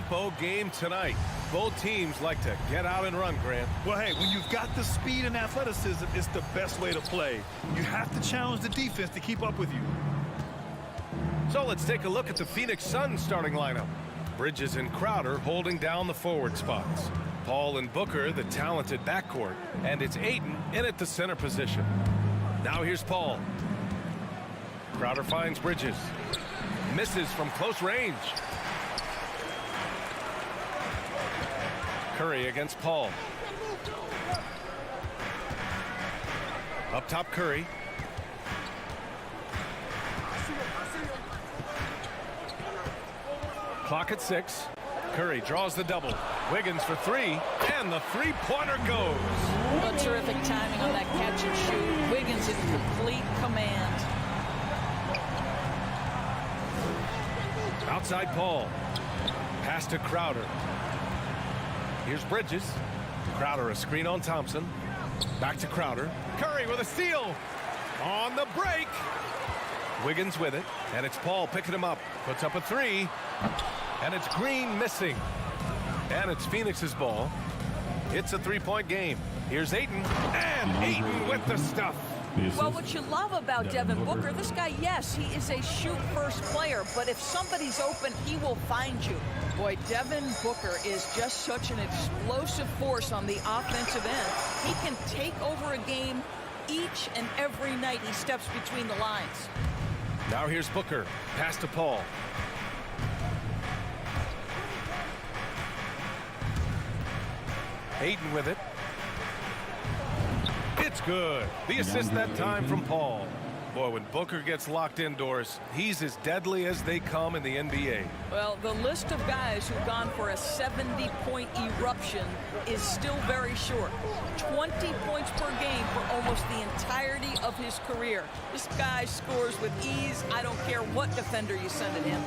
tempo game tonight. Both teams like to get out and run, Grant. Well, hey, when you've got the speed and athleticism, it's the best way to play. You have to challenge the defense to keep up with you. So let's take a look at the Phoenix Suns starting lineup. Bridges and Crowder holding down the forward spots. Paul and Booker, the talented backcourt. And it's Ayton in at the center position. Now here's Paul. Crowder finds Bridges. Misses from close range. Curry against Paul. Up top, Curry. Clock at 6. Curry draws the double. Wiggins for 3, and the three-pointer goes. A terrific timing on that catch and shoot. Wiggins in complete command. Outside Paul. Pass to Crowder. Here's Bridges. Crowder a screen on Thompson. Back to Crowder. Curry with a steal. On the break. Wiggins with it. And it's Paul picking him up. Puts up a 3. And it's Green missing. And it's Phoenix's ball. It's a three-point game. Here's Ayton. And Ayton with the stuff. Well, what you love about Devin Booker, this guy, yes, he is a shoot-first player, but if somebody's open, he will find you. Boy, Devin Booker is just such an explosive force on the offensive end. He can take over a game each and every night he steps between the lines. Now here's Booker. Pass to Paul. Ayton with it. It's good. The assist that time from Paul. Boy, when Booker gets locked indoors, he's as deadly as they come in the NBA. Well, the list of guys who've gone for a 70-point eruption is still very short. 20 points per game for almost the entirety of his career. This guy scores with ease. I don't care what defender you send at him.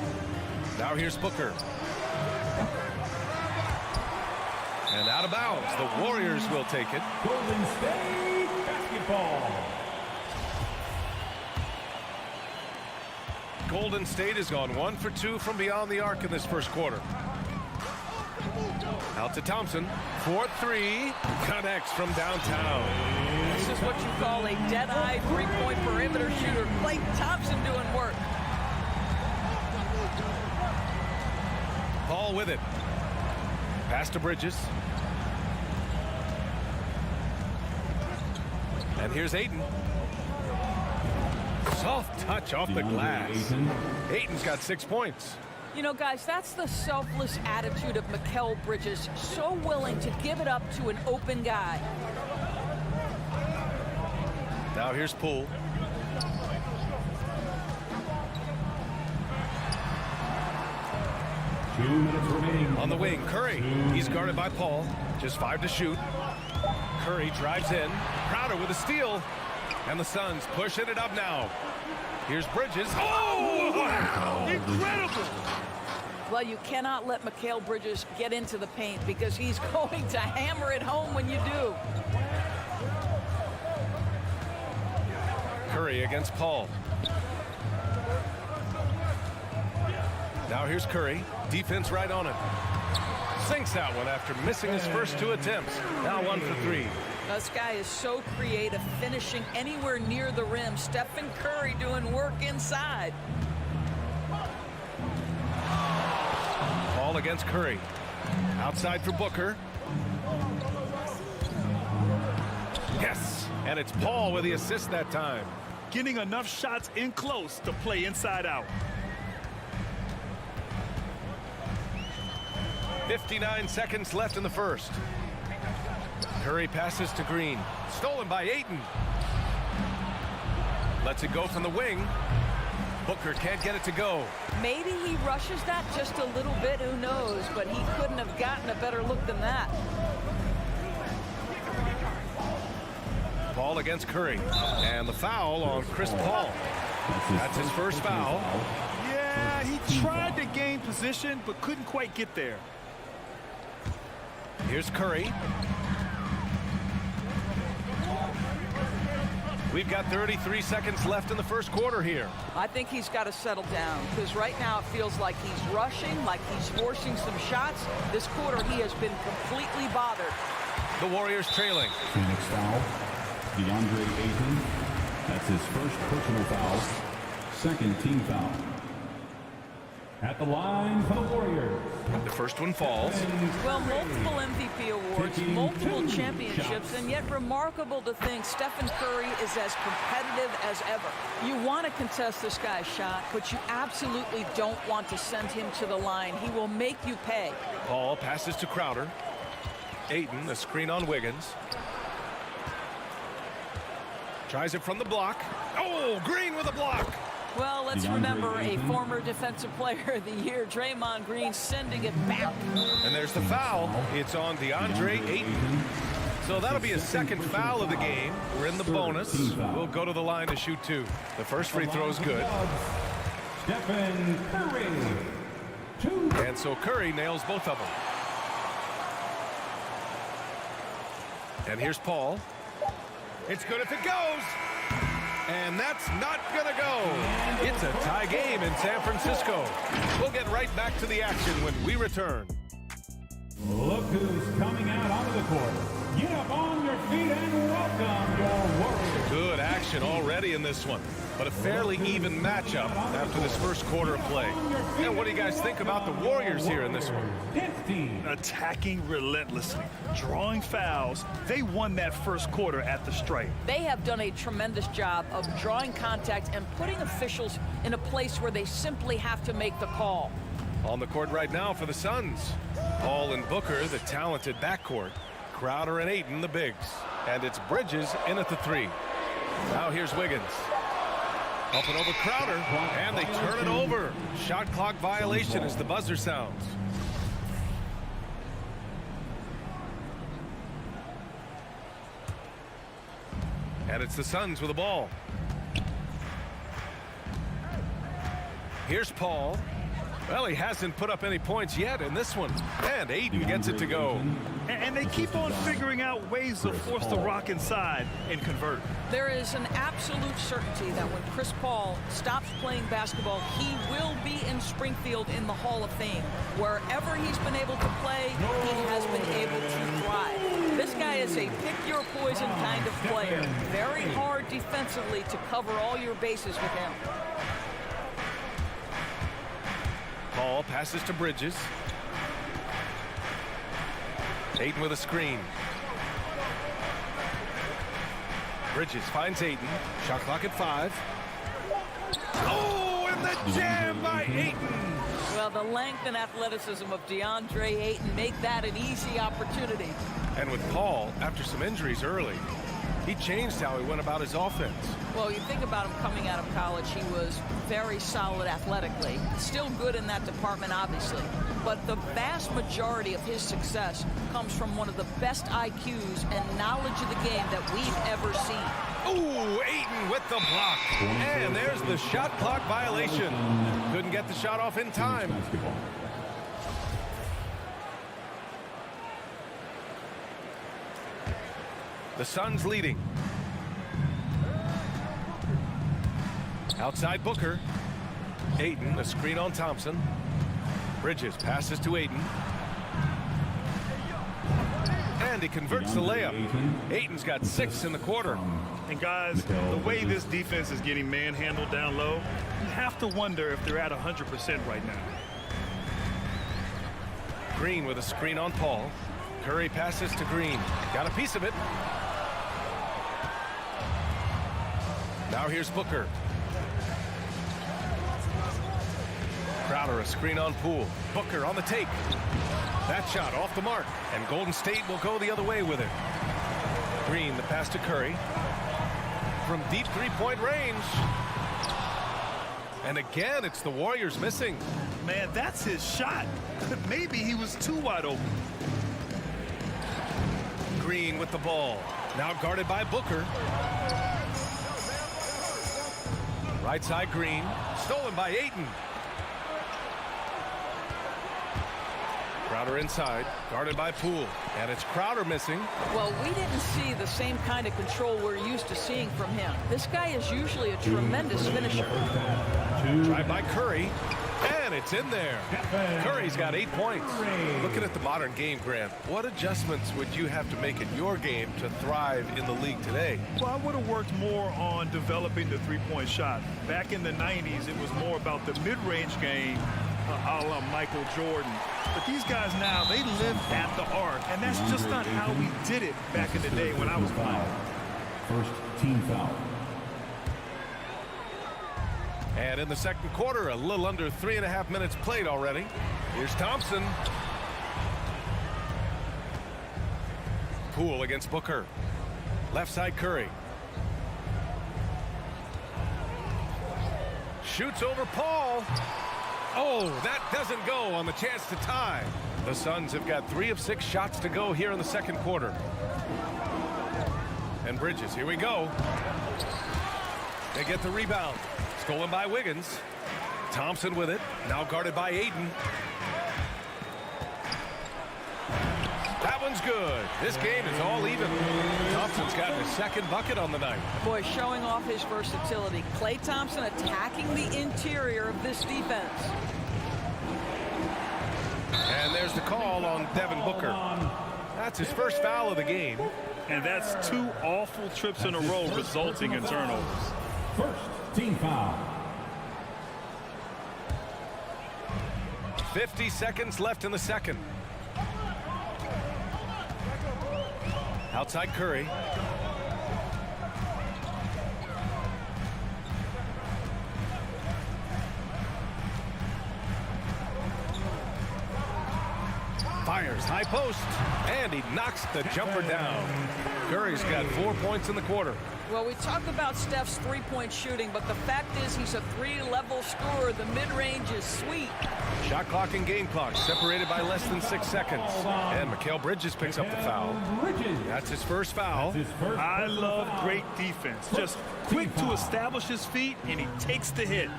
Now here's Booker. And out of bounds. The Warriors will take it. Golden State basketball. Golden State has gone 1 for 2 from beyond the arc in this first quarter. Out to Thompson. 4-3. Connects from downtown. This is what you call a dead-eye three-point perimeter shooter. Klay Thompson doing work. Paul with it. Pass to Bridges. And here's Ayton. Soft touch off the glass. Ayton's got 6 points. You know, guys, that's the selfless attitude of Mikal Bridges. So willing to give it up to an open guy. Now here's Poole. On the wing, Curry. He's guarded by Paul. Just 5 to shoot. Curry drives in. Crowder with a steal. And the Suns pushing it up now. Here's Bridges. Oh, wow! Incredible! Well, you cannot let Mikal Bridges get into the paint because he's going to hammer it home when you do. Curry against Paul. Now here's Curry. Defense right on it. Sinks that one after missing his first 2 attempts. Now 1 for 3. This guy is so creative, finishing anywhere near the rim. Stephen Curry doing work inside. Paul against Curry. Outside for Booker. Yes, and it's Paul with the assist that time. Getting enough shots in close to play inside out. 59 seconds left in the first. Curry passes to Green. Stolen by Ayton. Lets it go from the wing. Booker can't get it to go. Maybe he rushes that just a little bit, who knows, but he couldn't have gotten a better look than that. Paul against Curry. And the foul on Chris Paul. That's his first foul. Yeah, he tried to gain position, but couldn't quite get there. Here's Curry. We've got 33 seconds left in the first quarter here. I think he's got to settle down because right now it feels like he's rushing, like he's forcing some shots. This quarter he has been completely bothered. The Warriors trailing. Phoenix foul. DeAndre Ayton. That's his first personal foul. Second team foul. At the line for the Warriors. The first one falls. Well, multiple MVP awards, multiple championships, and yet remarkable to think Stephen Curry is as competitive as ever. You want to contest this guy's shot, but you absolutely don't want to send him to the line. He will make you pay. Paul passes to Crowder. Ayton, a screen on Wiggins. Tries it from the block. Oh, Green with a block. Well, let's remember a former defensive player of the year, Draymond Green, sending it back. And there's the foul. It's on DeAndre Ayton. So that'll be his second foul of the game. We're in the bonus. We'll go to the line to shoot two. The first free throw is good. Stephen Curry. Two. And so Curry nails both of them. And here's Paul. It's good if it goes. And that's not going to go. It's a tie game in San Francisco. We'll get right back to the action when we return. Look who's coming out onto the court. Get up on your feet and welcome your Warriors. Good action already in this one, but a fairly even matchup after this first quarter of play. And what do you guys think about the Warriors here in this one? Attacking relentlessly, drawing fouls. They won that first quarter at the stripe. They have done a tremendous job of drawing contact and putting officials in a place where they simply have to make the call. On the court right now for the Suns. Paul and Booker, the talented backcourt. Crowder and Ayton, the bigs. And it's Bridges in at the three. Now here's Wiggins. Up and over Crowder, and they turn it over. Shot clock violation as the buzzer sounds. And it's the Suns with the ball. Here's Paul. Well, he hasn't put up any points yet in this one. And Ayton gets it to go. And they keep on figuring out ways to force the rock inside and convert. There is an absolute certainty that when Chris Paul stops playing basketball, he will be in Springfield in the Hall of Fame. Wherever he's been able to play, he has been able to thrive. This guy is a pick-your-poison kind of player. Very hard defensively to cover all your bases with him. Paul passes to Bridges. Ayton with a screen. Bridges finds Ayton. Shot clock at 5. Oh, and the jam by Ayton. Well, the length and athleticism of DeAndre Ayton make that an easy opportunity. And with Paul, after some injuries early, he changed how he went about his offense. Well, you think about him coming out of college, he was very solid athletically. Still good in that department, obviously. But the vast majority of his success comes from one of the best IQs and knowledge of the game that we've ever seen. Ooh, Ayton with the block. And there's the shot clock violation. Couldn't get the shot off in time. The Suns leading. Outside Booker. Ayton, a screen on Thompson. Bridges passes to Ayton. And he converts the layup. Ayton's got 6 in the quarter. And guys, the way this defense is getting manhandled down low, you have to wonder if they're at 100% right now. Green with a screen on Paul. Curry passes to Green. Got a piece of it. Now here's Booker. Crowder, a screen on Poole. Booker on the take. That shot off the mark, and Golden State will go the other way with it. Green, the pass to Curry. From deep three-point range. And again, it's the Warriors missing. Man, that's his shot. Maybe he was too wide open. Green with the ball. Now guarded by Booker. Right side Green. Stolen by Ayton. Crowder inside, guarded by Poole. And it's Crowder missing. Well, we didn't see the same kind of control we're used to seeing from him. This guy is usually a tremendous finisher. Drive by Curry. And it's in there. Curry's got 8 points. Looking at the modern game, Grant, what adjustments would you have to make in your game to thrive in the league today? Well, I would have worked more on developing the three-point shot. Back in the 90s, it was more about the mid-range game, a la Michael Jordan. But these guys now, they live at the arc, and that's just not how we did it back in the day when I was playing. First team foul. And in the second quarter, a little under 3.5 minutes played already. Here's Thompson. Poole against Booker. Left side Curry. Shoots over Paul. Oh, that doesn't go on the chance to tie. The Suns have got 3 of 6 shots to go here in the second quarter. And Bridges, here we go. They get the rebound. Stolen by Wiggins. Thompson with it. Now guarded by Aiden. That one's good. This game is all even. Thompson's gotten his second bucket on the night. Boy, showing off his versatility. Klay Thompson attacking the interior of this defense. And there's the call on Devin Booker. That's his first foul of the game. And that's 2 awful trips in a row resulting in turnovers. First team foul. 50 seconds left in the second. Outside Curry. Fires high post, and he knocks the jumper down. Curry's got 4 points in the quarter. Well, we talk about Steph's three-point shooting, but the fact is he's a 3-level scorer. The mid-range is sweet. Shot clock and game clock separated by less than 6 seconds. And Mikal Bridges picks up the foul. That's his first foul. I love great defense. Just quick to establish his feet, and he takes the hit.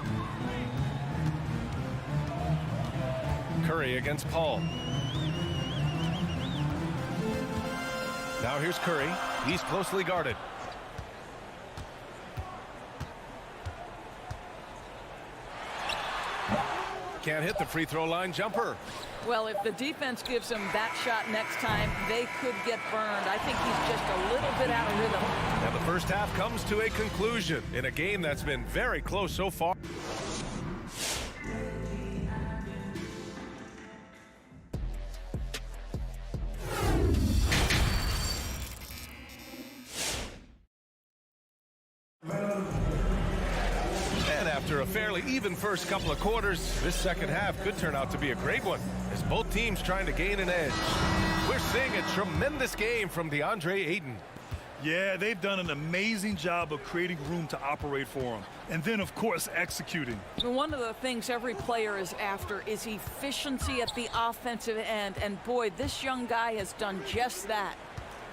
Curry against Paul. Now here's Curry. He's closely guarded. Can't hit the free throw line jumper. Well, if the defense gives him that shot next time, they could get burned. I think he's just a little bit out of rhythm. And the first half comes to a conclusion in a game that's been very close so far. After a fairly even first couple of quarters, this second half could turn out to be a great one as both teams trying to gain an edge. We're seeing a tremendous game from DeAndre Ayton. Yeah, they've done an amazing job of creating room to operate for him. And then, of course, executing. One of the things every player is after is efficiency at the offensive end. And boy, this young guy has done just that.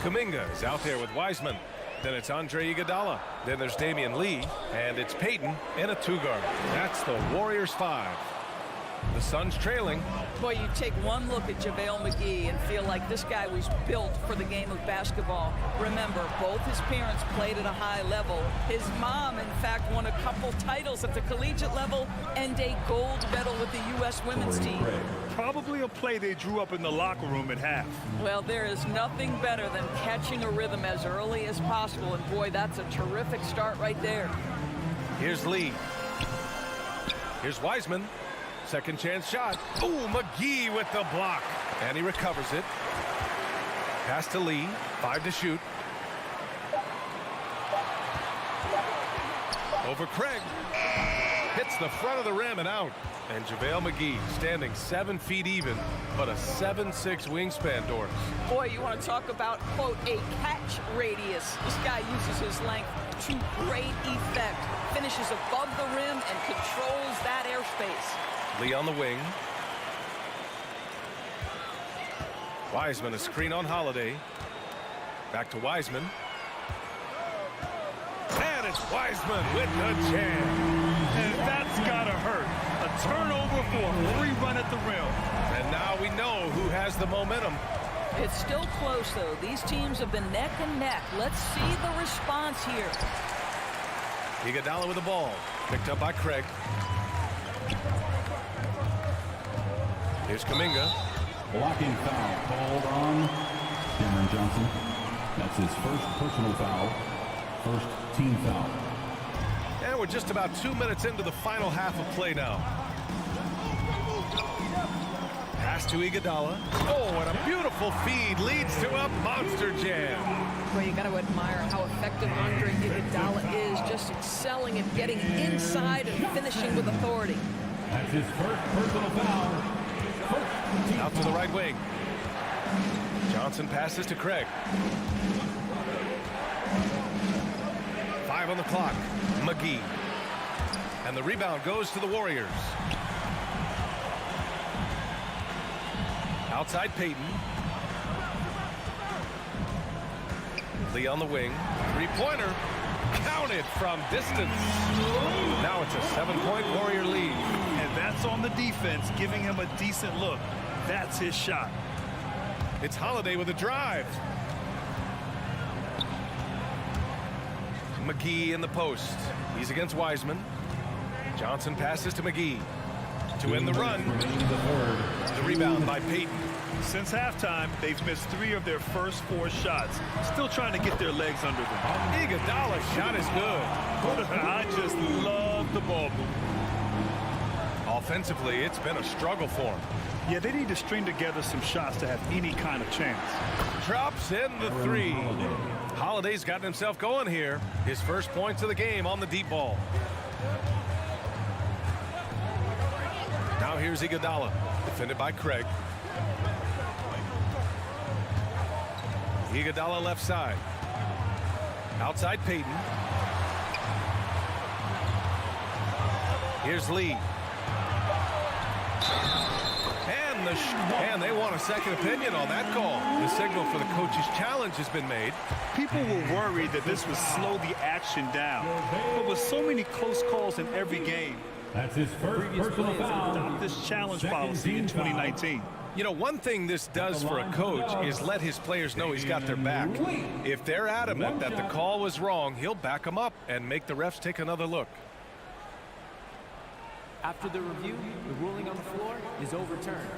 Kuminga is out there with Wiseman. Then it's Andre Iguodala. Then there's Damian Lee. And it's Payton in a 2-guard. That's the Warriors 5. The Suns trailing. Boy, you take one look at JaVale McGee and feel like this guy was built for the game of basketball. Remember, both his parents played at a high level. His mom, in fact, won a couple titles at the collegiate level and a gold medal with the U.S. women's team. Probably a play they drew up in the locker room at half. Well, there is nothing better than catching a rhythm as early as possible. And boy, that's a terrific start right there. Here's Lee. Here's Wiseman. Second chance shot. Ooh, McGee with the block. And he recovers it. Pass to Lee. 5 to shoot. Over Craig. Hits the front of the rim and out. And JaVale McGee standing 7 feet even, but a 7'6" wingspan, Doris. Boy, you want to talk about, quote, a catch radius. This guy uses his length to great effect. Finishes above the rim and controls that airspace. Lee on the wing. Wiseman, a screen on Holiday. Back to Wiseman. And it's Wiseman with the jam. And that's gotta hurt. A Turnover for a free run at the rim. And now we know who has the momentum. It's still close, though. These teams have been neck and neck. Let's see the response here. Iguodala with the ball. Picked up by Craig. Here's Kuminga. Blocking foul called on Cameron Johnson. That's his first personal foul. First team foul. And we're just about 2 minutes into the final half of play now. Pass to Iguodala. Oh, and a beautiful feed leads to a monster jam. Well, you got to admire how effective Andre Iguodala is, just excelling at getting inside and finishing with authority. That's his first personal foul. Out to the right wing. Johnson passes to Craig. 5 on the clock. McGee. And the rebound goes to the Warriors. Outside Payton. Lee on the wing. Three-pointer. Counted from distance. Now it's a 7-point Warrior lead. And that's on the defense, giving him a decent look. That's his shot. It's Holiday with a drive. McGee in the post. He's against Wiseman. Johnson passes to McGee. To win the run. The rebound by Payton. Since halftime, they've missed 3 of their first 4 shots. Still trying to get their legs under them. Iguodala's shot is good. I just love the ball movement. Offensively, it's been a struggle for him. Yeah, they need to string together some shots to have any kind of chance. Drops in the 3. Holiday's gotten himself going here. His first points of the game on the deep ball. Now here's Iguodala, defended by Craig. Iguodala left side. Outside Payton. Here's Lee. And they want a second opinion on that call. The signal for the coach's challenge has been made. People were worried that this would slow the action down. But with so many close calls in every game, that's his first personal foul. Adopt this challenge policy in 2019. You know, one thing this does for a coach is let his players know he's got their back. If they're adamant that the call was wrong, he'll back them up and make the refs take another look. After the review, the ruling on the floor is overturned.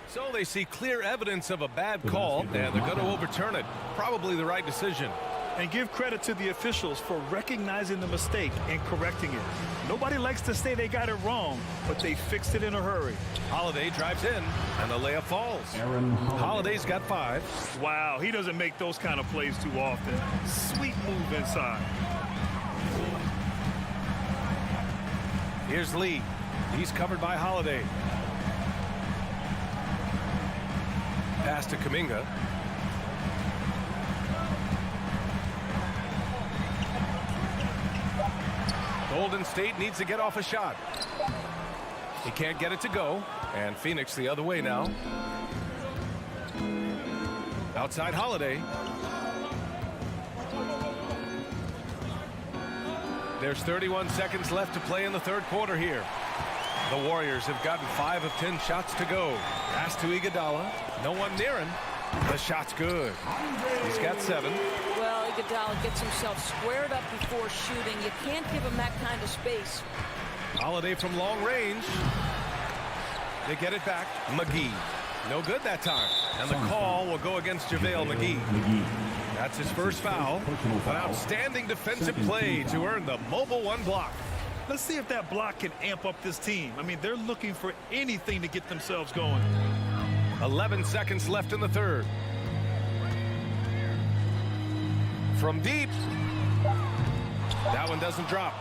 So they see clear evidence of a bad call, and they're going to overturn it. Probably the right decision. And give credit to the officials for recognizing the mistake and correcting it. Nobody likes to say they got it wrong, but they fixed it in a hurry. Holiday drives in, and the layup falls. Holiday's got 5. Wow, he doesn't make those kind of plays too often. Sweet move inside. Here's Lee. He's covered by Holiday. Pass to Kuminga. Golden State needs to get off a shot. He can't get it to go. And Phoenix the other way now. Outside Holiday. There's 31 seconds left to play in the third quarter here. The Warriors have gotten 5 of 10 shots to go. Pass to Iguodala. No one near him. The shot's good. He's got 7. Well, Iguodala gets himself squared up before shooting. You can't give him that kind of space. Holiday from long range. They get it back. McGee. No good that time. And the call will go against JaVale McGee. That's his first foul. An outstanding defensive play to earn the mobile 1 block. Let's see if that block can amp up this team. I mean, they're looking for anything to get themselves going. 11 seconds left in the third. From deep. That one doesn't drop.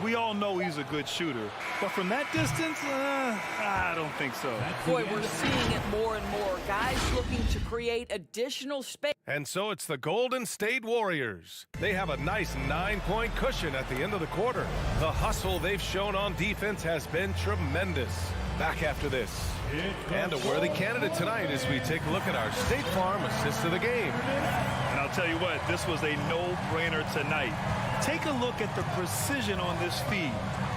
We all know he's a good shooter. But from that distance, I don't think so. Boy, we're seeing it more and more. Guys looking to create additional space. And so it's the Golden State Warriors. They have a nice 9-point cushion at the end of the quarter. The hustle they've shown on defense has been tremendous. Back after this. And a worthy candidate tonight as we take a look at our State Farm assist of the game. And I'll tell you what, this was a no-brainer tonight. Take a look at the precision on this feed.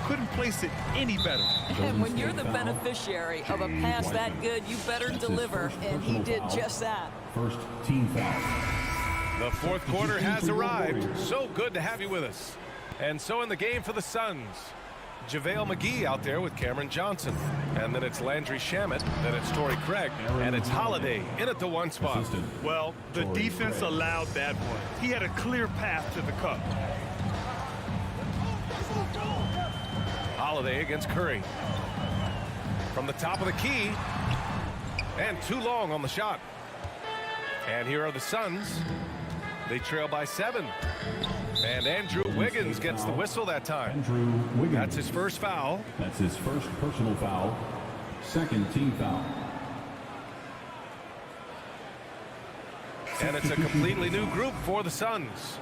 couldn't place it any better. And when you're the beneficiary of a pass that good, you better deliver, and he did just that. First team foul. The fourth quarter has arrived. So good to have you with us. And so in the game for the Suns, JaVale McGee out there with Cameron Johnson. And then it's Landry Shamet, then it's Torrey Craig, and it's Holiday in at the one spot. Well, the defense allowed that one. He had a clear path to the cup. Holiday against Curry. From the top of the key. And too long on the shot. And here are the Suns. They trail by 7. And Andrew Wiggins gets the whistle that time. Andrew Wiggins. That's his first foul. That's his first personal foul. Second team foul. And it's a completely new group for the Suns.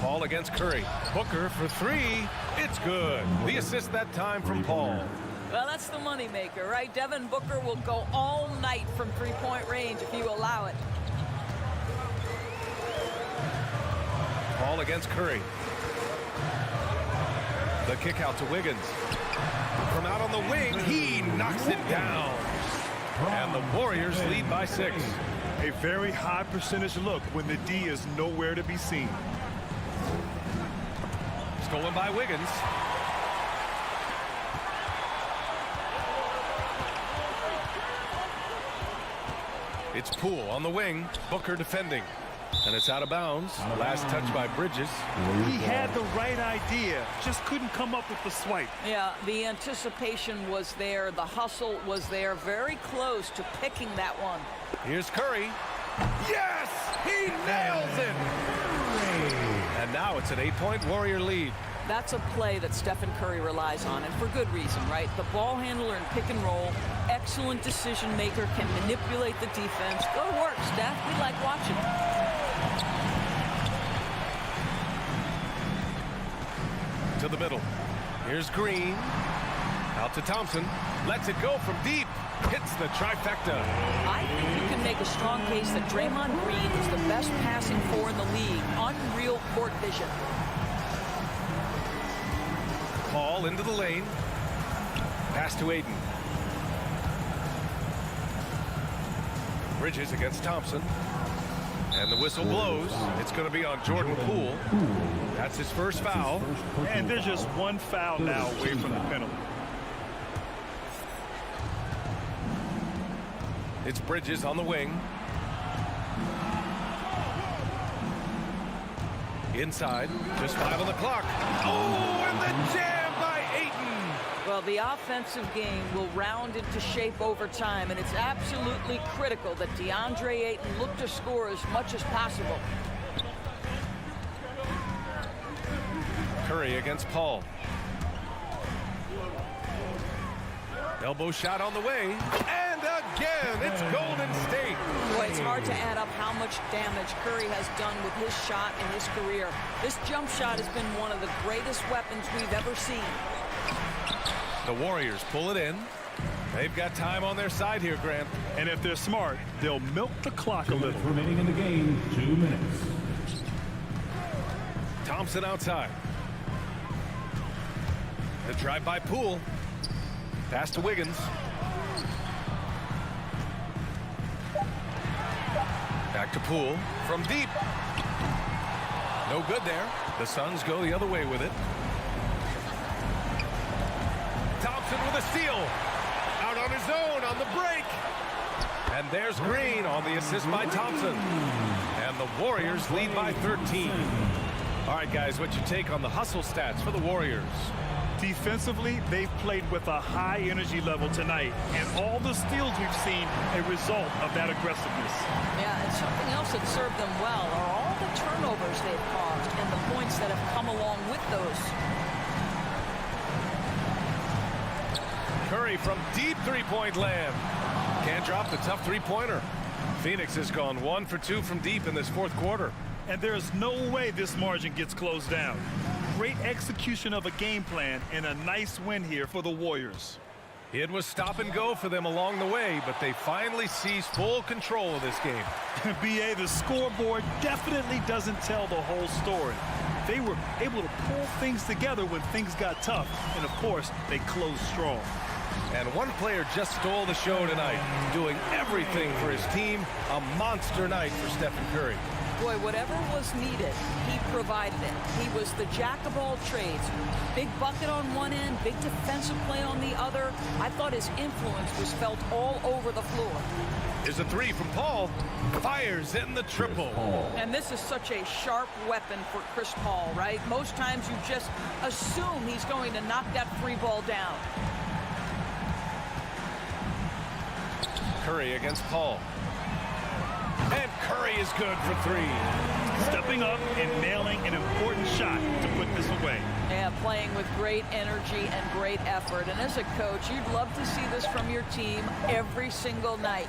Paul against Curry. Booker for 3. It's good. The assist that time from Paul. Well, that's the moneymaker, right? Devin Booker will go all night from three-point range if you allow it. Paul against Curry. The kick out to Wiggins. From out on the wing, he knocks it down. And the Warriors lead by 6. A very high percentage look when the D is nowhere to be seen. Stolen by Wiggins. It's Poole on the wing. Booker defending. And it's out of bounds. Last touch by Bridges. He had the right idea, just couldn't come up with the swipe. Yeah, the anticipation was there. The hustle was there. Very close to picking that one. Here's Curry. Yes! He nails it! And now it's an 8-point Warrior lead. That's a play that Stephen Curry relies on, and for good reason, right? The ball handler in pick and roll, excellent decision maker, can manipulate the defense. Go to work, Steph. We like watching. To the middle. Here's Green. Out to Thompson. Lets it go from deep. Hits the trifecta. I think you can make a strong case that Draymond Green is the best passing four in the league. Unreal court vision. Paul into the lane. Pass to Aiden. Bridges against Thompson. And the whistle blows. It's going to be on Jordan Poole. That's his first foul. And there's just one foul now away from the penalty. It's Bridges on the wing. Inside. Just 5 on the clock. Oh, and the jam by Ayton. Well, the offensive game will round into shape over time, and it's absolutely critical that DeAndre Ayton look to score as much as possible. Curry against Paul. Elbow shot on the way. And again, it's Golden State. Boy, it's hard to add up how much damage Curry has done with his shot in his career. This jump shot has been one of the greatest weapons we've ever seen. The Warriors pull it in. They've got time on their side here, Grant. And if they're smart, they'll milk the clock a little. Remaining in the game, 2 minutes. Thompson outside. The drive by Poole. Pass to Wiggins. Back to Poole from deep. No good there. The Suns go the other way with it. Thompson with a steal. Out on his own on the break. And there's Green on the assist by Thompson. And the Warriors lead by 13. All right, guys, what's your take on the hustle stats for the Warriors? Defensively, they've played with a high energy level tonight, and all the steals we've seen a result of that aggressiveness. Yeah, and something else that served them well are all the turnovers they've caused and the points that have come along with those. Curry from deep three-point land. Can't drop the tough three-pointer. Phoenix has gone 1 for 2 from deep in this fourth quarter. And there's no way this margin gets closed down. Great execution of a game plan and a nice win here for the Warriors. It was stop and go for them along the way, but they finally seized full control of this game. BA, the scoreboard definitely doesn't tell the whole story. They were able to pull things together when things got tough, and of course, they closed strong. And one player just stole the show tonight, doing everything for his team. A monster night for Stephen Curry. Boy, whatever was needed, he provided it. He was the jack of all trades. Big bucket on one end, big defensive play on the other. I thought his influence was felt all over the floor. Here's a three from Paul. Fires in the triple. And this is such a sharp weapon for Chris Paul, right? Most times you just assume he's going to knock that free ball down. Curry against Paul. And Curry is good for three. Stepping up and nailing an important shot to put this away. Yeah, playing with great energy and great effort. And as a coach, you'd love to see this from your team every single night.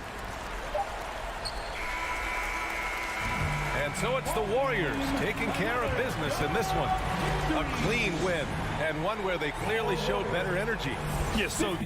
And so it's the Warriors taking care of business in this one. A clean win, and one where they clearly showed better energy. Yes, so...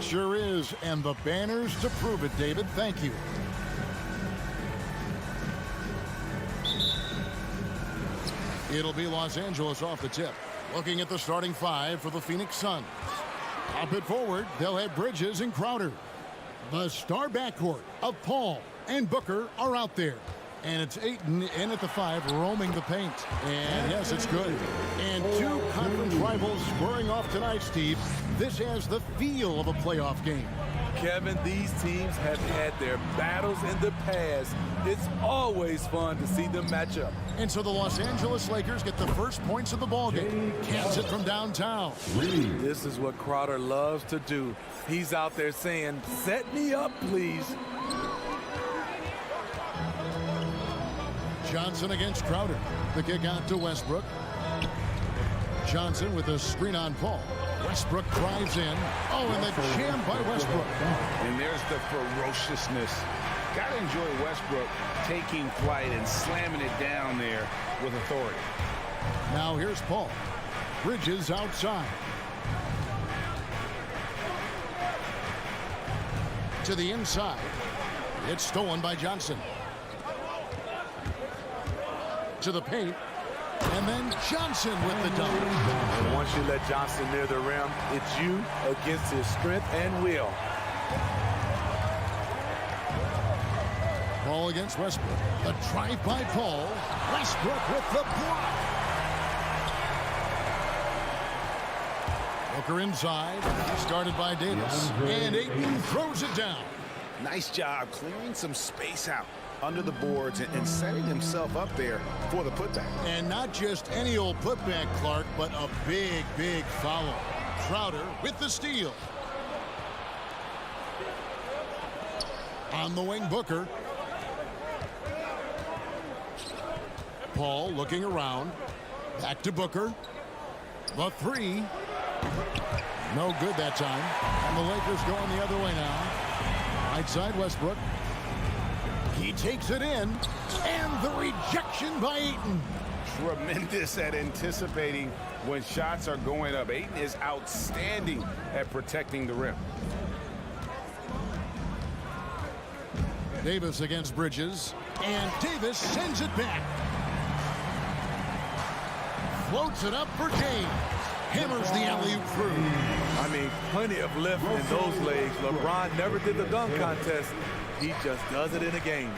Sure is, and the banners to prove it, David. Thank you. It'll be Los Angeles off the tip. Looking at the starting five for the Phoenix Suns. Up it forward, they'll have Bridges and Crowder. The star backcourt of Paul and Booker are out there. And it's Ayton in at the 5, roaming the paint. And yes, it's good. And two conference rivals squaring off tonight, Steve. This has the feel of a playoff game. Kevin, these teams have had their battles in the past. It's always fun to see them match up. And so the Los Angeles Lakers get the first points of the ballgame. Cans it from downtown. This is what Crowder loves to do. He's out there saying, set me up, please. Johnson against Crowder. The kick out to Westbrook. Johnson with a screen on Paul. Westbrook drives in. Oh, and the jam by Westbrook. And there's the ferociousness. Got to enjoy Westbrook taking flight and slamming it down there with authority. Now here's Paul. Bridges outside. To the inside. It's stolen by Johnson. To the paint. And then Johnson with the dunk. And once you let Johnson near the rim, it's you against his strength and will. Paul against Westbrook. The drive by Paul. Westbrook with the block. Booker inside. Started by Davis. And Ayton throws it down. Nice job clearing some space out under the boards and setting himself up there for the putback. And not just any old putback, Clark, but a big, big foul. Crowder with the steal. On the wing, Booker. Paul looking around. Back to Booker. The three. No good that time. And the Lakers going the other way now. Right side, Westbrook. He takes it in. And the rejection by Ayton. Tremendous at anticipating when shots are going up. Ayton is outstanding at protecting the rim. Davis against Bridges. And Davis sends it back. Floats it up for James. Hammers the alley-oop through. I mean, plenty of lift in those legs. LeBron never did the dunk contest. He just does it in a game.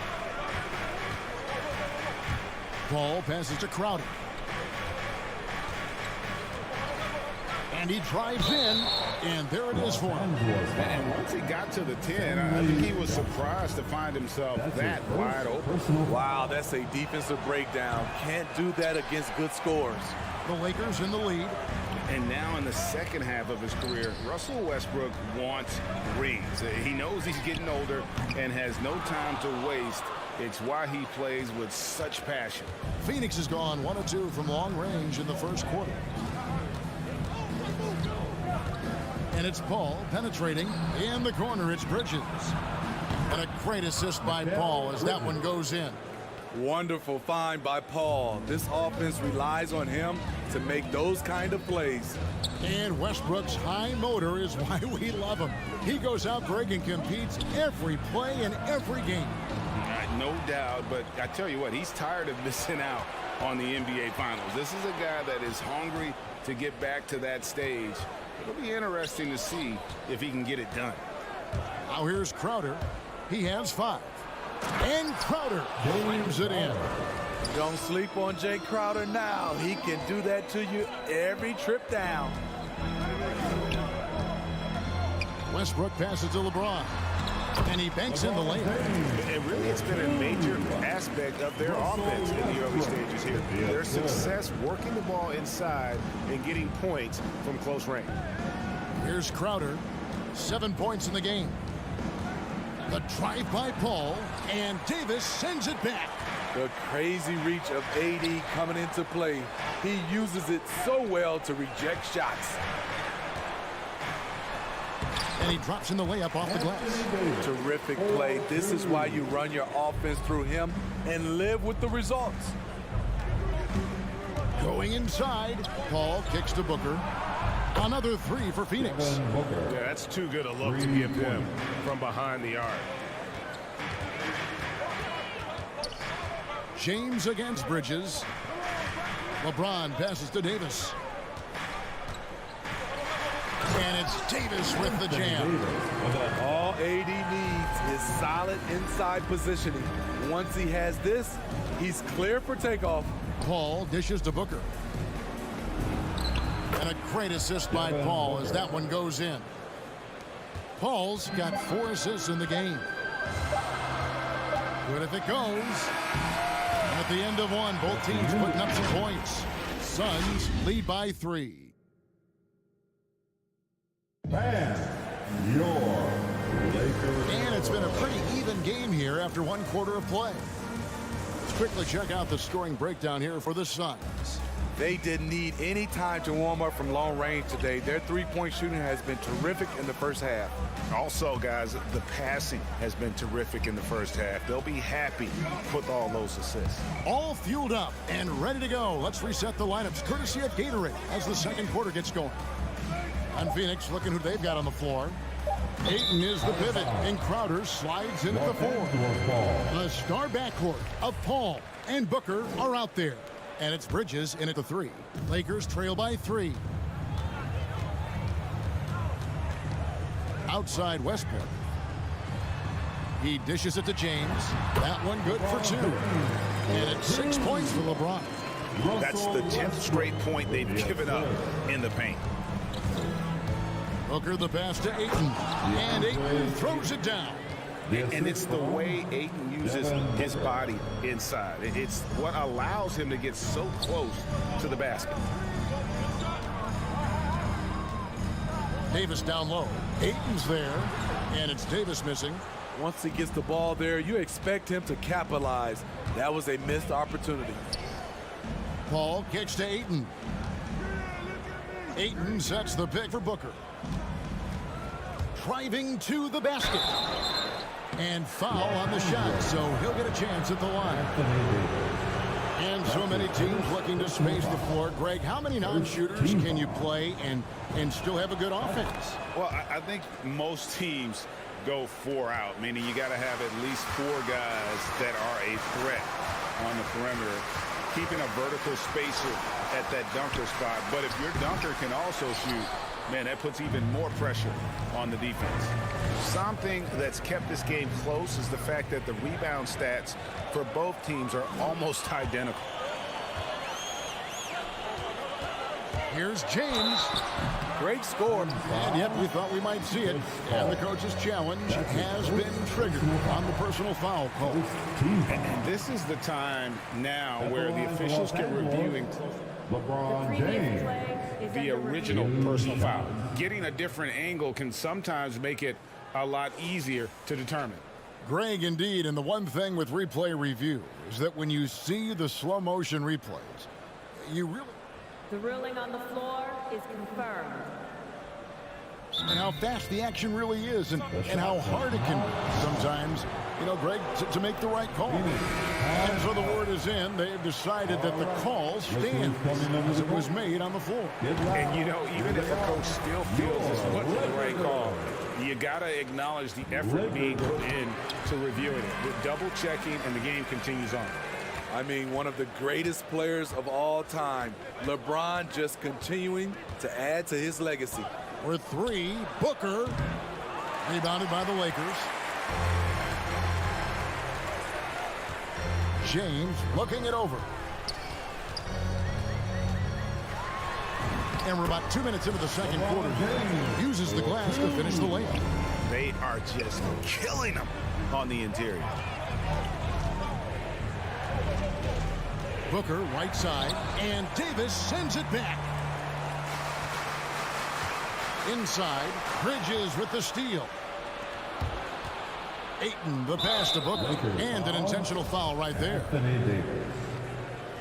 Paul passes to Crowder. And he drives in. And there it is for him. And once he got to the 10, I think he was surprised to find himself that wide open. Wow, that's a defensive breakdown. Can't do that against good scores. The Lakers in the lead. And now in the second half of his career, Russell Westbrook wants rings. He knows he's getting older and has no time to waste. It's why he plays with such passion. Phoenix has gone 1 of 2 from long range in the first quarter. And it's Paul penetrating in the corner. It's Bridges. And a great assist by Paul as that one goes in. Wonderful find by Paul. This offense relies on him to make those kind of plays. And Westbrook's high motor is why we love him. He goes out, Greg, and competes every play in every game. No doubt, but I tell you what, he's tired of missing out on the NBA Finals. This is a guy that is hungry to get back to that stage. It'll be interesting to see if he can get it done. Now here's Crowder. He has 5. And Crowder leaves it in. Don't sleep on Jay Crowder now. He can do that to you every trip down. Westbrook passes to LeBron. And he banks in the lane. And really, it's been a major aspect of their offense in the early stages here. Their success working the ball inside and getting points from close range. Here's Crowder. 7 points in the game. The drive by Paul, and Davis sends it back. The crazy reach of AD coming into play. He uses it so well to reject shots. And he drops in the layup off the glass. Terrific play. This is why you run your offense through him and live with the results. Going inside, Paul kicks to Booker. Another 3 for Phoenix. Yeah, that's too good a look to give them from behind the arc. James against Bridges. LeBron passes to Davis. And it's Davis with the jam. All AD needs is solid inside positioning. Once he has this, he's clear for takeoff. Paul dishes to Booker. And a great assist by Paul as that one goes in. Paul's got 4 assists in the game. Good if it goes. At the end of one, both teams putting up some points. Suns lead by 3. And your Lakers. And it's been a pretty even game here after 1 quarter of play. Let's quickly check out the scoring breakdown here for the Suns. They didn't need any time to warm up from long range today. Their three-point shooting has been terrific in the first half. Also, guys, the passing has been terrific in the first half. They'll be happy with all those assists. All fueled up and ready to go. Let's reset the lineups courtesy of Gatorade as the second quarter gets going. And Phoenix looking who they've got on the floor. Ayton is the pivot, and Crowder slides in at the 4. The star backcourt of Paul and Booker are out there. And it's Bridges in at the 3. Lakers trail by 3. Outside Westbrook. He dishes it to James. That one good for 2. And it's 6 points for LeBron. That's the 10th straight point they've given up in the paint. Booker the pass to Ayton. And Ayton throws it down. And it's the way Ayton uses his body inside. It's what allows him to get so close to the basket. Davis down low. Ayton's there. And it's Davis missing. Once he gets the ball there, you expect him to capitalize. That was a missed opportunity. Paul kicks to Ayton. Ayton sets the pick for Booker. Driving to the basket. And foul on the shot, so he'll get a chance at the line. And so many teams looking to space the floor. Greg, how many non-shooters can you play and still have a good offense? Well, I think most teams go 4 out, meaning you got to have at least 4 guys that are a threat on the perimeter, keeping a vertical spacer at that dunker spot. But if your dunker can also shoot, man, that puts even more pressure on the defense. Something that's kept this game close is the fact that the rebound stats for both teams are almost identical. Here's James. Great score. And yet we thought we might see it. And the coach's challenge has been triggered on the personal foul call. And this is the time now where the officials can review and LeBron James. the original personal foul. Getting a different angle can sometimes make it a lot easier to determine. Greg, indeed, and the one thing with replay review is that when you see the slow motion replays, you really... The ruling on the floor is confirmed. and how fast the action really is and how hard it can be sometimes, you know, Greg, to make the right call. And so the word is in. They've decided that the call stands as it was made on the floor. And, you know, even if a coach still feels this wasn't the right call, you got to acknowledge the effort being put in to reviewing it. With double-checking, and the game continues on. I mean, one of the greatest players of all time. LeBron just continuing to add to his legacy. For three, Booker. Rebounded by the Lakers. James looking it over. And we're about 2 minutes into the second quarter. Uses the glass to finish the layup. They are just killing them on the interior. Booker, right side, and Davis sends it back. Inside, Bridges with the steal. Ayton, the pass to Booker, and an intentional foul right there. Anthony Davis.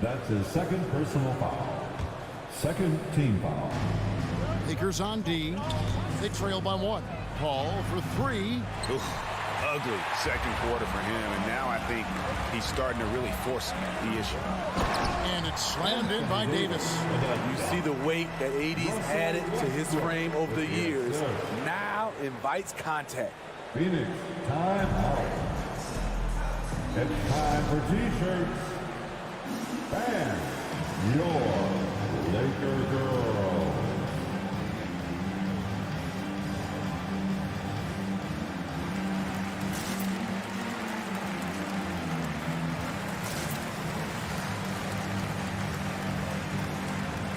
That's his second personal foul. Second team foul. Lakers on D. They trail by one. Paul for three. Oof. Ugly second quarter for him, and now I think he's starting to really force the issue. And it's slammed in by Davis. You see the weight that AD's added to his frame over the years. Now invites contact. Phoenix, time out. It's time for T-shirts. Fan your Laker girl.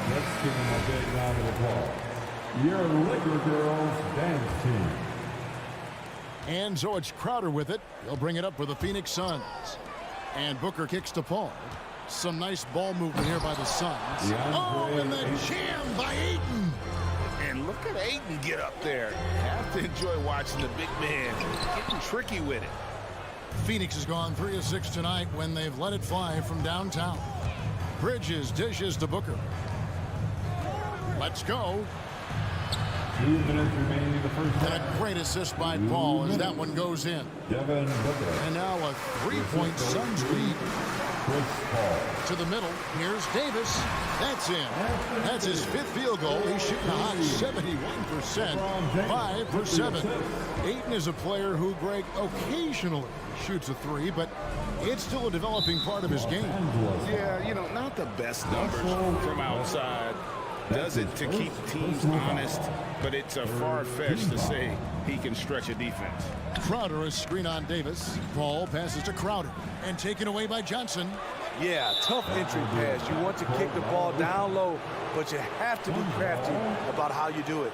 Let's give them a big round of applause. Your Laker girls dance team. And so it's Crowder with it. He'll bring it up for the Phoenix Suns. And Booker kicks to Paul. Some nice ball movement here by the Suns. Oh, and the jam by Ayton. And look at Ayton get up there. Have to enjoy watching the big man getting tricky with it. Phoenix has gone 3 of 6 tonight when they've let it fly from downtown. Bridges dishes to Booker. Let's go. 2 minutes remaining in the first And a half. great assist by Paul as that one goes in. Devin Booker. And now a 3-point Suns lead. Chris Paul. To the middle. Here's Davis. That's in. That's his 5th field goal. He's shooting a hot 71%. 5 for 7. Ayton is a player who, Greg, occasionally shoots a 3, but it's still a developing part of his game. Yeah, you know, not the best numbers from outside. Does it to keep teams honest, but it's a far-fetched to say he can stretch a defense. Crowder is screen on Davis. Paul passes to Crowder and taken away by Johnson. Yeah, tough entry pass. You want to kick the ball down low, but you have to be crafty about how you do it.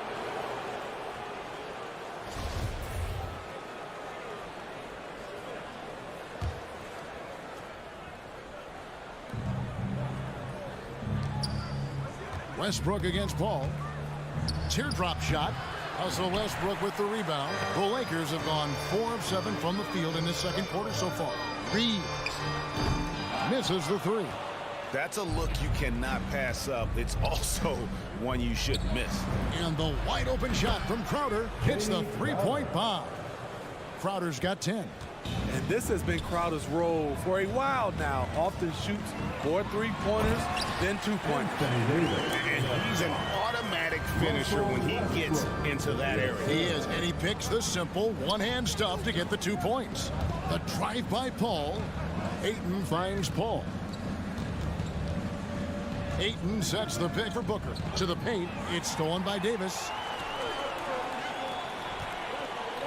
Westbrook against Paul. Teardrop shot. Also Westbrook with the rebound. The Lakers have gone 4 of 7 from the field in this second quarter so far. Reeves misses the 3. That's a look you cannot pass up. It's also one you shouldn't miss. And the wide open shot from Crowder hits the 3-point bomb. Crowder's got 10. And this has been Crowder's role for a while now. Often shoots 4 3-pointers, then 2-pointers. And he's an automatic finisher when he gets into that area. He is, and he picks the simple one-hand stuff to get the 2 points. The drive by Paul. Ayton finds Paul. Ayton sets the pick for Booker. To the paint, it's stolen by Davis.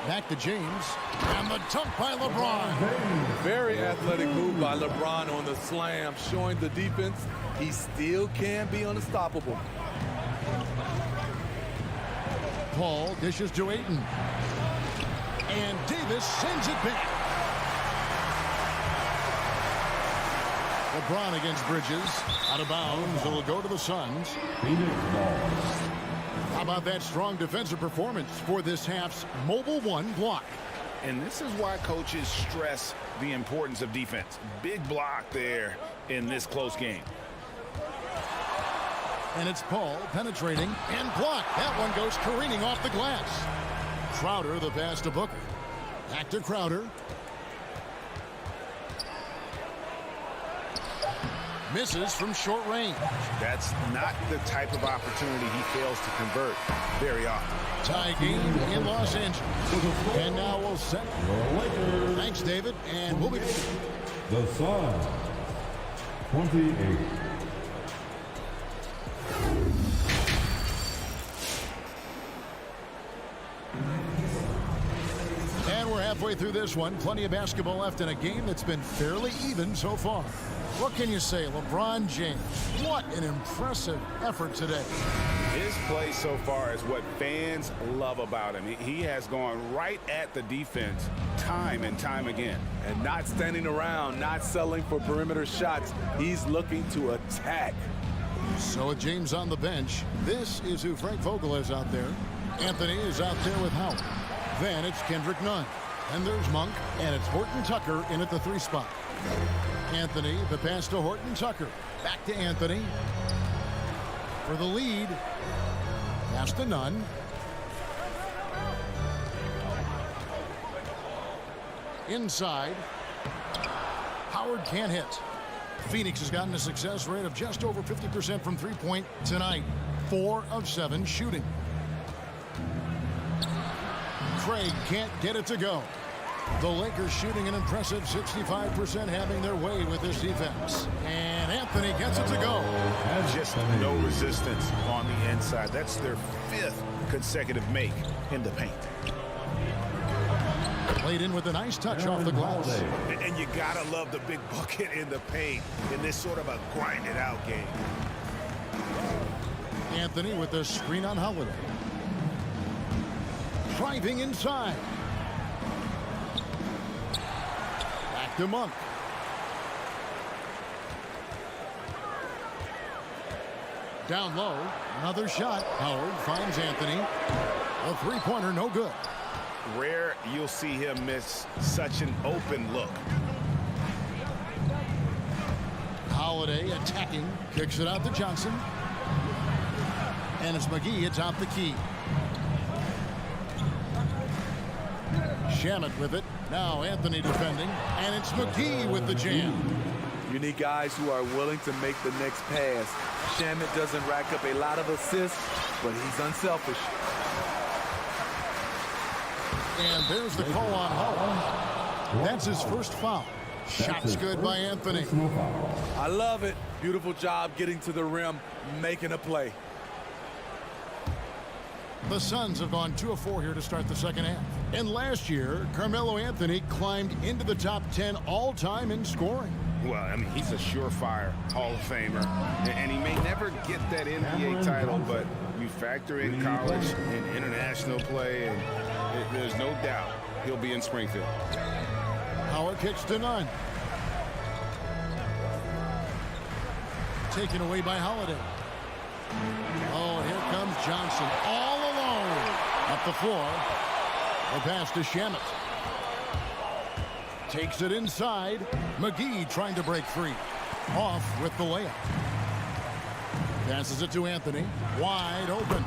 Back to James. And the dunk by LeBron. Very athletic move by LeBron on the slam, showing the defense he still can be unstoppable. Paul dishes to Ayton. And Davis sends it back. LeBron against Bridges. Out of bounds. It'll go to the Suns. Phoenix ball. How about that strong defensive performance for this half's mobile 1 block? And this is why coaches stress the importance of defense. Big block there in this close game. And it's Paul penetrating and blocked. That one goes careening off the glass. Crowder, the pass to Booker. Back to Crowder. Misses from short range. That's not the type of opportunity he fails to convert very often. Tie game in Los Angeles. And now we'll set. Thanks, David. And we'll be. The Suns, 28. And we're halfway through this one. Plenty of basketball left in a game that's been fairly even so far. What can you say, LeBron James? What an impressive effort today. His play so far is what fans love about him. He has gone right at the defense time and time again. And not standing around, not settling for perimeter shots. He's looking to attack. So with James on the bench, this is who Frank Vogel is out there. Anthony is out there with Howard. Then it's Kendrick Nunn. And there's Monk, and it's Horton Tucker in at the 3 spot. Anthony, the pass to Horton Tucker. Back to Anthony. For the lead. Pass to Nunn. Inside. Howard can't hit. Phoenix has gotten a success rate of just over 50% from three-point tonight. 4 of 7 shooting. Craig can't get it to go. The Lakers shooting an impressive 65%, having their way with this defense. And Anthony gets it to go. Just no resistance on the inside. That's their 5th consecutive make in the paint. Played in with a nice touch off the glass. And you gotta love the big bucket in the paint in this sort of a grinded out game. Anthony with the screen on Holiday. Driving inside. Back to Monk. Down low. Another shot. Howard finds Anthony. A three-pointer, no good. Rare you'll see him miss such an open look. Holiday attacking. Kicks it out to Johnson. And it's McGee atop the key. Shamet with it. Now Anthony defending. And it's McGee with the jam. You need guys who are willing to make the next pass. Shamet doesn't rack up a lot of assists, but he's unselfish. And there's the call on Howard. That's his first foul. Shot's good by Anthony. I love it. Beautiful job getting to the rim, making a play. The Suns have gone 2 of 4 here to start the second half. And last year, Carmelo Anthony climbed into the top 10 all-time in scoring. Well, I mean, he's a surefire Hall of Famer, and he may never get that NBA title, but you factor in college and international play, and there's no doubt he'll be in Springfield. Howard kicks to Nunn. Taken away by Holiday. Oh, here comes Johnson all alone. Up the floor. The pass to Shamet. Takes it inside. McGee trying to break free. Off with the layup. Passes it to Anthony. Wide open.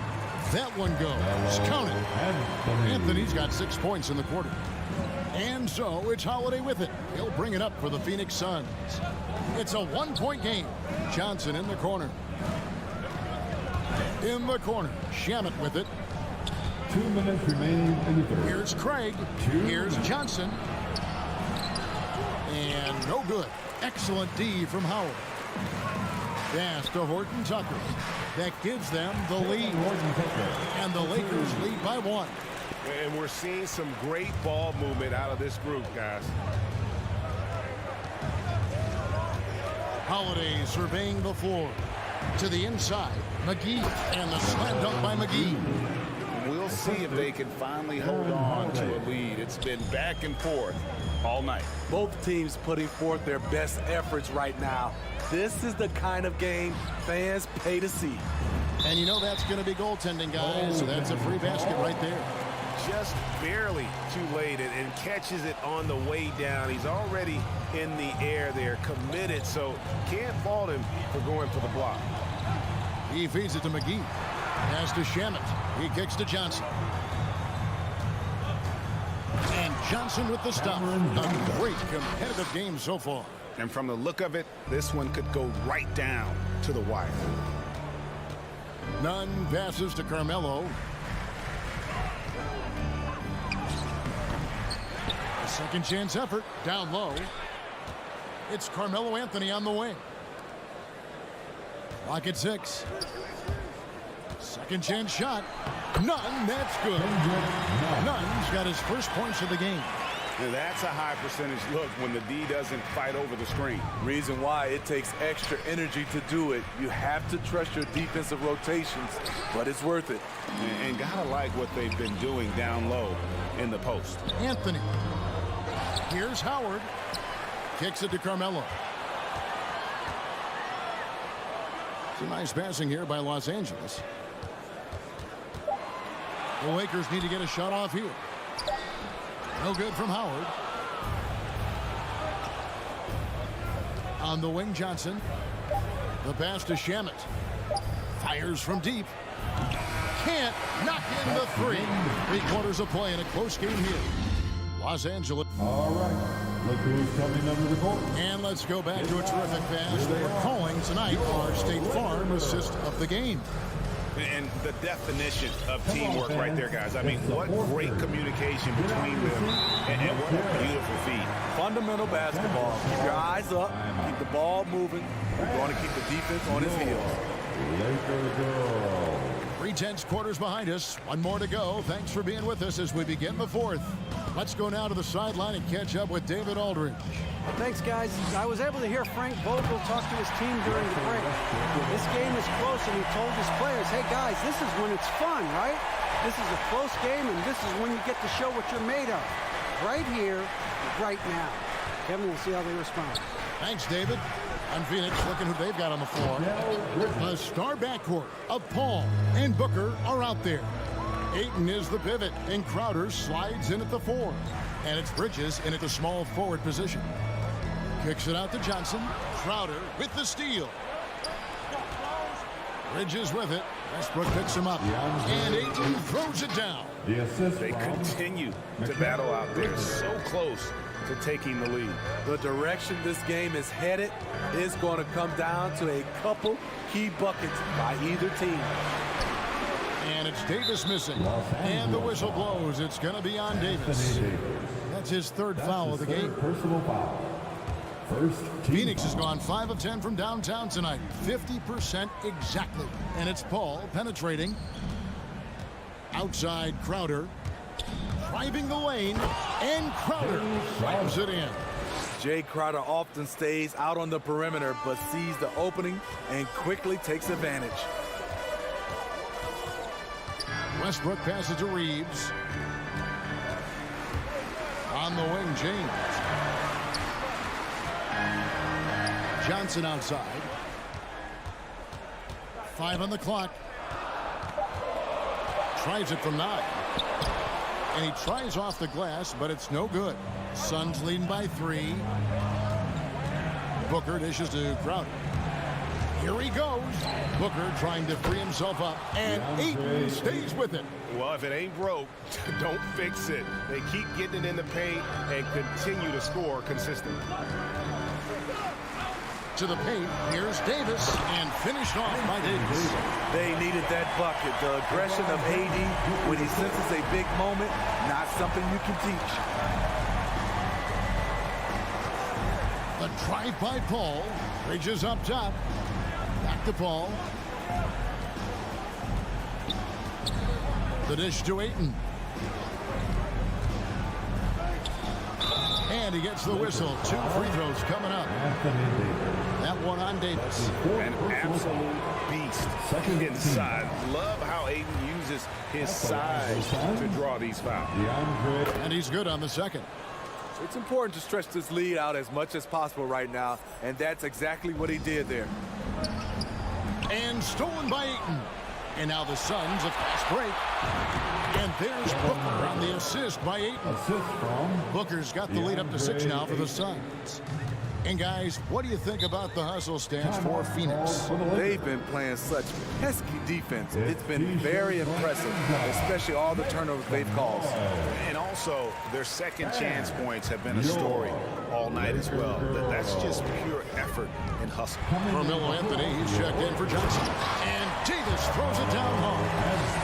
That one goes. Count it. Anthony's got 6 points in the quarter. And so it's Holiday with it. He'll bring it up for the Phoenix Suns. It's a 1-point game. Johnson in the corner. In the corner. Shamet with it. 2 minutes remaining in the third. Here's Craig. Here's Johnson. And no good. Excellent D from Howard. Pass to Horton Tucker. That gives them the lead. And the Lakers lead by 1. And we're seeing some great ball movement out of this group, guys. Holiday surveying the floor. To the inside. McGee. And the slam dunk by McGee. We'll see if they can finally hold on to a lead. It's been back and forth all night. Both teams putting forth their best efforts right now. This is the kind of game fans pay to see. And you know that's going to be goaltending, guys. So that's a free basket right there. Just barely too late and catches it on the way down. He's already in the air there, committed, so can't fault him for going for the block. He feeds it to McGee. Pass to Shamet. He kicks to Johnson. And Johnson with the stop. A great competitive game so far. And from the look of it, this one could go right down to the wire. Nunn passes to Carmelo. A second chance effort down low. It's Carmelo Anthony on the wing. Clock at 6. Second chance shot. Nunn, that's good. Nunn's got his first points of the game. Now that's a high percentage look when the D doesn't fight over the screen. Reason why it takes extra energy to do it. You have to trust your defensive rotations, but it's worth it. And gotta like what they've been doing down low in the post. Anthony. Here's Howard. Kicks it to Carmelo. Some nice passing here by Los Angeles. The Lakers need to get a shot off here. No good from Howard. On the wing, Johnson. The pass to Shamet. Fires from deep. Can't knock in the three. 3/4 of play in a close game here. Los Angeles. All right. Look who's coming under the court. And let's go back to a terrific pass. They are calling tonight our State Farm assist of the game. And the definition of teamwork right there, guys. I mean, what great communication between them, and what a beautiful feed. Fundamental basketball. Keep your eyes up. Keep the ball moving. You're going to keep the defense on his heels. Lakers girl. 3/10 quarters behind us. One more to go. Thanks for being with us as we begin the fourth. Let's go now to the sideline and catch up with David Aldridge. Thanks, guys. I was able to hear Frank Vogel talk to his team during the break. This game is close, and he told his players, hey, guys, this is when it's fun, right? This is a close game, and this is when you get to show what you're made of. Right here, right now. Kevin, we'll see how they respond. Thanks, David. On Phoenix, looking who they've got on the floor. The star backcourt of Paul and Booker are out there. Ayton is the pivot, and Crowder slides in at the 4. And it's Bridges in at the small forward position. Kicks it out to Johnson. Crowder with the steal. Bridges with it. Westbrook picks him up. And Ayton throws it down. The assist. They continue to battle out there, so close to taking the lead. The direction this game is headed is going to come down to a couple key buckets by either team. And it's Davis missing. And the whistle blows. It's going to be on Davis. That's his third foul of the game. Personal foul. First team Phoenix has foul. gone 5 of 10 from downtown tonight. 50% exactly. And it's Paul penetrating. Outside Crowder. Driving the lane. And Crowder slams it in. Jay Crowder often stays out on the perimeter but sees the opening and quickly takes advantage. Westbrook passes to Reeves. On the wing, James. Johnson outside. 5 on the clock. Tries it from 9. And he tries off the glass, but it's no good. Suns leading by 3. Booker dishes to Crowder. Here he goes. Booker trying to free himself up. And Ayton stays with it. Well, if it ain't broke, don't fix it. They keep getting it in the paint and continue to score consistently. To the paint, here's Davis, and finished off by Davis. They needed that bucket. The aggression of AD when he senses a big moment, not something you can teach. The drive by Paul. Bridges up top. Back to Paul. The dish to Ayton. And he gets the whistle. 2 free throws coming up. That one on Davis. An absolute beast inside. Love how Ayton uses his size to draw these fouls. And he's good on the second. It's important to stretch this lead out as much as possible right now, and that's exactly what he did there. And stolen by Ayton. And now the Suns a fast break. And there's Booker on the assist by Ayton. Assist from Booker's got the lead up to 6 now for the Suns. And guys, what do you think about the hustle stance for Phoenix? They've been playing such pesky defense. It's been very impressive, especially all the turnovers they've caused. And also, their second chance points have been a story all night as well. That's just pure effort and hustle. Carmelo Anthony, he's checked in for Johnson. And Davis throws it down hard.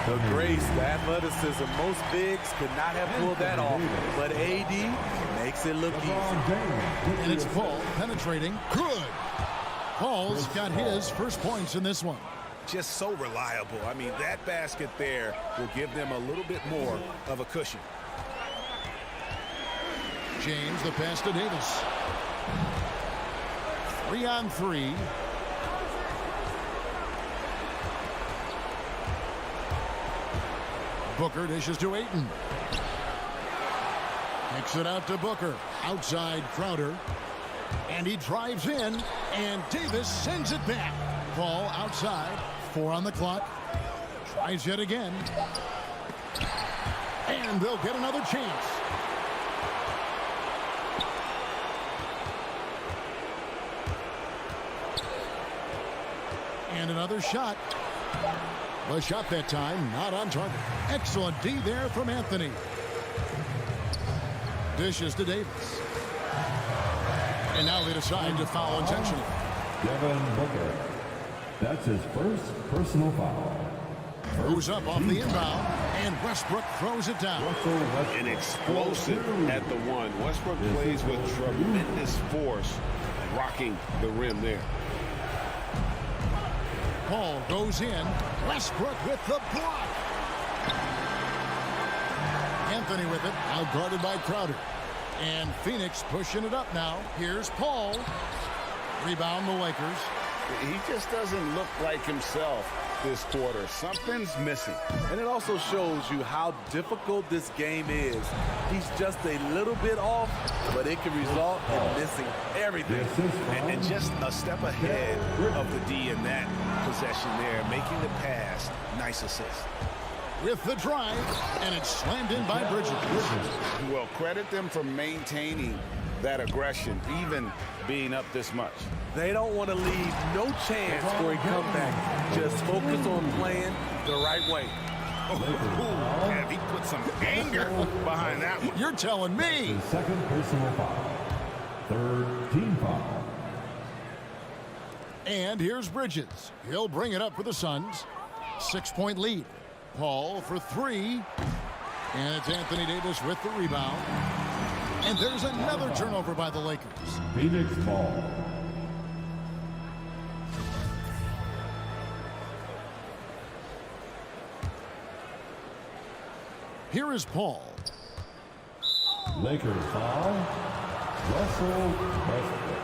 The grace, the athleticism, most bigs could not have pulled that off, but AD makes it look easy. And it's Paul penetrating. Good. Paul's got his first points in this one. Just so reliable. I mean, that basket there will give them a little bit more of a cushion. James, the pass to Davis. 3-on-3. Booker dishes to Ayton. Kicks it out to Booker. Outside Crowder. And he drives in. And Davis sends it back. Ball outside. 4 on the clock. Tries yet again. And they'll get another chance. And another shot. The shot that time not on target. Excellent D there from Anthony. Dishes to Davis. And now they decide to foul intentionally. Devin Booker. That's his first personal foul. Throws up off the inbound. And Westbrook throws it down. An explosive at the one. Westbrook plays with tremendous force, rocking the rim there. Paul goes in. Westbrook with the block. Anthony with it. Now guarded by Crowder. And Phoenix pushing it up now. Here's Paul. Rebound the Lakers. He just doesn't look like himself this quarter. Something's missing. And it also shows you how difficult this game is. He's just a little bit off, but it can result in missing everything. And just a step ahead of the D in that possession there, making the pass. Nice assist. With the drive, and it's slammed in by Bridges. Well, credit them for maintaining that aggression, even being up this much. They don't want to leave no chance for a comeback. Just focus on playing the right way. And he put some anger behind that one. You're telling me. His second personal foul. Third team foul. And here's Bridges. He'll bring it up for the Suns. 6-point lead. Paul for 3. And it's Anthony Davis with the rebound. And there's another turnover by the Lakers. Phoenix ball. Here is Paul. Lakers foul. Russell Westbrook.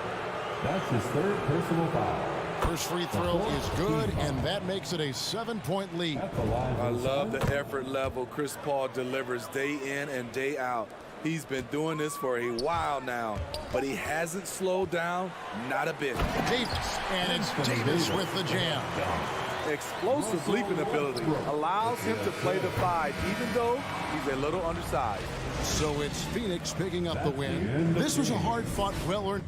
That's his third personal foul. First free throw is good, and that makes it a 7-point lead. I love the effort level Chris Paul delivers day in and day out. He's been doing this for a while now, but he hasn't slowed down, not a bit. Davis, and it's Davis with the jam. Explosive leaping ability allows him to play the 5, even though he's a little undersized. So it's Phoenix picking up the win. This was a hard-fought, well-earned.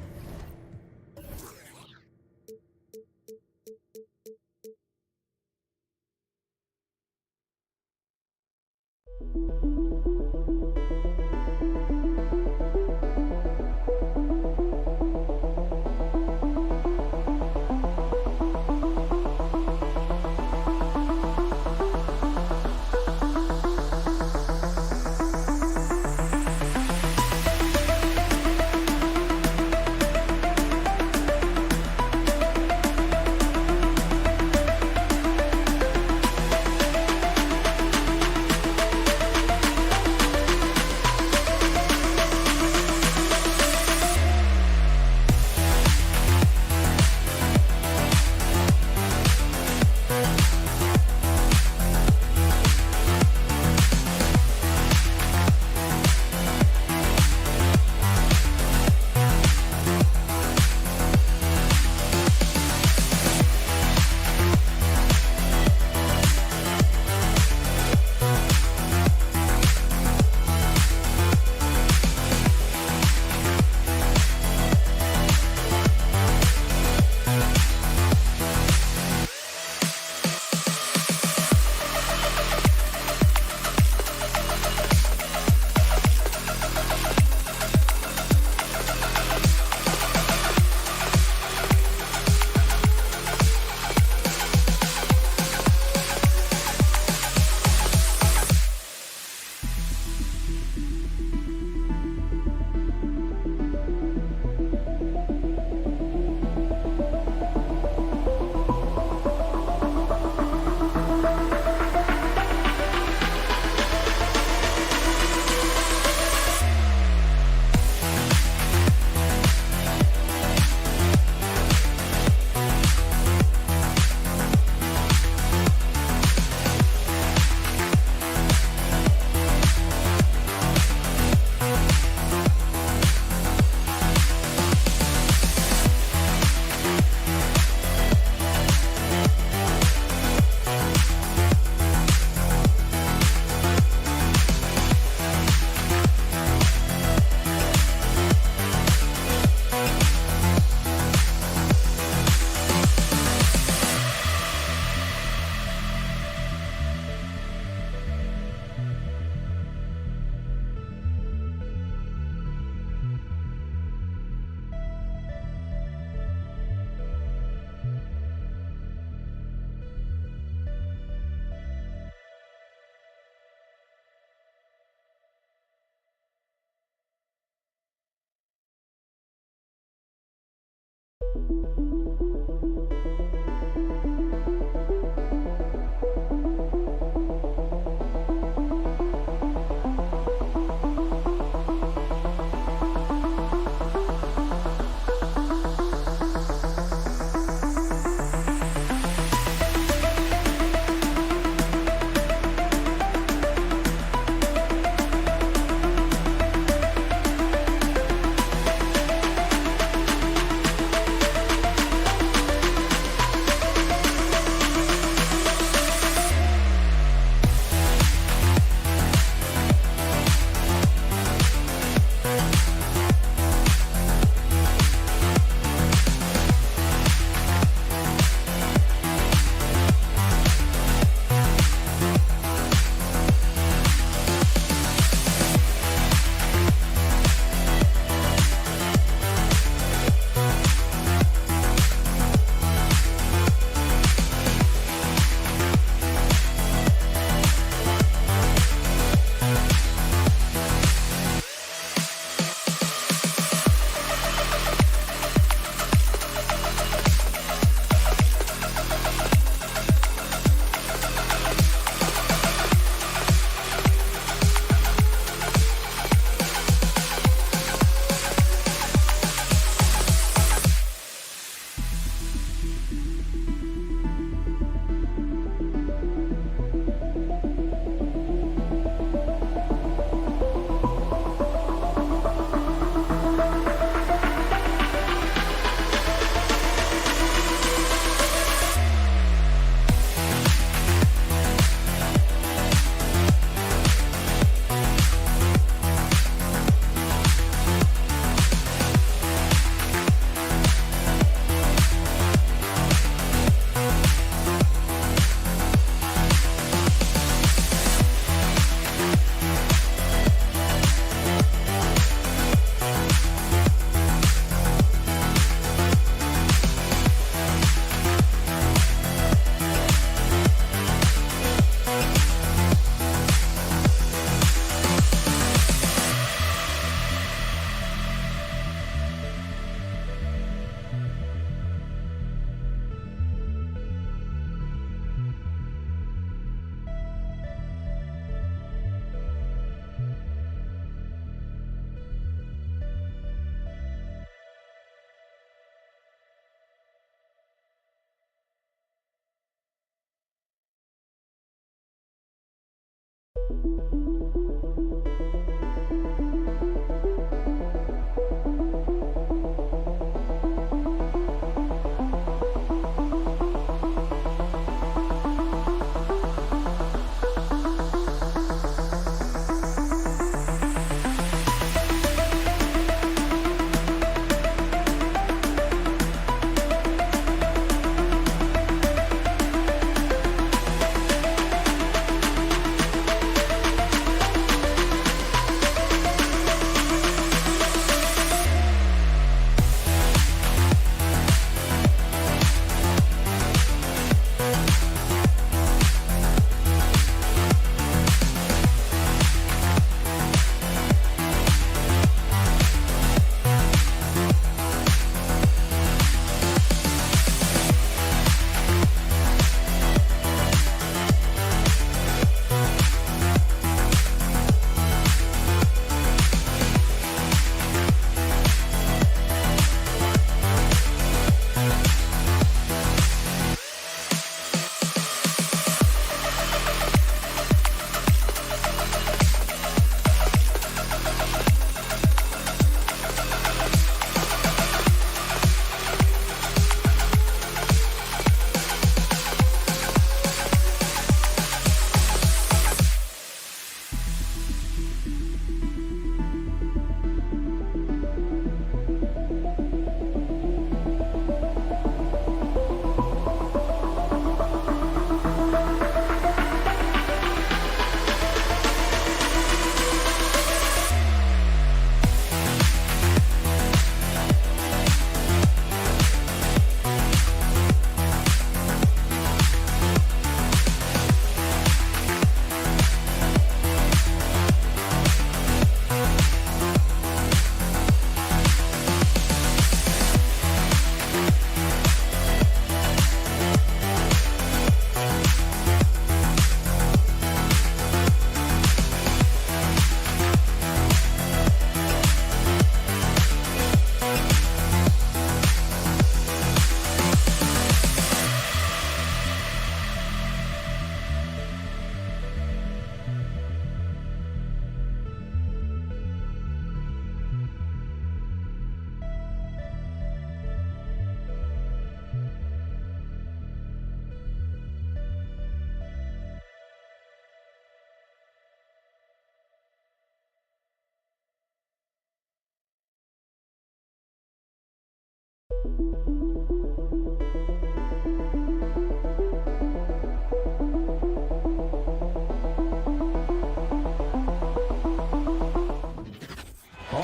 On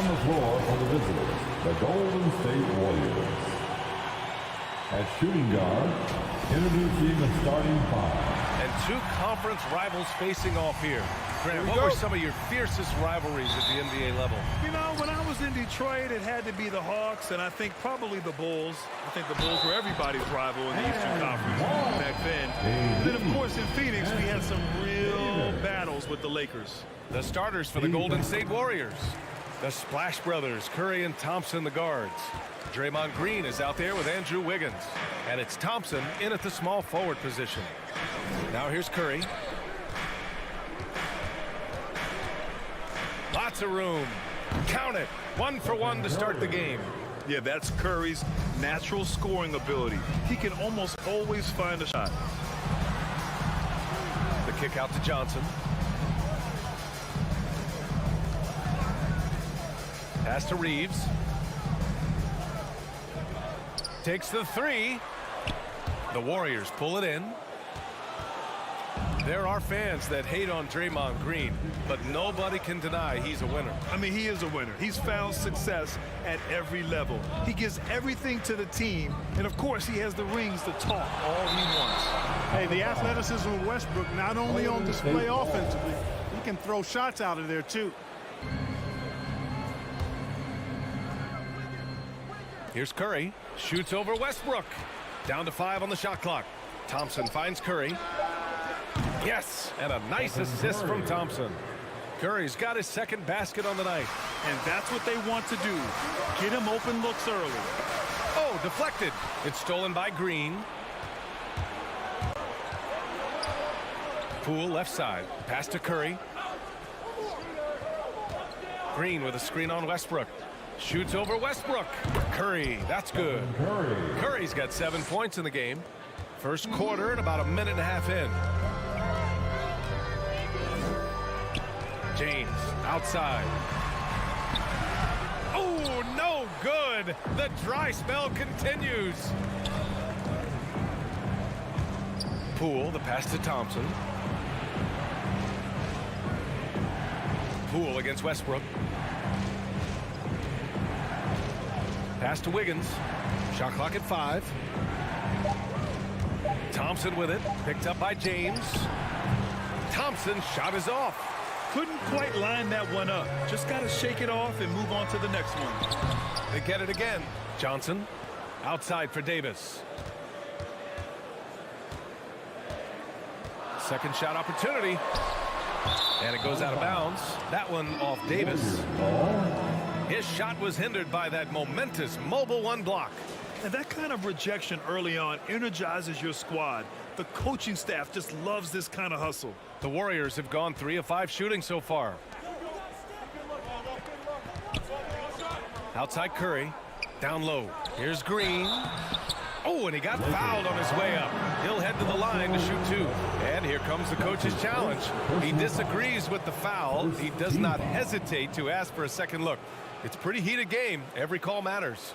the floor for the visitors, the Golden State Warriors. At shooting guard, introducing the starting five. And two conference rivals facing off here. Grant, what were some of your fiercest rivalries at the NBA level? You know, when I was in Detroit, it had to be the Hawks, and I think probably the Bulls. I think the Bulls were everybody's rival in the Eastern Conference back then. And then, of course, in Phoenix, we had some real battles with the Lakers. The starters for the Golden State Warriors. The Splash Brothers, Curry and Thompson, the guards. Draymond Green is out there with Andrew Wiggins. And it's Thompson in at the small forward position. Now here's Curry. Lots of room. Count it. 1 for 1 to start the game. Yeah, that's Curry's natural scoring ability. He can almost always find a shot. The kick out to Johnson. Pass to Reeves. Takes the three. The Warriors pull it in. There are fans that hate on Draymond Green, but nobody can deny he's a winner. I mean, he is a winner. He's found success at every level. He gives everything to the team, and of course, he has the rings to talk all he wants. Hey, the athleticism of Westbrook not only on display offensively, he can throw shots out of there too. Here's Curry. Shoots over Westbrook. Down to 5 on the shot clock. Thompson finds Curry. Yes, and a nice assist from Thompson. Curry's got his second basket on the night. And that's what they want to do. Get him open looks early. Oh, deflected. It's stolen by Green. Poole left side. Pass to Curry. Green with a screen on Westbrook. Shoots over Westbrook. Curry, that's good. Curry's got 7 points in the game. First quarter and about a minute and a half in. James outside. Oh, no good. The dry spell continues. Poole, the pass to Thompson. Poole against Westbrook. Pass to Wiggins. Shot clock at 5. Thompson with it. Picked up by James. Thompson's shot is off. Couldn't quite line that one up. Just got to shake it off and move on to the next one. They get it again. Johnson outside for Davis. Second shot opportunity. And it goes out of bounds. That one off Davis. His shot was hindered by that momentous mobile one block. And that kind of rejection early on energizes your squad. The coaching staff just loves this kind of hustle. The Warriors have gone 3 of 5 shooting so far. Outside Curry. Down low. Here's Green. Oh, and he got fouled on his way up. He'll head to the line to shoot 2. And here comes the coach's challenge. He disagrees with the foul. He does not hesitate to ask for a second look. It's a pretty heated game. Every call matters.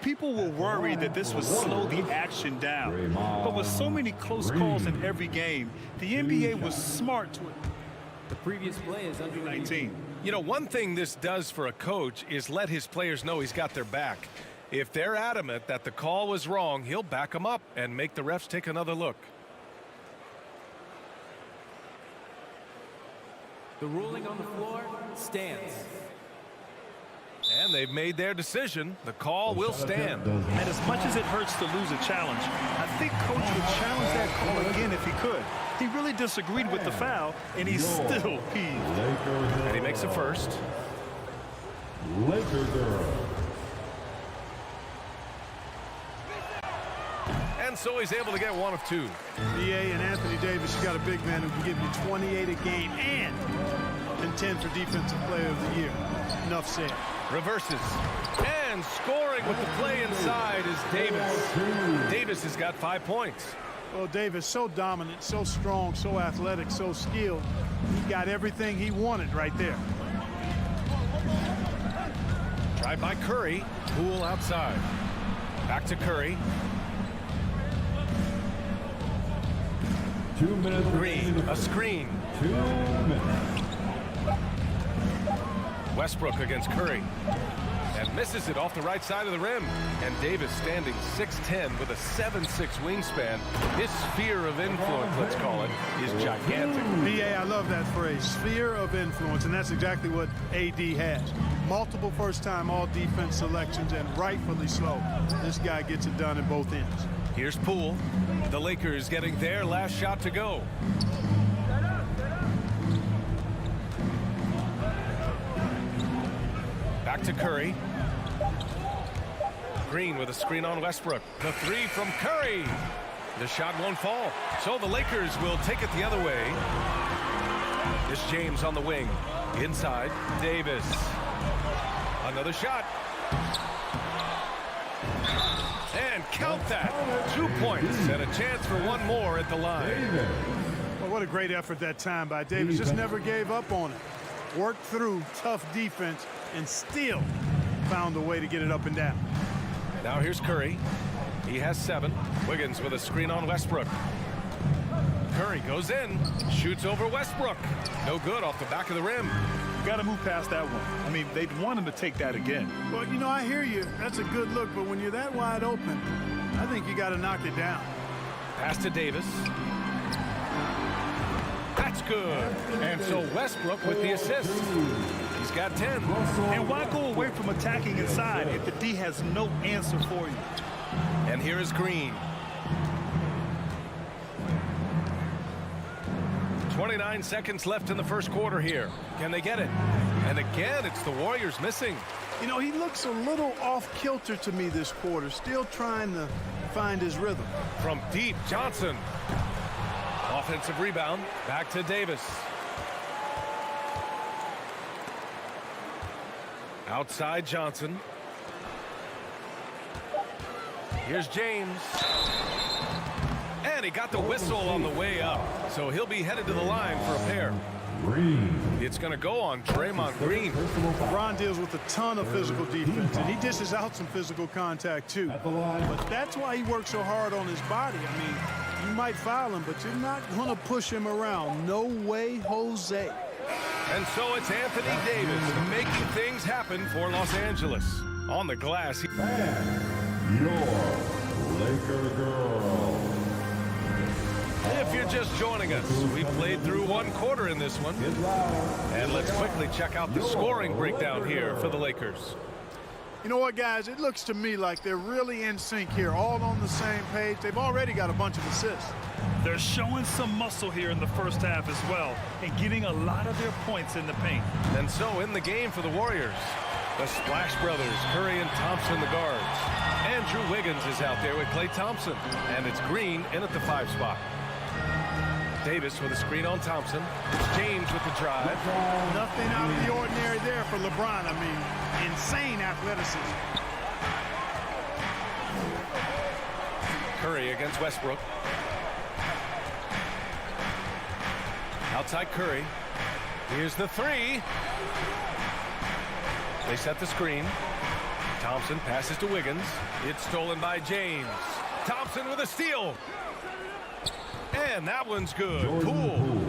People were worried that this would slow the action down. But with so many close calls in every game, the NBA was smart to it. The previous play is under 19. You know, one thing this does for a coach is let his players know he's got their back. If they're adamant that the call was wrong, he'll back them up and make the refs take another look. The ruling on the floor stands. And they've made their decision. The call will stand. And as much as it hurts to lose a challenge, I think Coach would challenge that call again if he could. He really disagreed with the foul, and he's still peeved. And he makes a first. And so he's able to get 1 of 2. B.A. and Anthony Davis, you got a big man who can give you 28 a game and contend for Defensive Player of the Year. Enough said. Reverses. And scoring with the play inside is Davis. Davis has got 5 points. Well, Davis, so dominant, so strong, so athletic, so skilled. He got everything he wanted right there. Drive by Curry. Poole outside. Back to Curry. 2 minutes. Green, a screen. 2 minutes. Westbrook against Curry. And misses it off the right side of the rim. And Davis standing 6'10" with a 7'6" wingspan. His sphere of influence, let's call it, is gigantic. BA, I love that phrase, sphere of influence, and that's exactly what AD has. Multiple first-time all-defense selections, and rightfully so. This guy gets it done at both ends. Here's Poole. The Lakers getting their last shot to go. Back to Curry. Green with a screen on Westbrook. The three from Curry. The shot won't fall. So the Lakers will take it the other way. It's James on the wing. Inside, Davis. Another shot. And count that. 2 points and a chance for one more at the line. Well, what a great effort that time by Davis. Just never gave up on it. Worked through tough defense and still found a way to get it up and down. Now here's Curry. He has 7. Wiggins with a screen on Westbrook. Curry goes in, shoots over Westbrook. No good off the back of the rim. Got to move past that one. I mean, they'd want him to take that again. Well, you know, I hear you. That's a good look, but when you're that wide open, I think you got to knock it down. Pass to Davis. That's good. And so Westbrook with the assist. He's got 10. And why go away from attacking inside if the D has no answer for you? And here is Green. 29 seconds left in the first quarter here. Can they get it? And again, it's the Warriors missing. You know, he looks a little off-kilter to me this quarter, still trying to find his rhythm. From deep, Johnson. Offensive rebound. Back to Davis. Outside Johnson. Here's James. And he got the whistle on the way up. So he'll be headed to the line for a pair. Green. It's going to go on Draymond Green. LeBron deals with a ton of physical defense, and he dishes out some physical contact too. But that's why he works so hard on his body. I mean, you might foul him, but you're not going to push him around. No way, Jose. And so it's Anthony Davis making things happen for Los Angeles. On the glass. And your Laker girl. If you're just joining us, we played through one quarter in this one. And let's quickly check out the scoring breakdown here for the Lakers. You know what, guys? It looks to me like they're really in sync here, all on the same page. They've already got a bunch of assists. They're showing some muscle here in the first half as well and getting a lot of their points in the paint. And so in the game for the Warriors, the Splash Brothers, Curry and Thompson, the guards. Andrew Wiggins is out there with Klay Thompson. And it's Green in at the 5 spot. Davis with a screen on Thompson. It's James with the drive. Nothing out of the ordinary there for LeBron. I mean, insane athleticism. Curry against Westbrook. Outside Curry. Here's the 3. They set the screen. Thompson passes to Wiggins. It's stolen by James. Thompson with a steal. And that one's good. Poole.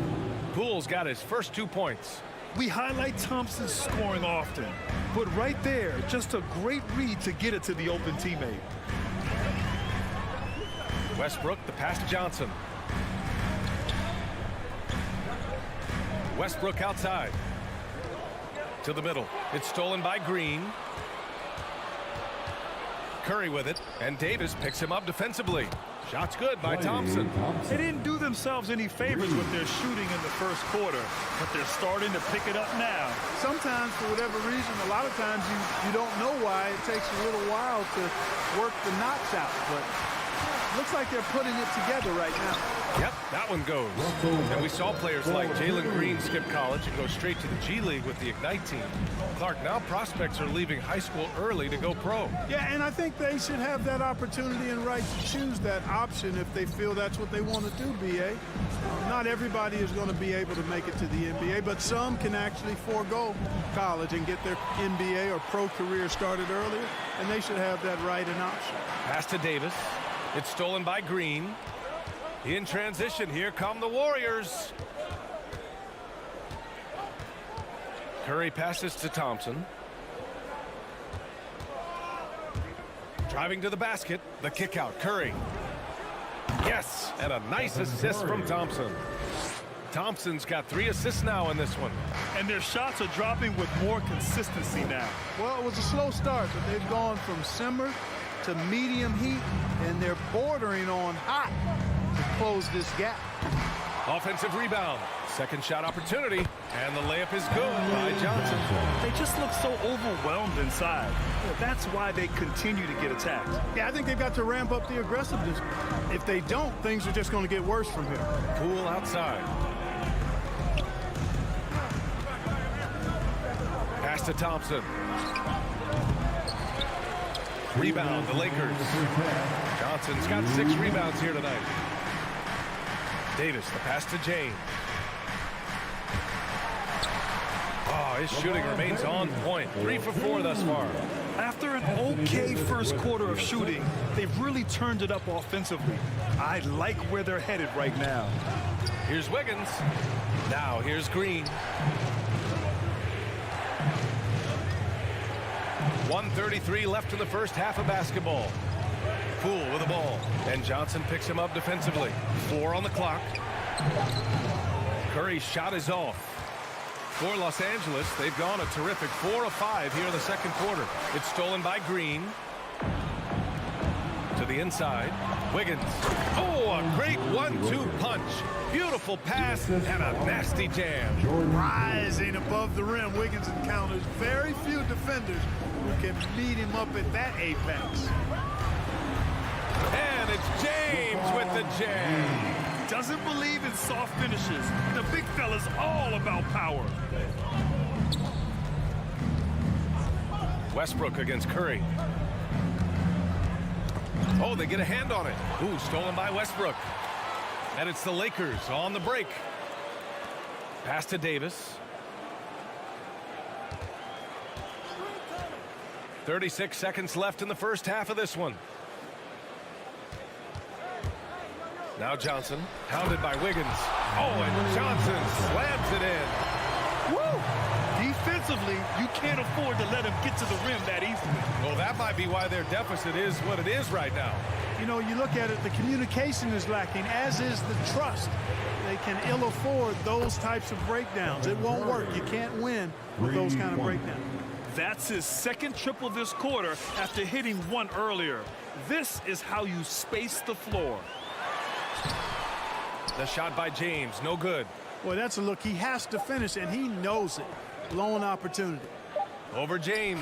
Poole's got his first 2 points. We highlight Thompson's scoring often, but right there, just a great read to get it to the open teammate. Westbrook, the pass to Johnson. Westbrook outside. To the middle. It's stolen by Green. Curry with it, and Davis picks him up defensively. Shot's good by Thompson. They didn't do themselves any favors with their shooting in the first quarter, but they're starting to pick it up now. Sometimes, for whatever reason, a lot of times you don't know why. It takes a little while to work the knots out, but looks like they're putting it together right now. Yep, That one goes. And we saw players like Jalen Green skip college and go straight to the G League with the Ignite team. Clark, now prospects are leaving high school early to go pro. Yeah, and I think they should have that opportunity and right to choose that option if they feel that's what they want to do, BA. Not everybody is going to be able to make it to the NBA, but some can actually forego college and get their NBA or pro career started earlier, and they should have that right and option. Pass to Davis. It's stolen by Green. In transition, here come the Warriors. Curry passes to Thompson. Driving to the basket, the kick out, Curry. Yes, and a nice assist from Thompson. Thompson's got 3 assists now in this one. And their shots are dropping with more consistency now. Well, it was a slow start, but they've gone from simmer to medium heat, and they're bordering on hot to close this gap. Offensive rebound. Second shot opportunity, and the layup is good by Johnson. They just look so overwhelmed inside. That's why they continue to get attacked. Yeah, I think they've got to ramp up the aggressiveness. If they don't, things are just going to get worse from here. Cool outside. Pass to Thompson. Rebound, the Lakers. Johnson's got 6 rebounds here tonight. Davis, the pass to James. Oh, his shooting remains on point. 3 for 4 thus far. After an okay first quarter of shooting, they've really turned it up offensively. I like where they're headed right now. Here's Wiggins. Now here's Green. 1:33 left in the first half of basketball. Poole with the ball, and Johnson picks him up defensively. 4 on the clock. Curry's shot is off. For Los Angeles, they've gone a terrific 4 of 5 here in the second quarter. It's stolen by Green. To the inside. Wiggins. Oh, a great 1-2 punch. Beautiful pass and a nasty jam. Rising above the rim, Wiggins encounters very few defenders who can meet him up at that apex. And it's James with the jam. Doesn't believe in soft finishes. The big fella's all about power. Westbrook against Curry. Oh, they get a hand on it. Ooh, stolen by Westbrook. And it's the Lakers on the break. Pass to Davis. 36 seconds left in the first half of this one. Now Johnson, hounded by Wiggins. Oh, and Johnson slams it in. Woo! Defensively, you can't afford to let him get to the rim that easily. Well, that might be why their deficit is what it is right now. You know, you look at it, the communication is lacking, as is the trust. They can ill afford those types of breakdowns. It won't work. You can't win with those kind of breakdowns. That's his second triple this quarter after hitting 1 earlier. This is how you space the floor. The shot by James, no good. Boy, that's a look he has to finish, and he knows it. Blown opportunity. Over James.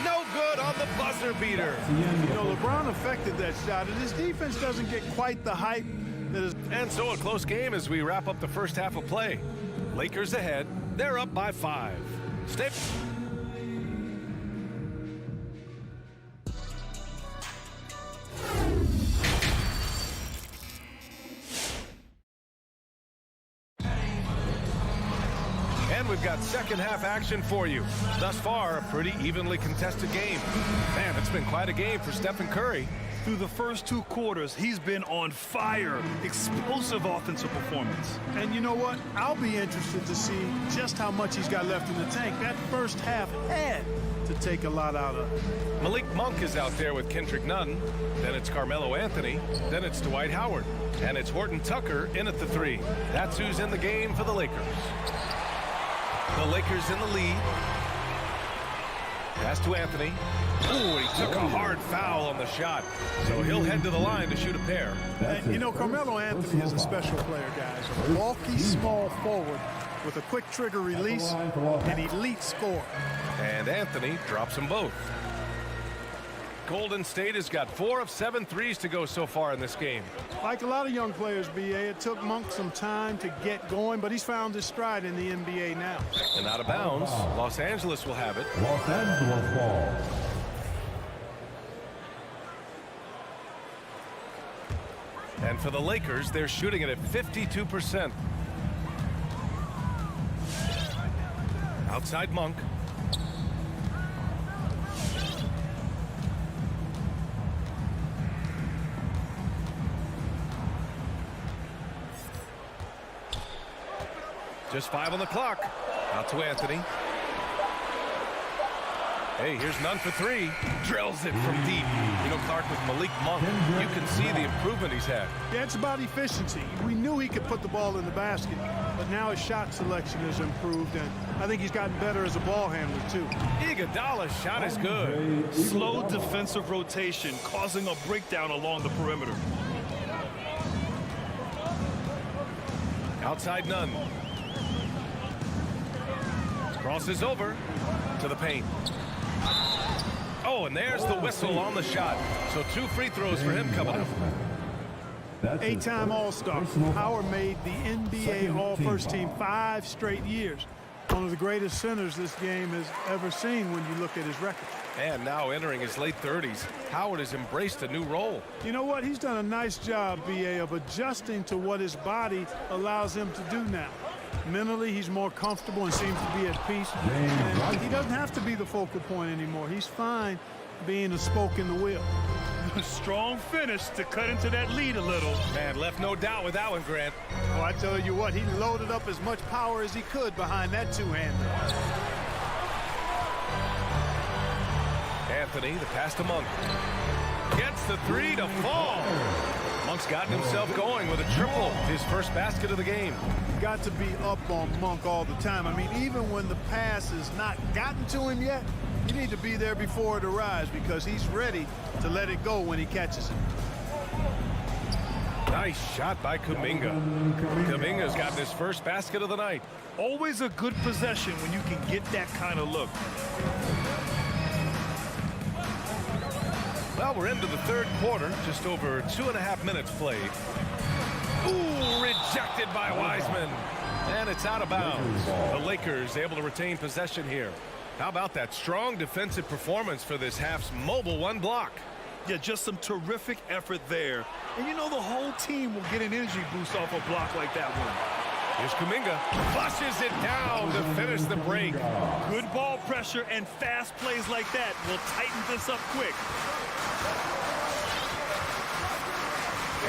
No good on the buzzer beater. You know, LeBron affected that shot, and his defense doesn't get quite the hype that is. And so a close game as we wrap up the first half of play. Lakers ahead. They're up by 5. Stay. We've got second half action for you. Thus far, a pretty evenly contested game. Man, it's been quite a game for Stephen Curry. Through the first 2 quarters, he's been on fire. Explosive offensive performance. And you know what? I'll be interested to see just how much he's got left in the tank. That first half had to take a lot out of it. Malik Monk is out there with Kendrick Nunn. Then it's Carmelo Anthony. Then it's Dwight Howard. And it's Horton Tucker in at the 3. That's who's in the game for the Lakers. The Lakers in the lead. Pass to Anthony. Ooh, he took a hard foul on the shot. So he'll head to the line to shoot a pair. You know, Carmelo Anthony is a special player, guys. A bulky, small forward with a quick trigger release and elite score. And Anthony drops them both. Golden State has got 4 of 7 threes to go so far in this game. Like a lot of young players, B.A., it took Monk some time to get going, but he's found his stride in the NBA now. And out of bounds, Los Angeles will have it. Los Angeles ball. And for the Lakers, they're shooting it at 52%. Outside Monk. Just 5 on the clock. Out to Anthony. Hey, here's none for 3. Drills it from deep. You know, Clark, with Malik Monk, you can see the improvement he's had. Yeah, it's about efficiency. We knew he could put the ball in the basket, but now his shot selection has improved, and I think he's gotten better as a ball handler, too. Iguodala's shot is good. Slow defensive rotation causing a breakdown along the perimeter. Outside Nunn. Crosses over to the paint. Oh, and there's the whistle on the shot. So 2 free throws for him coming up. 8-time All-Star. Howard made the NBA All-First Team 5 straight years. One of the greatest centers this game has ever seen when you look at his record. And now entering his late 30s, Howard has embraced a new role. You know what? He's done a nice job, B.A., of adjusting to what his body allows him to do now. Mentally, he's more comfortable and seems to be at peace. And he doesn't have to be the focal point anymore. He's fine being a spoke in the wheel. Strong finish to cut into that lead a little. Man, left no doubt with that one, Grant. Oh, I tell you what, he loaded up as much power as he could behind that two-hander. Anthony, the pass to Monk. Gets the 3 to fall. Monk's gotten himself going with a triple, his first basket of the game. Got to be up on Monk all the time. I mean, even when the pass has not gotten to him yet, you need to be there before it arrives because he's ready to let it go when he catches it. Nice shot by Kuminga. Kuminga's gotten his first basket of the night. Always a good possession when you can get that kind of look. Well, we're into the third quarter, just over 2.5 minutes played. Ooh, rejected by Wiseman. And it's out of bounds. The Lakers able to retain possession here. How about that strong defensive performance for this half's mobile 1 block? Yeah, just some terrific effort there. And you know the whole team will get an energy boost off a block like that one. Here's Kuminga. Flushes it down to finish the break. Good ball pressure and fast plays like that will tighten this up quick.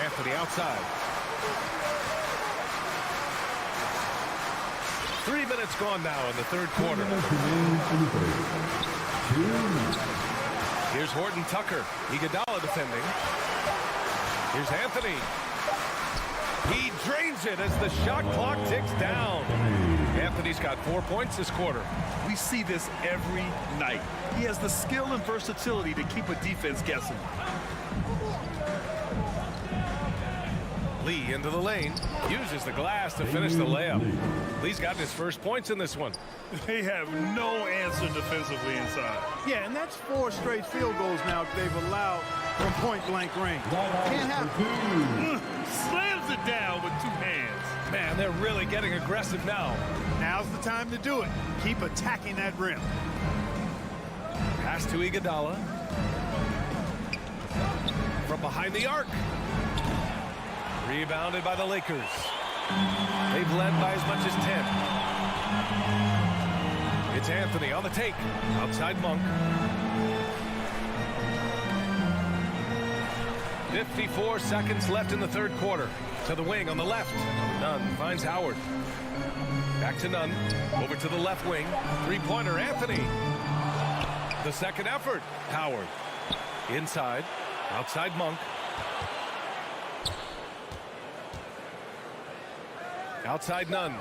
Anthony outside. 3 minutes gone now in the third quarter. Here's Horton Tucker. Iguodala defending. Here's Anthony. He drains it as the shot clock ticks down. Anthony's got 4 points this quarter. We see this every night. He has the skill and versatility to keep a defense guessing. Lee into the lane. Uses the glass to finish the layup. Lee's gotten his first points in this one. They have no answer defensively inside. Yeah, and that's 4 straight field goals now they've allowed from point-blank range. Can't happen. Slams it down with 2 hands. Man, they're really getting aggressive now. Now's the time to do it. Keep attacking that rim. Pass to Iguodala. From behind the arc. Rebounded by the Lakers. They've led by as much as 10. It's Anthony on the take. Outside Monk. 54 seconds left in the third quarter. To the wing on the left. Nunn finds Howard. Back to Nunn. Over to the left wing. 3-pointer Anthony. The second effort. Howard. Inside. Outside Monk. Outside Nunn.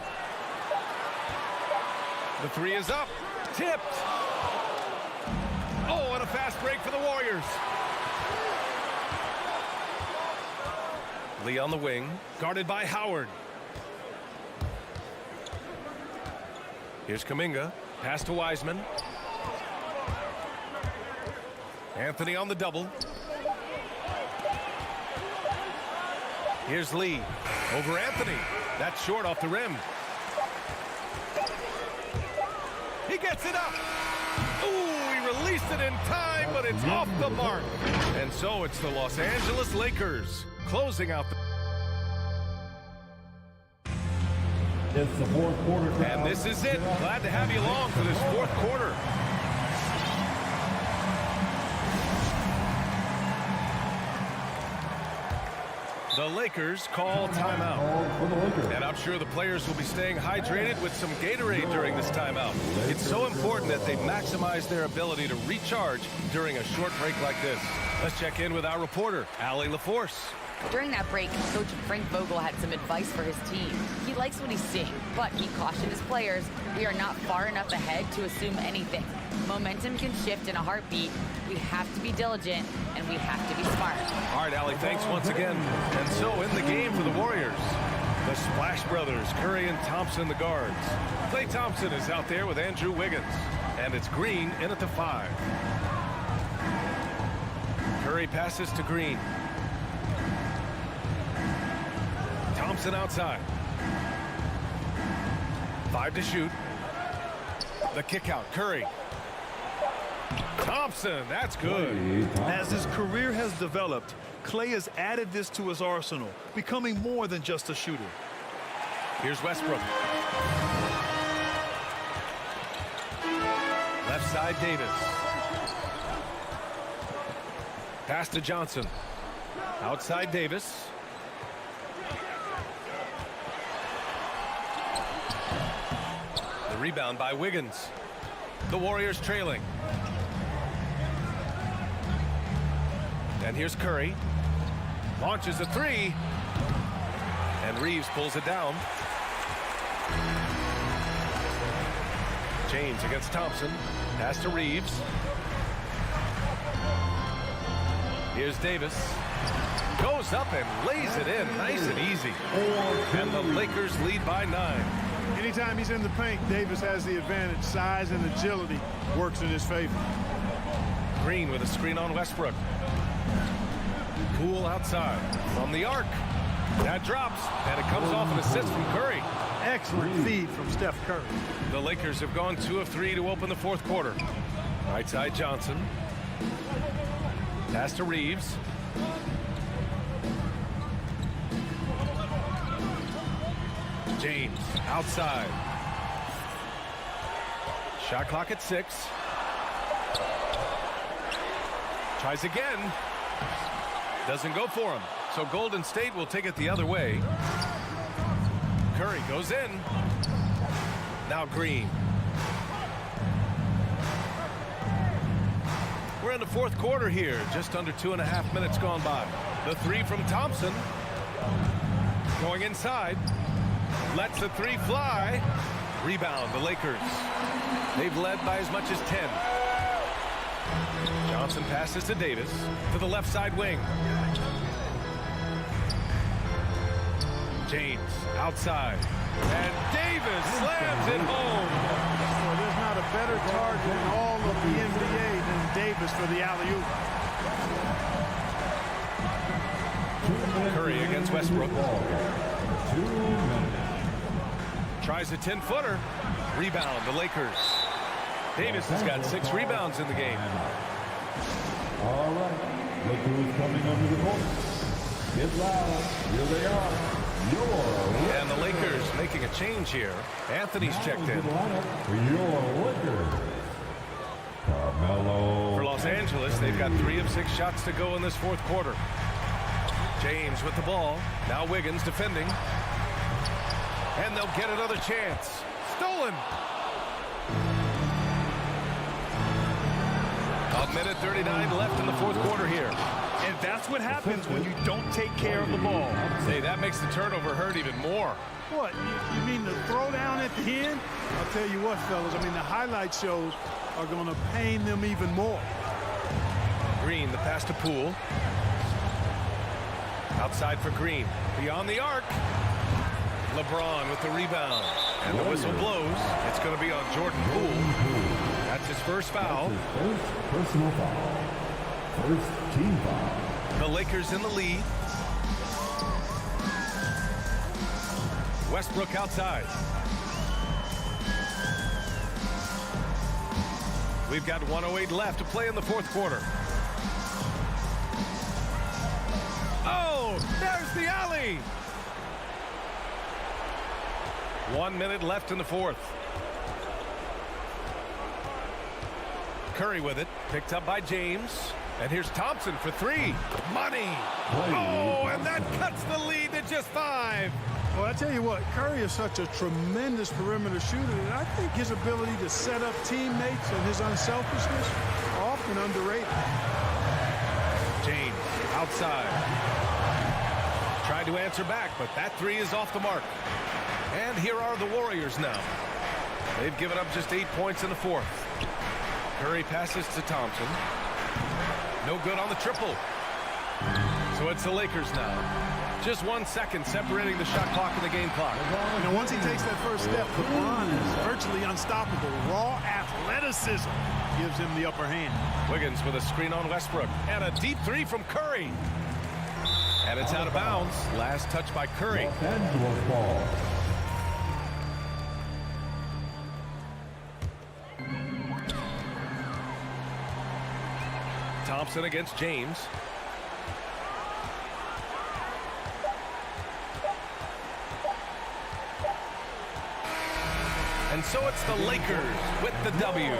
The 3 is up. Tipped. Oh, and a fast break for the Warriors. Lee on the wing. Guarded by Howard. Here's Kuminga. Pass to Wiseman. Anthony on the double. Here's Lee over Anthony. That's short off the rim. He gets it up. Ooh, he released it in time, but it's off the mark. And so it's the Los Angeles Lakers closing out the... It's the fourth quarter. And this is it. Glad to have you along for this fourth quarter. The Lakers call timeout. And I'm sure the players will be staying hydrated with some Gatorade during this timeout. It's so important that they maximize their ability to recharge during a short break like this. Let's check in with our reporter, Allie LaForce. During that break, Coach Frank Vogel had some advice for his team. He likes what he's seeing, but he cautioned his players, we are not far enough ahead to assume anything. Momentum can shift in a heartbeat. We have to be diligent, and we have to be smart. All right, Allie, thanks once again. And so in the game for the Warriors, the Splash Brothers, Curry and Thompson, the guards. Klay Thompson is out there with Andrew Wiggins, and it's Green in at the 5. Curry passes to Green. Thompson outside. 5 to shoot. The kick out, Curry. Thompson, that's good. As his career has developed, Klay has added this to his arsenal, becoming more than just a shooter. Here's Westbrook. Left side, Davis. Pass to Johnson. Outside, Davis. The rebound by Wiggins. The Warriors trailing. And here's Curry. Launches a 3. And Reeves pulls it down. James against Thompson. Pass to Reeves. Here's Davis. Goes up and lays it in. Nice and easy. And the Lakers lead by 9. Anytime he's in the paint, Davis has the advantage. Size and agility works in his favor. Green with a screen on Westbrook. Poole outside from the arc. That drops, and it comes off an assist from Curry. Excellent feed from Steph Curry. The Lakers have gone 2 of 3 to open the fourth quarter. Right side, Johnson. Pass to Reeves. James outside. Shot clock at 6. Tries again. Doesn't go for him. So Golden State will take it the other way. Curry goes in. Now Green. We're in the fourth quarter here. Just under 2.5 minutes gone by. The 3 from Thompson. Going inside. Lets the 3 fly. Rebound, the Lakers. They've led by as much as 10. Johnson passes to Davis to the left side wing. James outside. And Davis slams it home. Well, there's not a better target in all of the NBA than Davis for the alley-oop. Curry against Westbrook. Tries a 10-footer. Rebound, the Lakers. Davis has got 6 rebounds in the game. All right. Look who's coming under the court. Get loud. Here they are. And the Lakers making a change here. Anthony's checked in. For your Lakers. Carmelo. For Los Angeles, they've got 3 of 6 shots to go in this fourth quarter. James with the ball. Now Wiggins defending. And they'll get another chance. Stolen. A minute 39 left in the fourth quarter here. And that's what happens when you don't take care of the ball. Say, that makes the turnover hurt even more. What, you mean the throwdown at the end? I'll tell you what, fellas, I mean, the highlight shows are going to pain them even more. Green, the pass to Poole. Outside for Green. Beyond the arc. LeBron with the rebound. And the whistle blows. It's going to be on Jordan Poole. That's his first foul. Personal foul. First team foul. The Lakers in the lead. Westbrook outside. We've got 1:08 left to play in the fourth quarter. Oh, there's the alley. 1 minute left in the fourth. Curry with it, picked up by James. And here's Thompson for three. Money. Oh, and that cuts the lead to just 5. Well, I tell you what, Curry is such a tremendous perimeter shooter, and I think his ability to set up teammates and his unselfishness are often underrated. James outside. Tried to answer back, but that 3 is off the mark. And here are the Warriors now. They've given up just 8 points in the fourth. Curry passes to Thompson. No good on the triple. So it's the Lakers now. Just 1 second separating the shot clock and the game clock. You know, once he takes that first step, LeBron is virtually unstoppable. Raw athleticism gives him the upper hand. Wiggins with a screen on Westbrook. And a deep 3 from Curry. And it's out of bounds. Last touch by Curry. Los Angeles ball. Thompson against James. And so it's the Lakers with the W.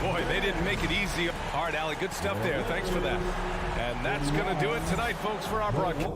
Boy, they didn't make it easy. All right, Allie, good stuff there. Thanks for that. And that's going to do it tonight, folks, for our broadcast.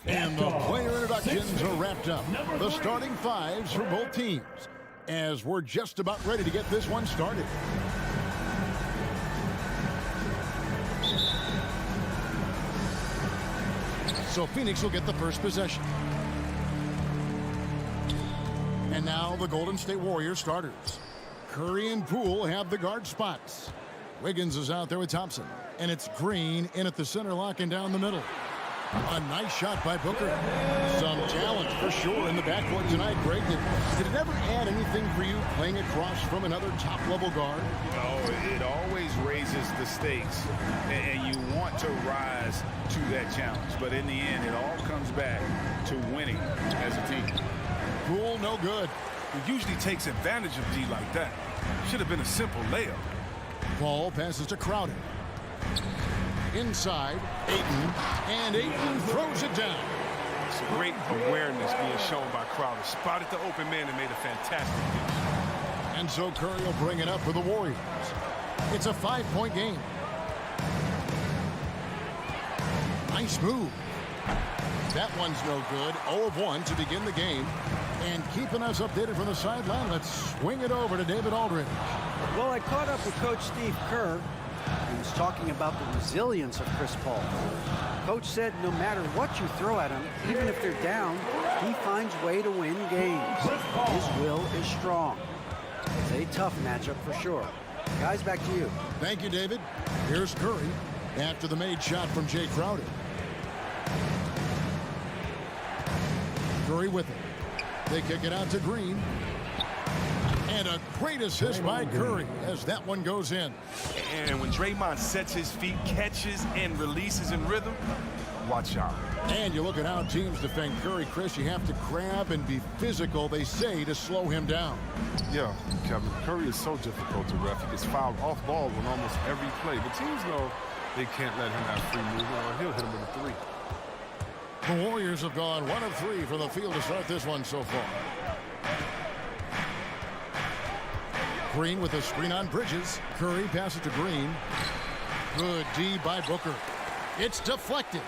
And the player introductions are wrapped up. The starting fives for both teams, as we're just about ready to get this one started. So Phoenix will get the first possession. And now the Golden State Warriors starters. Curry and Poole have the guard spots. Wiggins is out there with Thompson. And it's Green in at the center, locking down the middle. A nice shot by Booker. Some talent for sure in the backcourt tonight, Greg. Did it ever add anything for you playing across from another top-level guard? Oh, it always raises the stakes, and you want to rise to that challenge. But in the end, it all comes back to winning as a team. Rule no good. He usually takes advantage of D like that. Should have been a simple layup. Ball passes to Crowder. Inside, Ayton, and Ayton throws it down. It's great awareness being shown by Crowder. Spotted the open man and made a fantastic catch. And so Curry will bring it up for the Warriors. It's a 5-point game. Nice move. That one's no good. 0 of 1 to begin the game. And keeping us updated from the sideline, let's swing it over to David Aldridge. Well, I caught up with Coach Steve Kerr. He was talking about the resilience of Chris Paul. Coach said no matter what you throw at him, even if they're down, he finds a way to win games. His will is strong. It's a tough matchup for sure. Guys, back to you. Thank you, David. Here's Curry after the made shot from Jay Crowder. Curry with it. They kick it out to Green. And a great assist by Curry as that one goes in. And when Draymond sets his feet, catches, and releases in rhythm, watch out. And you look at how teams defend Curry, Chris. You have to grab and be physical, they say, to slow him down. Yeah, Kevin, Curry is so difficult to ref. He gets fouled off ball on almost every play. But teams know they can't let him have free movement or he'll hit him with a three. The Warriors have gone 1 of 3 from the field to start this one so far. Green with a screen on Bridges. Curry passes to Green. Good D by Booker. It's deflected.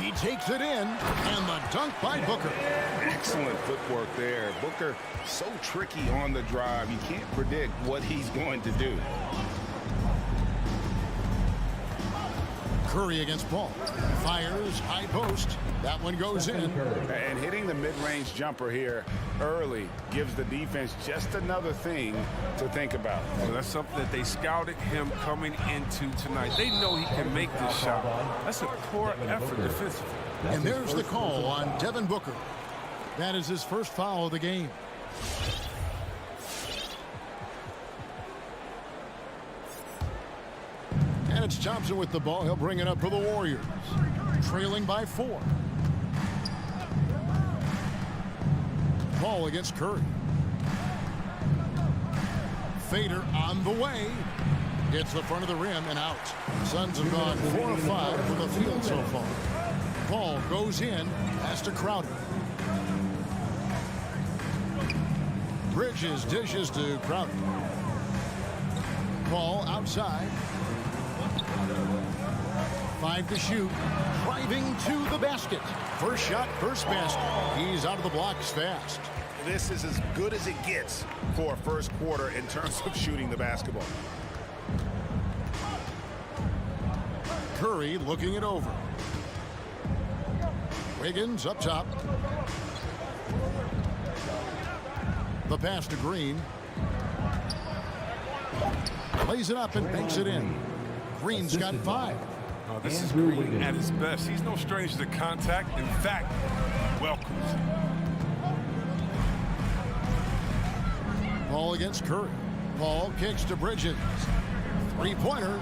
He takes it in, and the dunk by Booker. Excellent footwork there. Booker so tricky on the drive. You can't predict what he's going to do. Curry against Paul. Fires, high post. That one goes in. And hitting the mid-range jumper here early gives the defense just another thing to think about. Well, that's something that they scouted him coming into tonight. They know he can make this shot. That's a poor effort defensively. And there's the call on Devin Booker. That is his first foul of the game. And it's Thompson with the ball. He'll bring it up for the Warriors. Trailing by 4. Ball against Curry. Fader on the way. Hits the front of the rim and out. Suns have gone 4 of 5 from the field so far. Ball goes in. Pass to Crowder. Bridges dishes to Crowder. Ball outside. 5 to shoot. Driving to the basket. First shot, first basket. He's out of the blocks fast. This is as good as it gets for a first quarter in terms of shooting the basketball. Curry looking it over. Wiggins up top. The pass to Green. Plays it up and banks it in. Green's got 5. Oh, this is Green at his best. He's no stranger to contact. In fact, welcomes it. Ball against Curry. Ball kicks to Bridges. 3-pointer.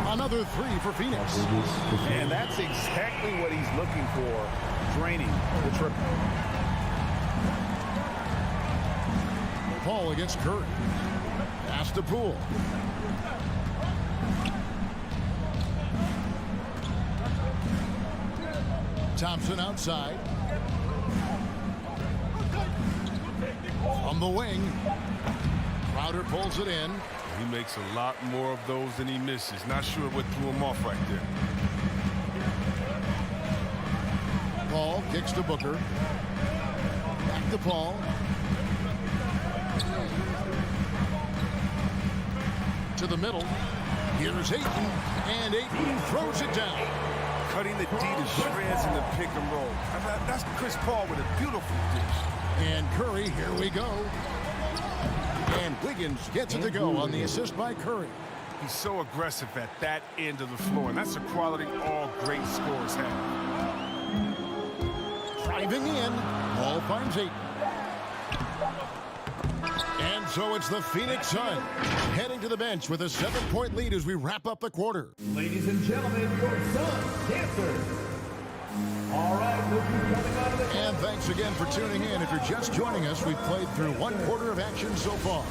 Another 3 for Phoenix. And that's exactly what he's looking for, draining the triple. Ball against Curry. Pass to Poole. Thompson outside. From the wing. Crowder pulls it in. He makes a lot more of those than he misses. Not sure what threw him off right there. Paul kicks to Booker. Back to Paul. To the middle. Here's Ayton. And Ayton throws it down. Cutting the D to shreds in the pick and roll. That's Chris Paul with a beautiful dish. And Curry, here we go. And Wiggins gets it to go on the assist by Curry. He's so aggressive at that end of the floor, and that's a quality all great scorers have. Driving in, ball finds Ayton. And And so it's the Phoenix Sun heading to the bench with a 7-point lead as we wrap up the quarter. Ladies and gentlemen, your Suns dancers. All right, we'll be coming out of the... And thanks again for tuning in. If you're just joining us, we've played through one quarter of action so far.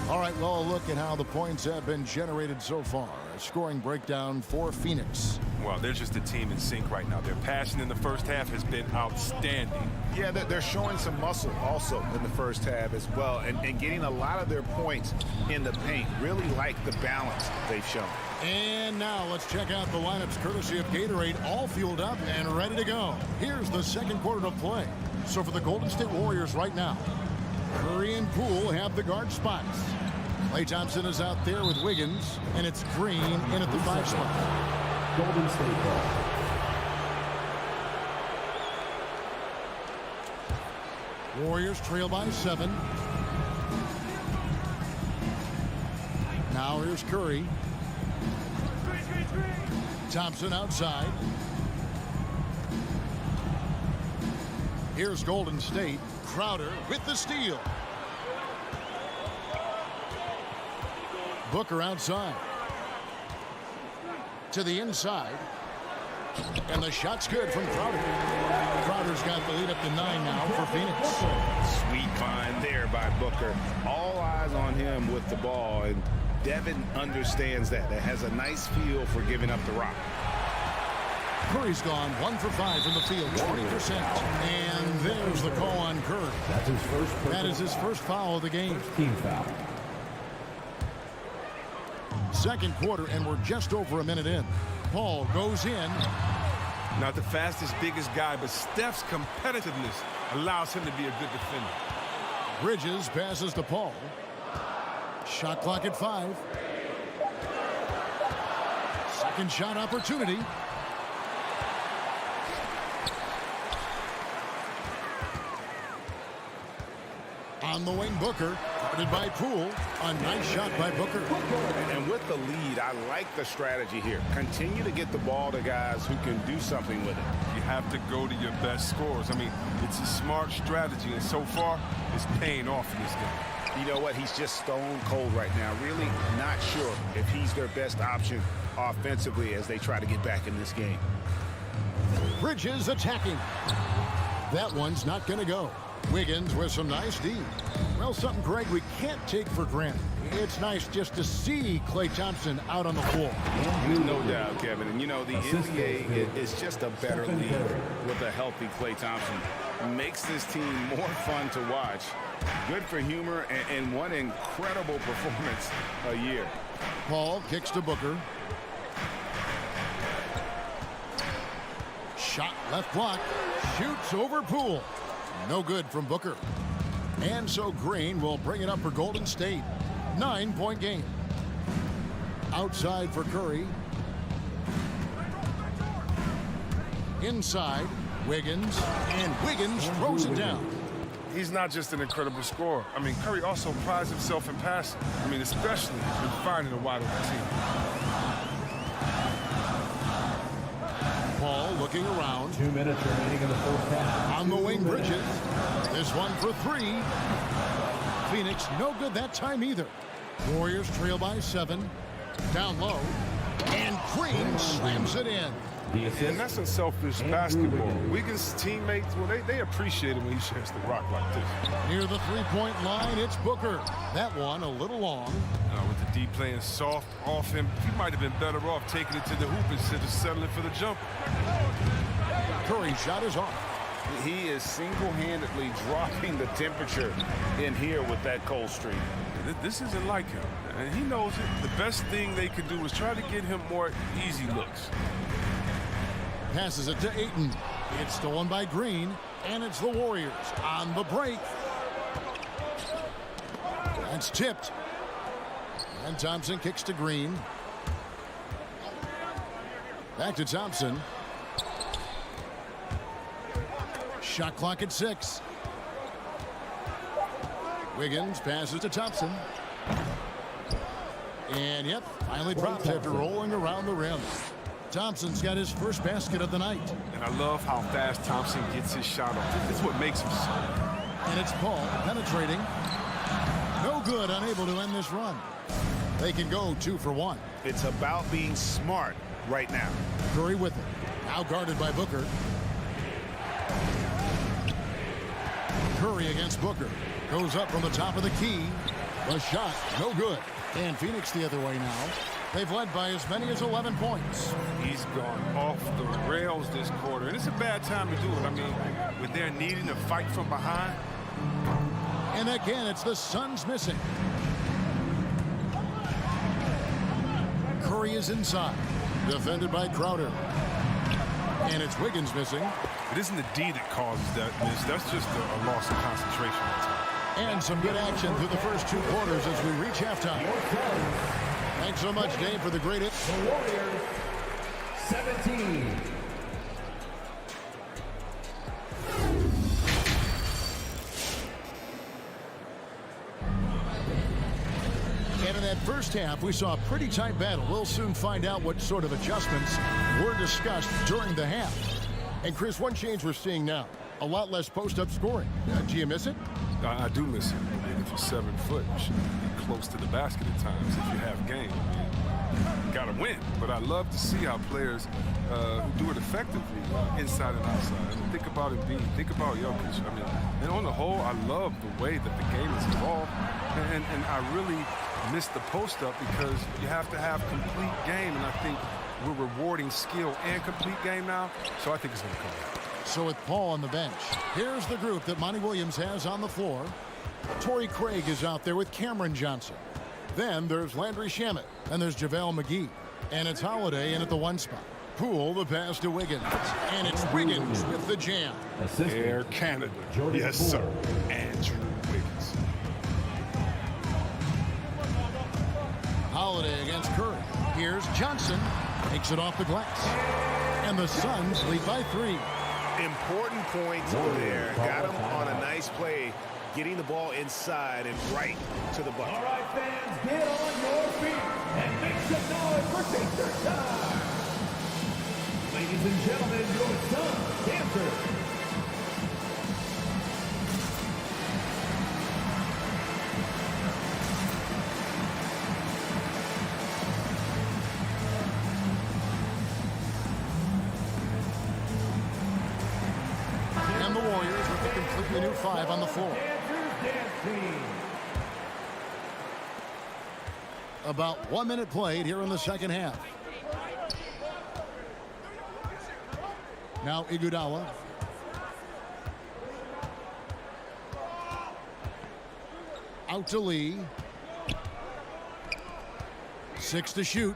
All right, well, a look at how the points have been generated so far. A scoring breakdown for Phoenix. Well, they're just a team in sync right now. Their passion in the first half has been outstanding. Yeah, they're showing some muscle also in the first half as well, and getting a lot of their points in the paint. Really like the balance they've shown. And now let's check out the lineups courtesy of Gatorade, all fueled up and ready to go. Here's the second quarter of play. So for the Golden State Warriors right now, Curry and Poole have the guard spots. Klay Thompson is out there with Wiggins, and it's Green in at the 5 spot. Golden State ball. Warriors trail by 7. Now here's Curry. Thompson outside. Here's Golden State. Crowder with the steal. Booker outside. To the inside. And the shot's good from Crowder. Crowder's got the lead up to 9 now for Phoenix. Sweet find there by Booker. All eyes on him with the ball, and Devin understands that. That has a nice feel for giving up the rock. Curry's gone 1 for 5 from the field, 20%. And there's the call on Curry. That's his first. That is his first foul of the game. Team foul. Second quarter, and we're just over a minute in. Paul goes in. Not the fastest, biggest guy, but Steph's competitiveness allows him to be a good defender. Bridges passes to Paul. Shot clock at 5. Second shot opportunity. On the wing, Booker. Guarded by Poole. A nice shot by Booker. And with the lead, I like the strategy here. Continue to get the ball to guys who can do something with it. You have to go to your best scorers. I mean, it's a smart strategy, and so far, it's paying off in this game. You know what? He's just stone cold right now. Really not sure if he's their best option offensively as they try to get back in this game. Bridges attacking. That one's not going to go. Wiggins with some nice D. Well, something, Greg, we can't take for granted. It's nice just to see Klay Thompson out on the floor. No doubt, Kevin. And, you know, the NBA is just a better league with a healthy Klay Thompson. Makes this team more fun to watch. Good for humor and one incredible performance a year. Paul kicks to Booker. Shot left block. Shoots over Poole. No good from Booker. And so Green will bring it up for Golden State. 9-point game. Outside for Curry. Inside, Wiggins. And Wiggins throws it down. He's not just an incredible scorer. I mean, Curry also prides himself in passing. I mean, especially in finding a wide open team. Paul looking around. 2 minutes remaining in the first half. On the wing, Bridges. This one for 3. Phoenix no good that time either. Warriors trail by 7. Down low. And Green slams it in. And that's unselfish basketball. Wiggins' teammates, well, they appreciate it when he shares the rock like this. Near the 3-point line, it's Booker. That one a little long. With the D playing soft off him, he might have been better off taking it to the hoop instead of settling for the jump. Curry's shot is off. He is single-handedly dropping the temperature in here with that cold streak. This isn't like him, and he knows it. The best thing they could do is try to get him more easy looks. Passes it to Ayton. It's stolen by Green, and it's the Warriors on the break. It's tipped. And Thompson kicks to Green. Back to Thompson. Shot clock at 6. Wiggins passes to Thompson. And, yep, finally drops after rolling around the rim. Thompson's got his first basket of the night. And I love how fast Thompson gets his shot off. This is what makes him so. And it's Paul penetrating. No good, unable to end this run. They can go 2 for 1. It's about being smart right now. Curry with it. Now guarded by Booker. Curry against Booker. Goes up from the top of the key. The shot, no good. And Phoenix the other way now. They've led by as many as 11 points. He's gone off the rails this quarter, and it's a bad time to do it. I mean, when they're needing to fight from behind. And again, it's the Suns missing. Curry is inside. Defended by Crowder. And it's Wiggins missing. It isn't the D that causes that miss. That's just a loss of concentration. And some good action through the first 2 quarters as we reach halftime. Thanks so much, Dave, for the great hit. The Warriors, 17. And in that first half, we saw a pretty tight battle. We'll soon find out what sort of adjustments were discussed during the half. And, Chris, one change we're seeing now, a lot less post-up scoring. Do you miss it? I do miss it. If you're 7 foot, you should be close to the basket at times if you have game. You got to win. But I love to see how players who do it effectively inside and outside. I mean, think about Embiid. Think about Jokic. I mean, and on the whole, I love the way that the game is evolved. And I really miss the post-up because you have to have complete game. And I think we're rewarding skill and complete game now. So I think it's going to come out. So with Paul on the bench, here's the group that Monty Williams has on the floor. Torrey Craig is out there with Cameron Johnson. Then there's Landry Shamet, and there's JaVale McGee. And it's Holiday in at the 1 spot. Poole the pass to Wiggins. And it's Wiggins with the jam. Air Canada. Yes, sir. Andrew Wiggins. Holiday against Curry. Here's Johnson. Takes it off the glass. And the Suns lead by 3. Important points there. Got him on a nice play, getting the ball inside and right to the bucket. All right, fans, get on your feet and make some noise for Pacers time. Ladies and gentlemen, your Suns dancers. And the Warriors with a completely new 5 on the floor. About 1 minute played here in the second half. Now Iguodala. Out to Lee. 6 to shoot.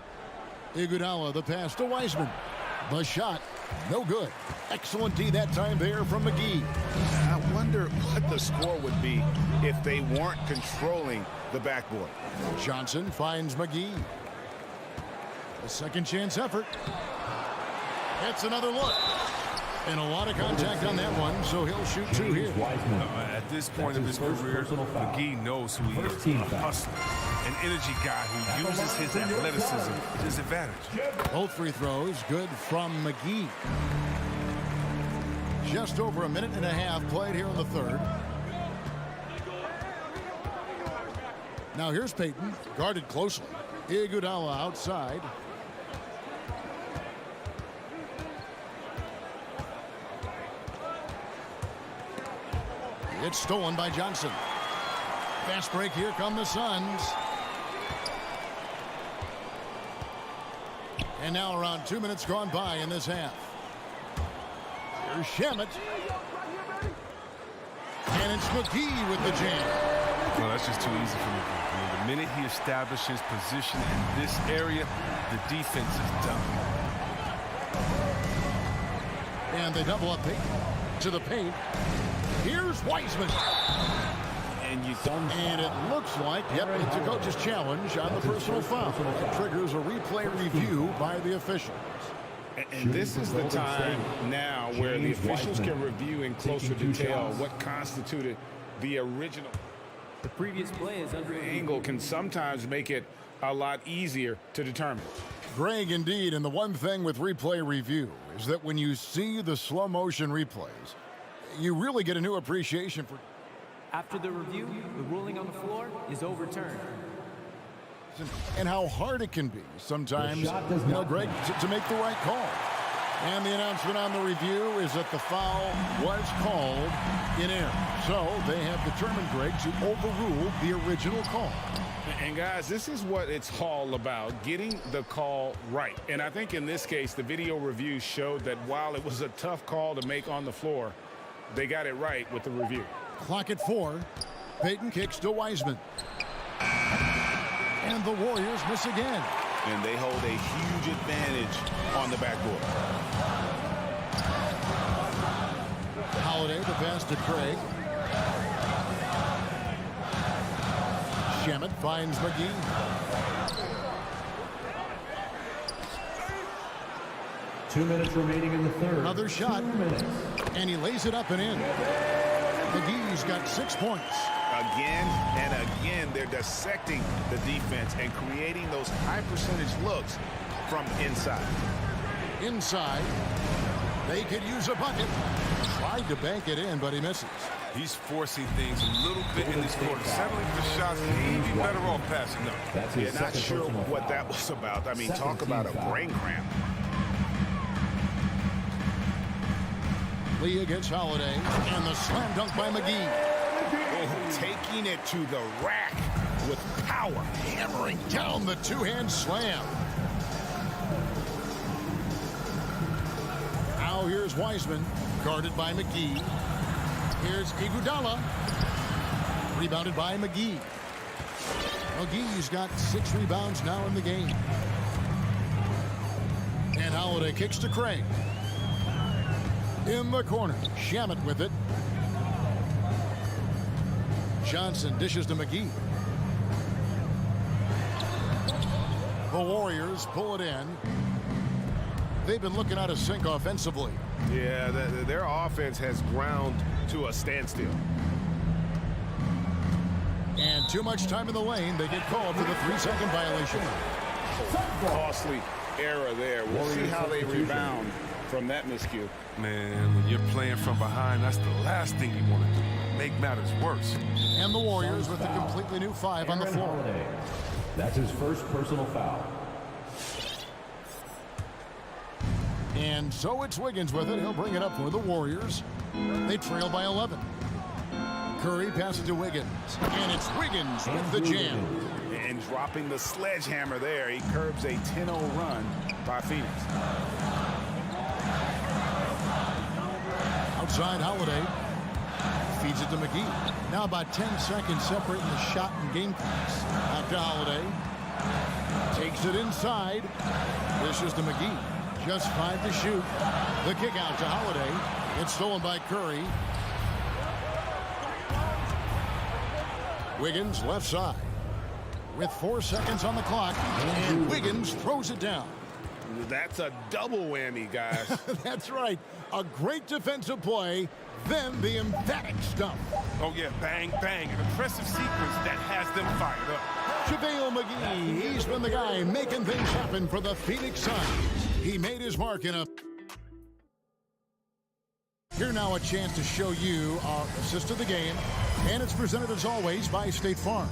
Iguodala the pass to Wiseman. The shot, no good. Excellent D that time there from McGee. I wonder what the score would be if they weren't controlling the backboard. Johnson finds McGee. A second chance effort. It's another look. And a lot of contact on that one, so he'll shoot 2 here. At this point of his career, McGee knows who he is. A hustler, an energy guy who uses his athleticism to his advantage. Both free throws good from McGee. Just over a minute and a half played here in the third. Now here's Payton, guarded closely. Iguodala outside. It's stolen by Johnson. Fast break, here come the Suns. And now around 2 minutes gone by in this half. Here's Shamet. And it's McGee with the jam. No, that's just too easy for McGee. I mean, the minute he establishes position in this area, the defense is done. And they double up Payton to the paint. Here's Wiseman. And it looks like, yep, it's a coach's challenge on the personal foul. It triggers a replay review by the officials. And this is the time now where the officials can review in closer detail what constituted the original. The previous play is under angle can sometimes make it a lot easier to determine. Greg, indeed, and the one thing with replay review is that when you see the slow motion replays, you really get a new appreciation for. After the review, the ruling on the floor is overturned. And how hard it can be sometimes, Greg, to make the right call. And the announcement on the review is that the foul was called in error. So they have determined, Greg, to overrule the original call. And guys, this is what it's all about, getting the call right. And I think in this case, the video review showed that while it was a tough call to make on the floor, they got it right with the review. Clock at 4. Payton kicks to Wiseman. And the Warriors miss again. And they hold a huge advantage on the backboard. Holiday, the pass to Craig. Shamet finds McGee. Two minutes remaining in the third. Another shot. And he lays it up and in. McGee's got 6 points. Again and again, they're dissecting the defense and creating those high percentage looks from inside. Inside. They could use a bucket. Tried to bank it in, but he misses. He's forcing things a little bit in this quarter. Settling for shots, maybe better off passing up. Yeah, not sure what that was about. I mean, talk about a brain cramp. Lee against Holiday, and the slam dunk by McGee. Oh, taking it to the rack with power. Hammering down the two-hand slam. Now here's Wiseman, guarded by McGee. Here's Iguodala, rebounded by McGee. McGee's got 6 rebounds now in the game. And Holiday kicks to Craig. In the corner, Shamet with it. Johnson dishes to McGee. The Warriors pull it in. They've been looking out of sync offensively. Yeah, their offense has ground to a standstill. And too much time in the lane. They get called for the 3-second violation. Costly error there. We'll see how they rebound from that miscue. Man, when you're playing from behind, that's the last thing you want to do. Make matters worse. And the Warriors with a completely new 5 on the floor. Holiday. That's his first personal foul. And so it's Wiggins with it. He'll bring it up for the Warriors. They trail by 11. Curry passes to Wiggins. And it's Wiggins with the jam. And dropping the sledgehammer there. He curbs a 10-0 run by Phoenix. Outside Holiday. Feeds it to McGee. Now about 10 seconds separating the shot and game clocks. Back to Holiday. Takes it inside. This is to McGee. Just 5 to shoot. The kick out to Holiday. It's stolen by Curry. Wiggins left side. With 4 seconds on the clock. And Wiggins throws it down. That's a double whammy, guys. That's right. A great defensive play. Then the emphatic stuff. Oh, yeah, bang, bang. An impressive sequence that has them fired up. JaVale McGee, he's been the guy making things happen for the Phoenix Suns. He made his mark in a... Here now a chance to show you our assist of the game. And it's presented as always by State Farm.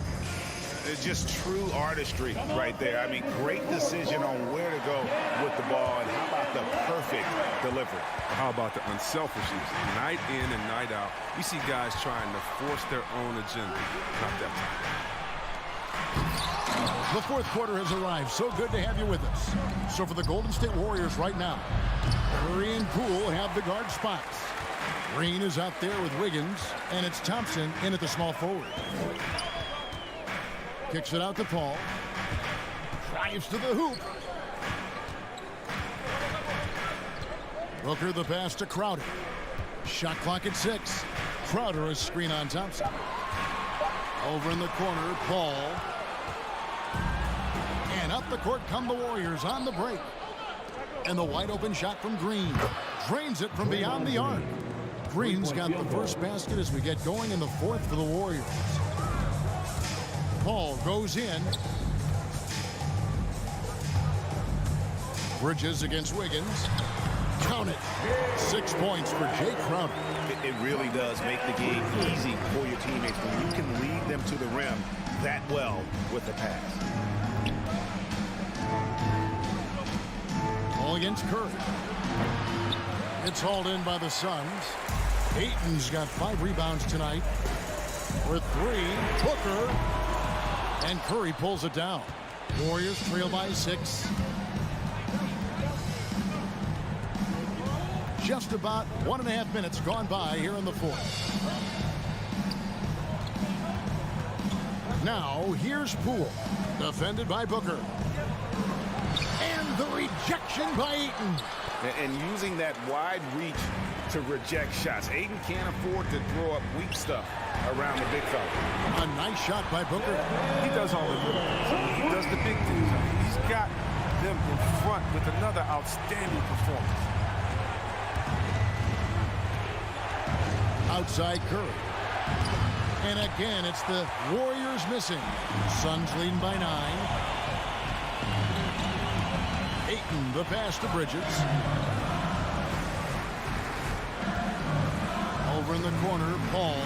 It's just true artistry right there. I mean, great decision on where to go with the ball. And how about the perfect delivery? How about the unselfishness? Night in and night out, you see guys trying to force their own agenda. Not that time. The fourth quarter has arrived. So good to have you with us. So for the Golden State Warriors right now, Curry and Poole have the guard spots. Green is out there with Wiggins, and it's Thompson in at the small forward. Kicks it out to Paul. Drives to the hoop. Booker the pass to Crowder. Shot clock at 6. Crowder is screen on Thompson. Over in the corner, Paul. And up the court come the Warriors on the break. And the wide open shot from Green. Drains it from beyond the arc. Green's got the first basket as we get going in the fourth for the Warriors. Paul goes in. Bridges against Wiggins. Count it. 6 points for Jay Crowder. It really does make the game easy for your teammates when you can lead them to the rim that well with the pass. Ball against Curry. It's hauled in by the Suns. Ayton's got 5 rebounds tonight. For 3, Booker. And Curry pulls it down. Warriors trail by 6. Just about 1.5 minutes gone by here in the fourth. Now, here's Poole. Defended by Booker. And the rejection by Ayton. And using that wide reach to reject shots. Ayton can't afford to throw up weak stuff around the big fella. A nice shot by Booker. He does all the little things. He does the big things. He's got them in front with another outstanding performance. Outside Curry. And again, it's the Warriors missing. Suns leading by 9. Ayton, the pass to Bridges. Over in the corner, Paul.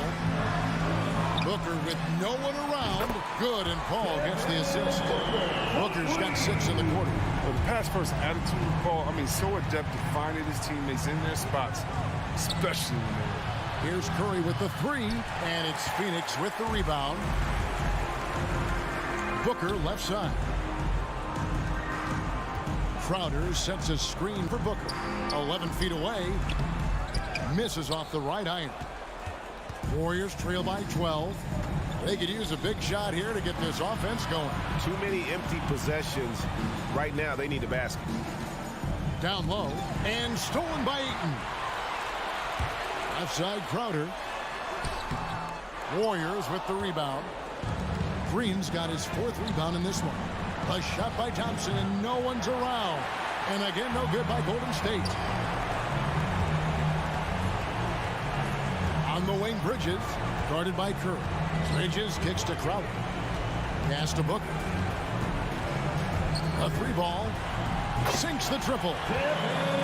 Booker with no one around. Good, and Paul gets the assist. Booker's got 6 in the quarter. Well, the pass-first attitude of Paul, so adept at finding his teammates in their spots, especially when they're... Here's Curry with the 3, and it's Phoenix with the rebound. Booker left side. Crowder sets a screen for Booker. 11 feet away. Misses off the right iron. Warriors trail by 12. They could use a big shot here to get this offense going. Too many empty possessions. Right now, they need a basket. Down low, and stolen by Ayton. Left side, Crowder. Warriors with the rebound. Green's got his 4th rebound in this one. A shot by Thompson, and no one's around. And again, no good by Golden State. On the wing, Bridges, guarded by Curry. Bridges kicks to Crowder. Pass to Booker. A 3 ball. Sinks the triple.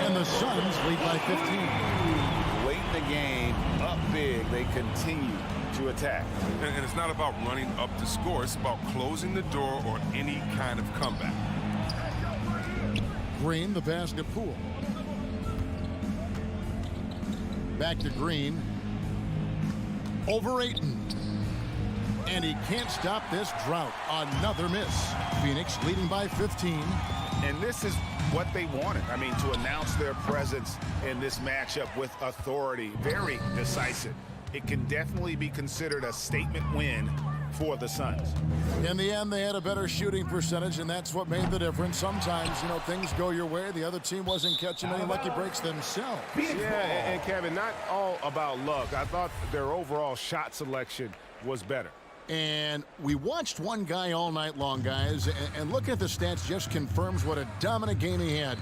And the Suns lead by 15. Late in the game, up big, they continue to attack. And it's not about running up to score. It's about closing the door on any kind of comeback. Green, the pass to Poole. Back to Green. Over Ayton. And he can't stop this drought. Another miss. Phoenix leading by 15. And this is what they wanted. To announce their presence in this matchup with authority. Very decisive. It can definitely be considered a statement win for the Suns. In the end, they had a better shooting percentage, and that's what made the difference. Sometimes, things go your way. The other team wasn't catching any lucky breaks themselves. Yeah, and Kevin, not all about luck. I thought their overall shot selection was better. And we watched one guy all night long, guys, and looking at the stats just confirms what a dominant game he had.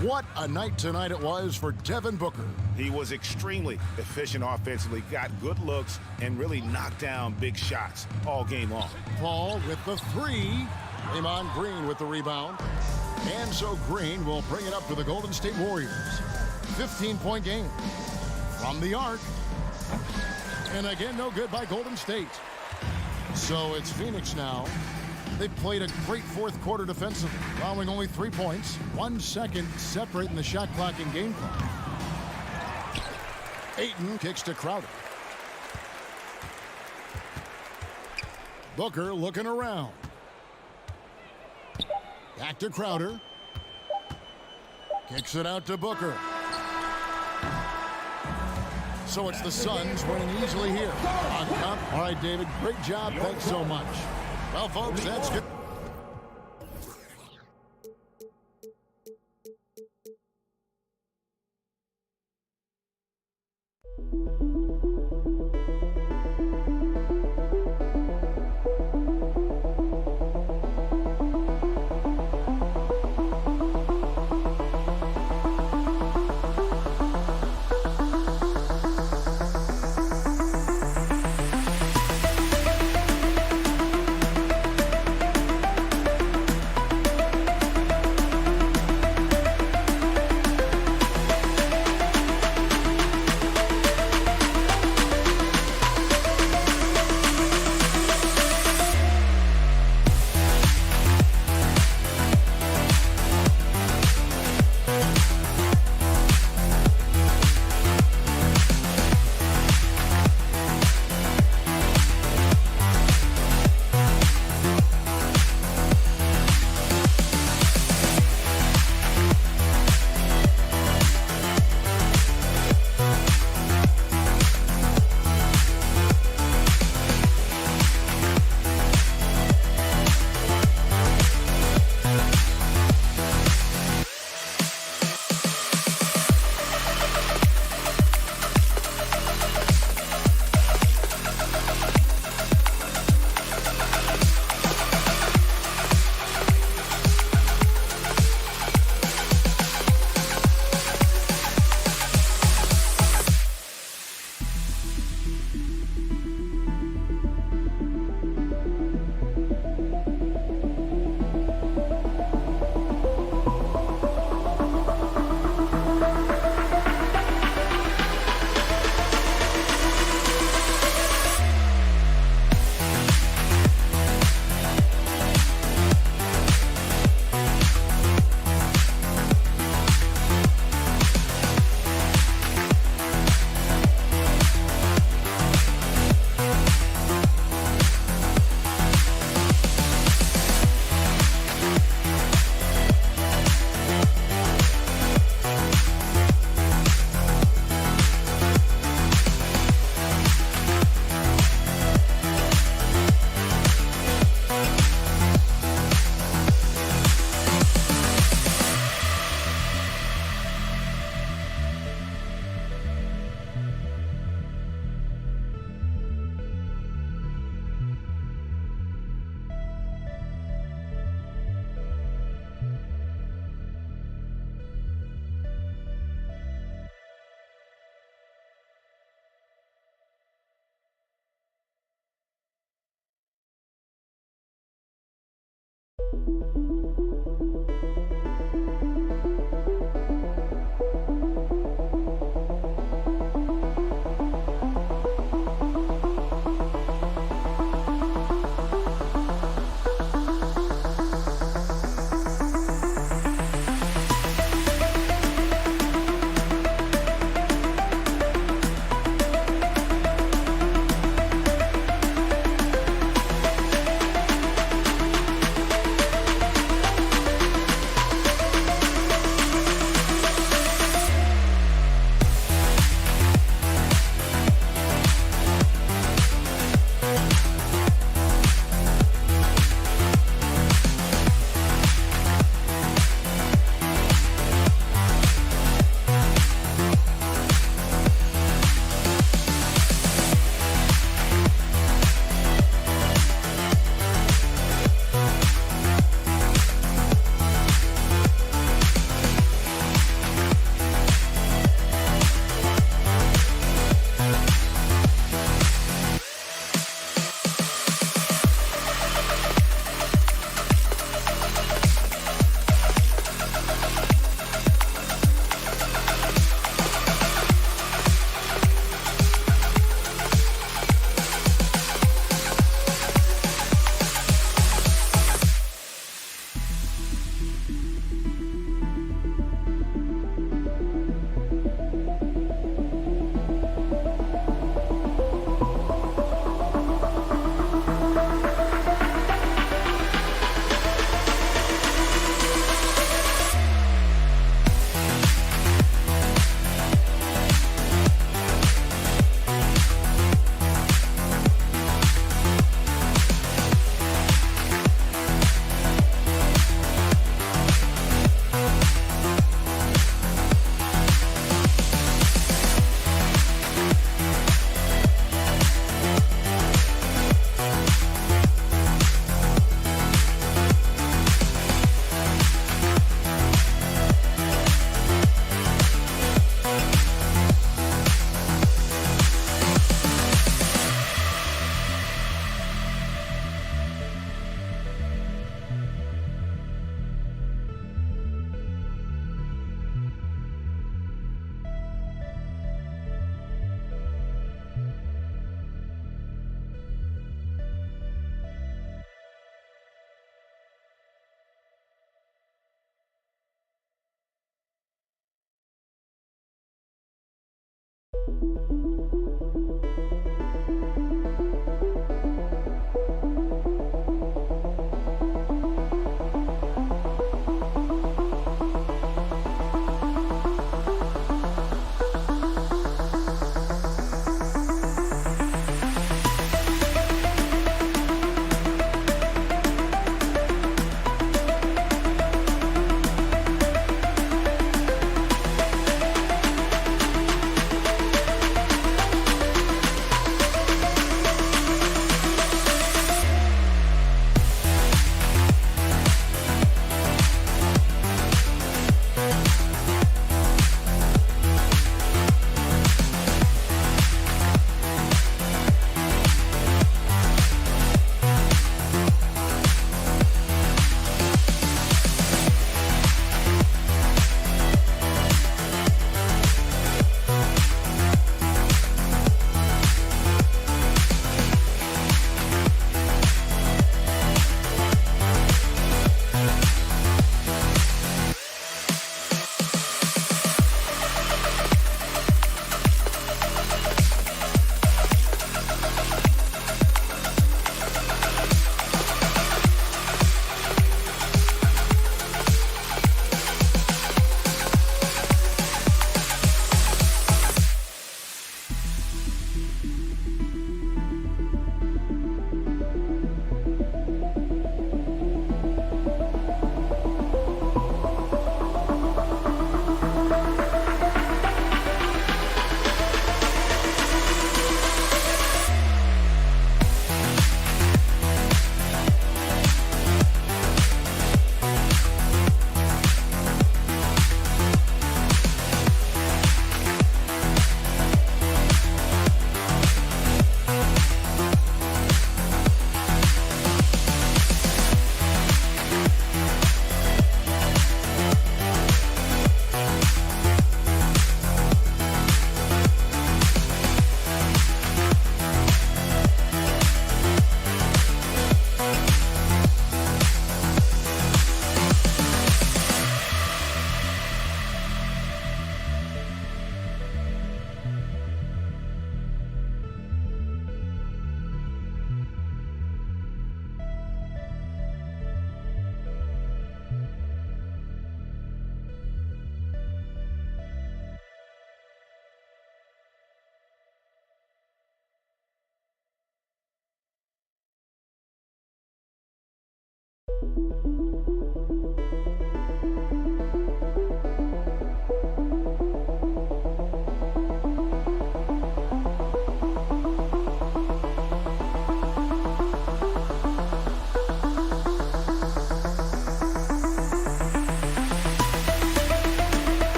What a night tonight it was for Devin Booker. He was extremely efficient offensively, got good looks, and really knocked down big shots all game long. Paul with the 3. Draymond Green with the rebound. And so Green will bring it up to the Golden State Warriors. 15-point game. From the arc. And again, no good by Golden State. So it's Phoenix now. They've played a great fourth quarter defensively, allowing only 3 points. 1 second separating the shot clock and game clock. Ayton kicks to Crowder. Booker looking around. Back to Crowder. Kicks it out to Booker. So it's the Suns winning easily here. On top. All right, David, great job. Thanks so much. Well, folks, that's good.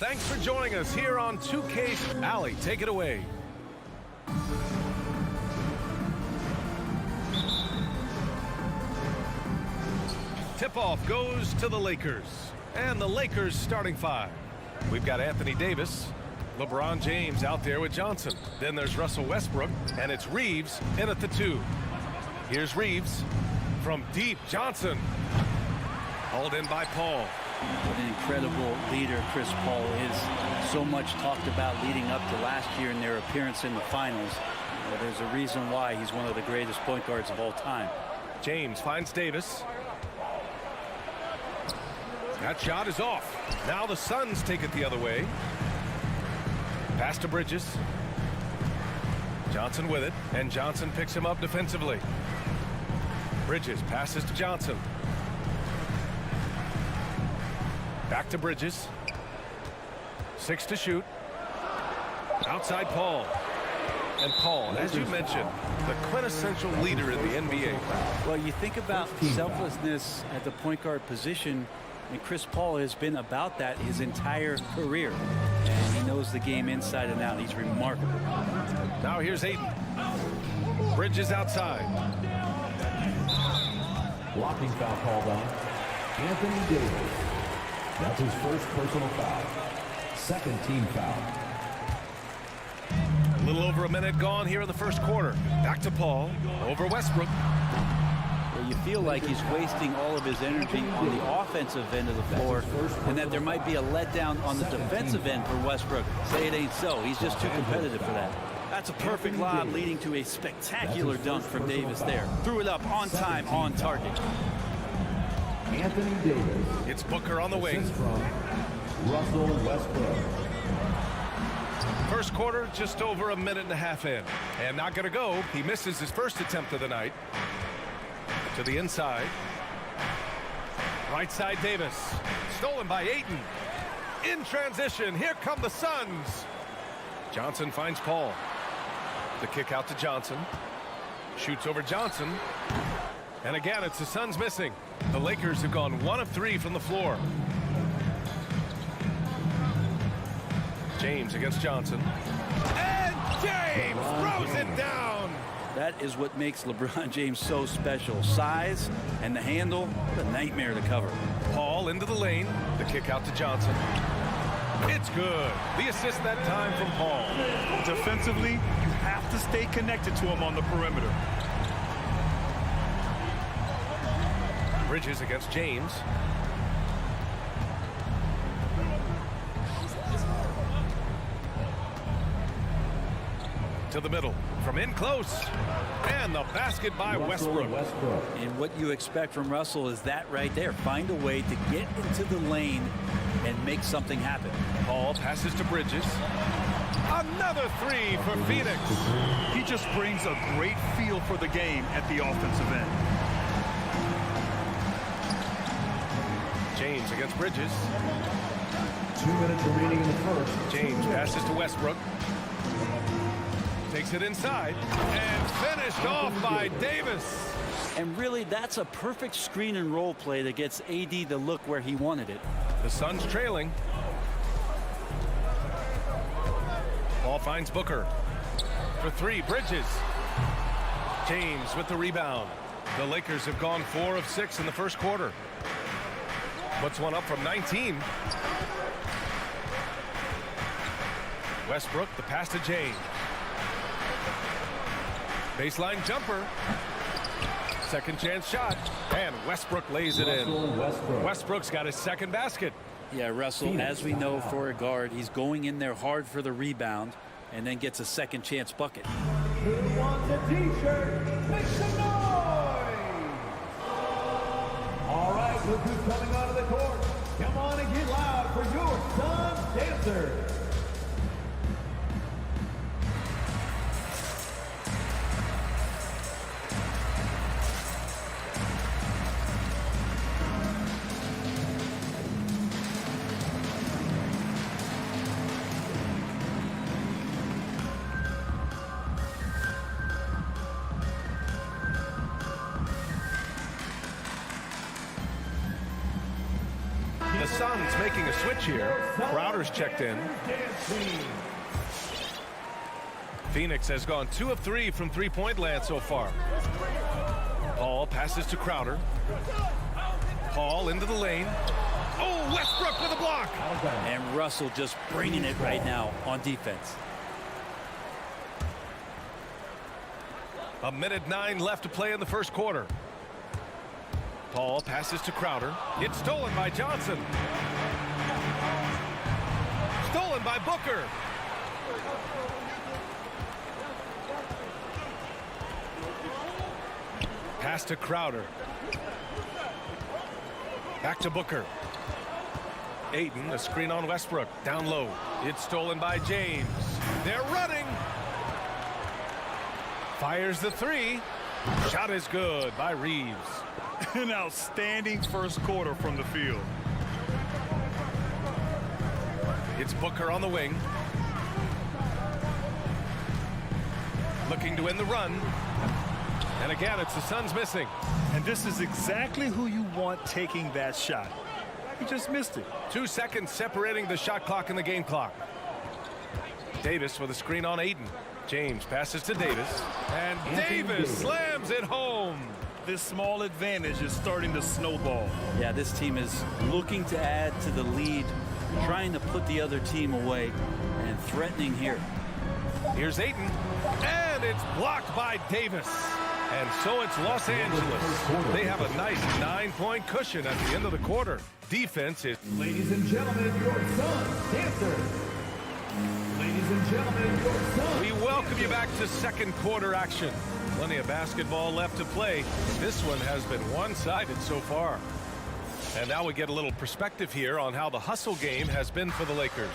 Thanks for joining us here on 2K. Allie, take it away. Tip-off goes to the Lakers. And the Lakers starting five. We've got Anthony Davis, LeBron James out there with Johnson. Then there's Russell Westbrook, and it's Reeves in at the 2. Here's Reeves from deep. Johnson. Hauled in by Paul. What an incredible leader Chris Paul is. So much talked about leading up to last year in their appearance in the finals. There's a reason why he's one of the greatest point guards of all time. James finds Davis. That shot is off. Now the Suns take it the other way. Pass to Bridges. Johnson with it, and Johnson picks him up defensively. Bridges passes to Johnson. Back to Bridges. 6 to shoot. Outside Paul. And Paul, as you mentioned, the quintessential leader in the NBA. Well, you think about selflessness at the point guard position, and Chris Paul has been about that his entire career. And he knows the game inside and out. He's remarkable. Now here's Ayton. Bridges outside. Blocking foul called on Anthony Davis. That's his first personal foul. Second team foul. A little over a minute gone here in the first quarter. Back to Paul. Over Westbrook. Well, you feel like he's wasting all of his energy on the offensive end of the floor, and that there might be a letdown on the defensive end for Westbrook. Say it ain't so. He's just too competitive for that. That's a perfect lob leading to a spectacular dunk from Davis there. Threw it up on time, on target. Anthony Davis. It's Booker on the wing. From Russell Westbrook. First quarter, just over a minute and a half in. And not going to go. He misses his first attempt of the night. To the inside. Right side Davis. Stolen by Ayton. In transition. Here come the Suns. Johnson finds Paul. The kick out to Johnson. Shoots over Johnson. And again, it's the Suns missing. The Lakers have gone 1 of 3 from the floor. James against Johnson. And James throws it down. That is what makes LeBron James so special. Size and the handle, what a nightmare to cover. Paul into the lane. The kick out to Johnson. It's good. The assist that time from Paul. Defensively, you have to stay connected to him on the perimeter. Bridges against James. To the middle, from in close, and the basket by Westbrook. And what you expect from Russell is that right there. Find a way to get into the lane and make something happen. Paul passes to Bridges. Another three for Phoenix. He just brings a great feel for the game at the offensive end. James against Bridges. 2 minutes remaining in the first. James passes to Westbrook. Takes it inside and finished off by Davis. And really, that's a perfect screen and roll play that gets AD to look where he wanted it. The Suns trailing. Ball finds Booker. For three, Bridges. James with the rebound. The Lakers have gone 4 of 6 in the first quarter. Puts one up from 19. Westbrook, the pass to James. Baseline jumper. Second chance shot. And Westbrook lays it in. Westbrook's got his second basket. Yeah, Russell, as we know, for a guard, he's going in there hard for the rebound and then gets a second chance bucket. Who wants a t-shirt? Make some noise! All right, look who's coming onto the court. Come on and get loud for your Suns dancers. The Suns making a switch here. Crowder's checked in. Phoenix has gone 2 of 3 from three-point land so far. Paul passes to Crowder. Paul into the lane. Oh, Westbrook with a block. And Russell just bringing it right now on defense. A minute 9 left to play in the first quarter. Paul passes to Crowder. It's stolen by Johnson. Stolen by Booker. Pass to Crowder. Back to Booker. Ayton, a screen on Westbrook. Down low. It's stolen by James. They're running. Fires the three. Shot is good by Reeves. An outstanding first quarter from the field. It's Booker on the wing. Looking to win the run. And again, it's the Suns missing. And this is exactly who you want taking that shot. He just missed it. 2 seconds separating the shot clock and the game clock. Davis with a screen on Ayton. James passes to Davis. And Davis slams it home. This small advantage is starting to snowball. Yeah, this team is looking to add to the lead, trying to put the other team away, and threatening here. Here's Ayton, and it's blocked by Davis. And so it's Los Angeles. They have a nice 9-point cushion at the end of the quarter. Defense is... Ladies and gentlemen, your Suns dancers. Ladies and gentlemen, your Suns. We welcome you back to second quarter action. Plenty of basketball left to play. This one has been one-sided so far. And now we get a little perspective here on how the hustle game has been for the Lakers.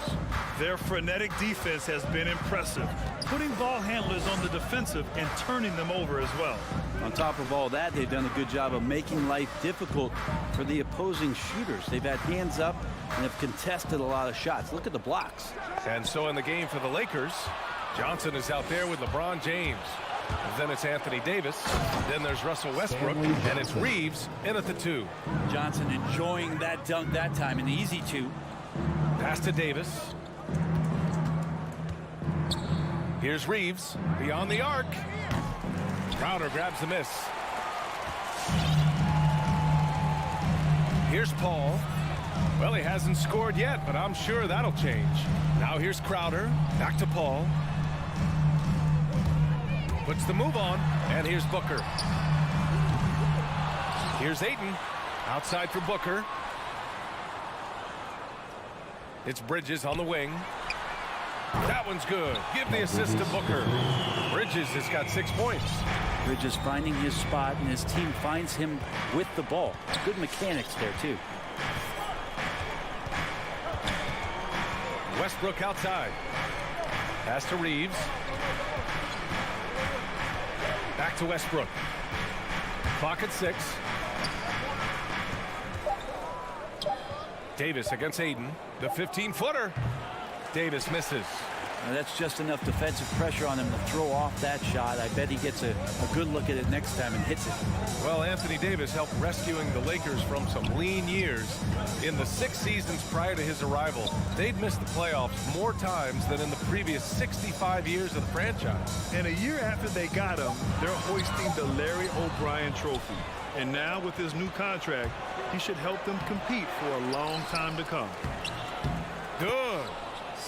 Their frenetic defense has been impressive, putting ball handlers on the defensive and turning them over as well. On top of all that, they've done a good job of making life difficult for the opposing shooters. They've had hands up and have contested a lot of shots. Look at the blocks. And so in the game for the Lakers, Johnson is out there with LeBron James. Then it's Anthony Davis. Then there's Russell Westbrook. And it's Reeves in at the 2. Johnson enjoying that dunk that time, an easy 2. Pass to Davis. Here's Reeves beyond the arc. Crowder grabs the miss. Here's Paul. Well, he hasn't scored yet, but I'm sure that'll change. Now here's Crowder. Back to Paul. Puts the move on, and here's Booker. Here's Ayton. Outside for Booker. It's Bridges on the wing. That one's good. Give the assist to Booker. Bridges has got 6 points. Bridges finding his spot, and his team finds him with the ball. Good mechanics there, too. Westbrook outside. Pass to Reeves. Back to Westbrook. Clock at 6. Davis against Ayton. The 15-footer. Davis misses. Now that's just enough defensive pressure on him to throw off that shot. I bet he gets a good look at it next time and hits it. Well, Anthony Davis helped rescuing the Lakers from some lean years. In the 6 seasons prior to his arrival, they'd missed the playoffs more times than in the previous 65 years of the franchise. And a year after they got him, they're hoisting the Larry O'Brien Trophy. And now with his new contract, he should help them compete for a long time to come. Good.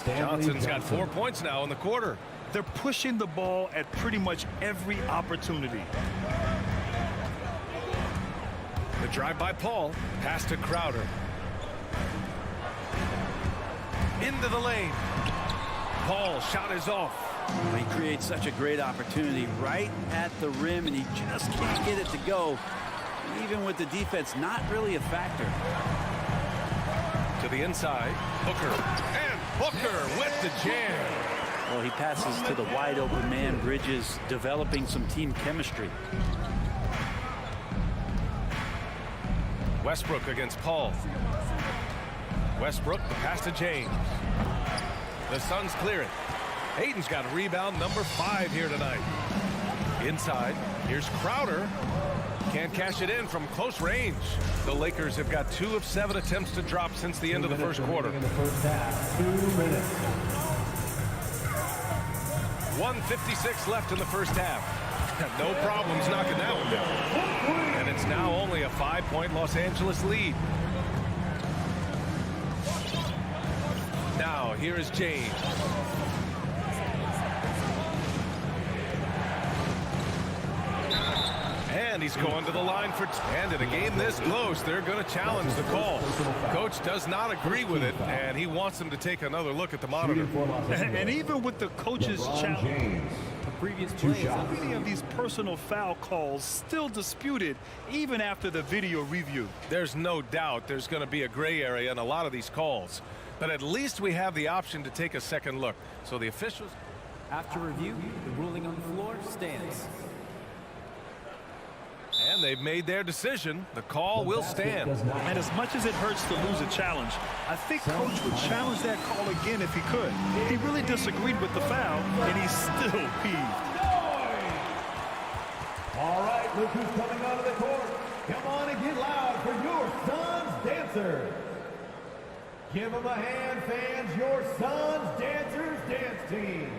Johnson's got 4 points now in the quarter. They're pushing the ball at pretty much every opportunity. The drive by Paul. Pass to Crowder. Into the lane. Paul shot is off. He creates such a great opportunity right at the rim, and he just can't get it to go. Even with the defense not really a factor. To the inside. Booker. And Booker with the jam. Well, he passes to the wide open man. Bridges developing some team chemistry. Westbrook against Paul. Westbrook, the pass to James. The Suns clear it. Ayton's got a rebound number 5 here tonight. Inside, here's Crowder. Can't cash it in from close range. The Lakers have got 2 of 7 attempts to drop since the end of the first quarter. In the first half, 2 minutes. 1:56 left in the first half. No problems knocking that one down. And it's now only a 5-point Los Angeles lead. Now, here is James. And he's going to the line for... And in a game this close, they're going to challenge the call. Coach does not agree with it, and he wants them to take another look at the monitor. And even with the coach's challenge, the previous play, many of these personal foul calls still disputed even after the video review. There's no doubt there's going to be a gray area in a lot of these calls. But at least we have the option to take a second look. So the officials... After review, the ruling on the floor stands. And they've made their decision. The call will stand. And as much as it hurts to lose a challenge, I think Coach would challenge that call again if he could. He really disagreed with the foul, and he's still peeved. All right, look who's coming onto the court. Come on and get loud for your Suns dancers. Give them a hand, fans. Your Suns Dancers dance team.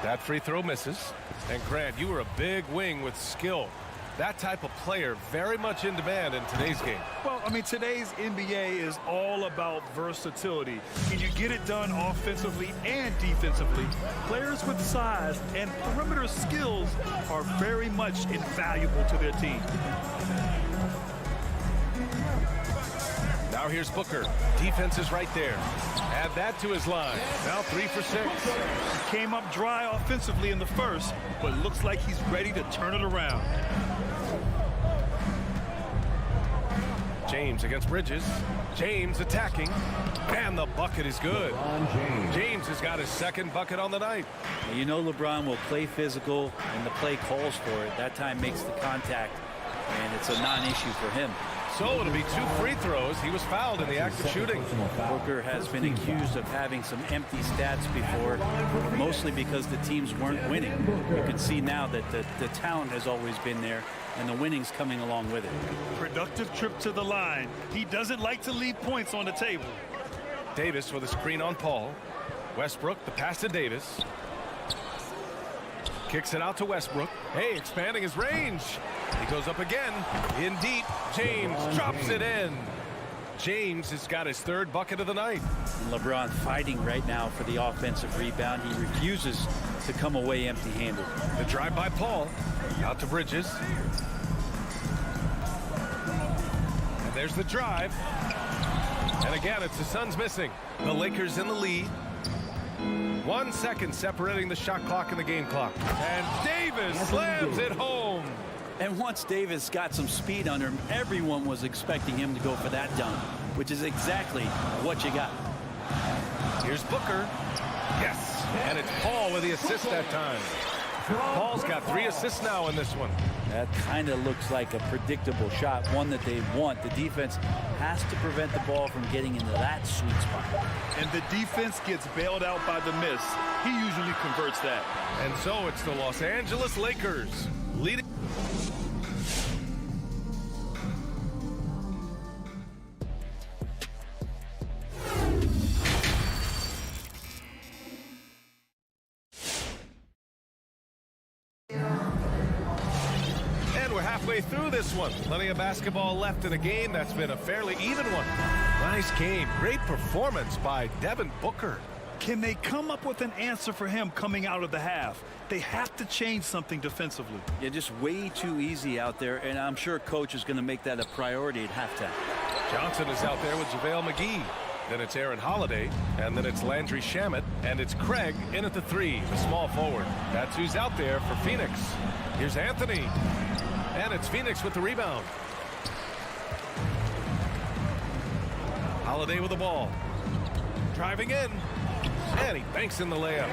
That free throw misses. And Grant, you were a big wing with skill. That type of player very much in demand in today's game. Well, I mean, today's NBA is all about versatility. Can you get it done offensively and defensively? Players with size and perimeter skills are very much invaluable to their team. Now here's Booker. Defense is right there. Add that to his line. Now 3 for 6. He came up dry offensively in the first, but looks like he's ready to turn it around. James against Bridges. James attacking. And the bucket is good. James has got his 2nd bucket on the night. You know LeBron will play physical, and the play calls for it. That time makes the contact, and it's a non-issue for him. So it'll be 2 free throws. He was fouled in the act of shooting. Booker has been accused of having some empty stats before, mostly because the teams weren't winning. You can see now that the talent has always been there, and the winning's coming along with it. Productive trip to the line. He doesn't like to leave points on the table. Davis with a screen on Paul. Westbrook, the pass to Davis. Kicks it out to Westbrook. Hey, expanding his range. He goes up again. In deep. James drops it in. James has got his 3rd bucket of the night. And LeBron fighting right now for the offensive rebound. He refuses to come away empty-handed. The drive by Paul. Out to Bridges. And there's the drive. And again, it's the Suns missing. The Lakers in the lead. 1 second separating the shot clock and the game clock. And Davis slams it home. And once Davis got some speed under him, everyone was expecting him to go for that dunk, which is exactly what you got. Here's Booker. Yes. And it's Paul with the assist that time. Paul's got 3 assists now in this one. That kind of looks like a predictable shot, one that they want. The defense has to prevent the ball from getting into that sweet spot. And the defense gets bailed out by the miss. He usually converts that. And so it's the Los Angeles Lakers leading. Halfway through this one. Plenty of basketball left in a game that's been a fairly even one. Nice game. Great performance by Devin Booker. Can they come up with an answer for him coming out of the half? They have to change something defensively. Yeah, just way too easy out there, and I'm sure coach is going to make that a priority at halftime. Johnson is out there with JaVale McGee. Then it's Aaron Holiday, and then it's Landry Shamet, and it's Craig in at the 3, the small forward. That's who's out there for Phoenix. Here's Anthony. And it's Phoenix with the rebound. Holiday with the ball. Driving in. And he banks in the layup.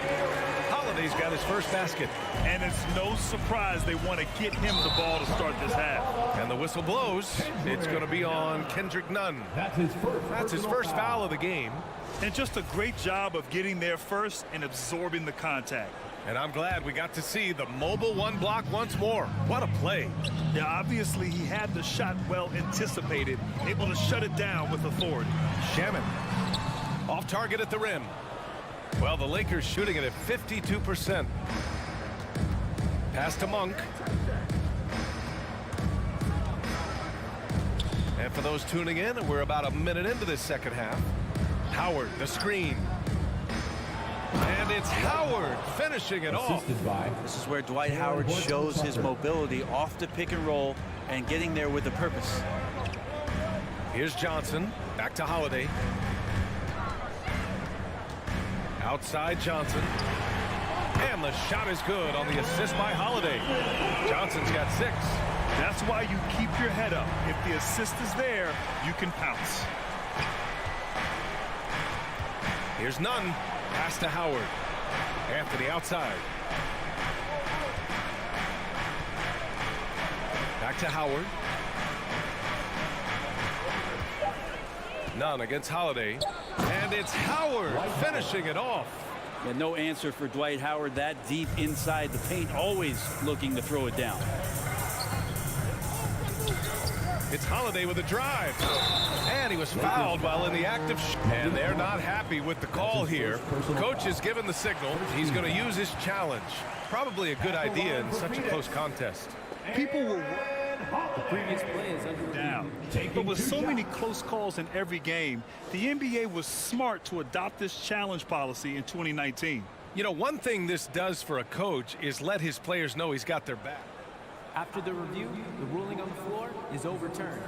Holiday's got his first basket. And it's no surprise they want to get him the ball to start this half. And the whistle blows. It's going to be on Kendrick Nunn. That's his first foul of the game. And just a great job of getting there first and absorbing the contact. And I'm glad we got to see the mobile 1 block once more. What a play. Yeah, obviously he had the shot well anticipated, able to shut it down with authority. Shaman off target at the rim. Well, the Lakers shooting it at 52%. Pass to Monk. And for those tuning in, we're about a minute into this second half. Howard, the screen. And it's Howard finishing it off. This is where Dwight Howard shows his mobility off the pick and roll and getting there with a purpose. Here's Johnson. Back to Holiday. Outside Johnson. And the shot is good on the assist by Holiday. Johnson's got 6. That's why you keep your head up. If the assist is there, you can pounce. Here's Nunn. Pass to Howard. Anthony outside. Back to Howard. Nunn against Holiday. And it's Howard finishing it off. Yeah, no answer for Dwight Howard that deep inside the paint, always looking to throw it down. It's Holiday with a drive. And he was fouled while in the act of and they're not happy with the call here. Coach has given the signal. He's going to use his challenge. Probably a good idea in such a close contest. People will The previous play is under down. But with so many close calls in every game, the NBA was smart to adopt this challenge policy in 2019. You know, one thing this does for a coach is let his players know he's got their back. After the review, the ruling on the floor is overturned.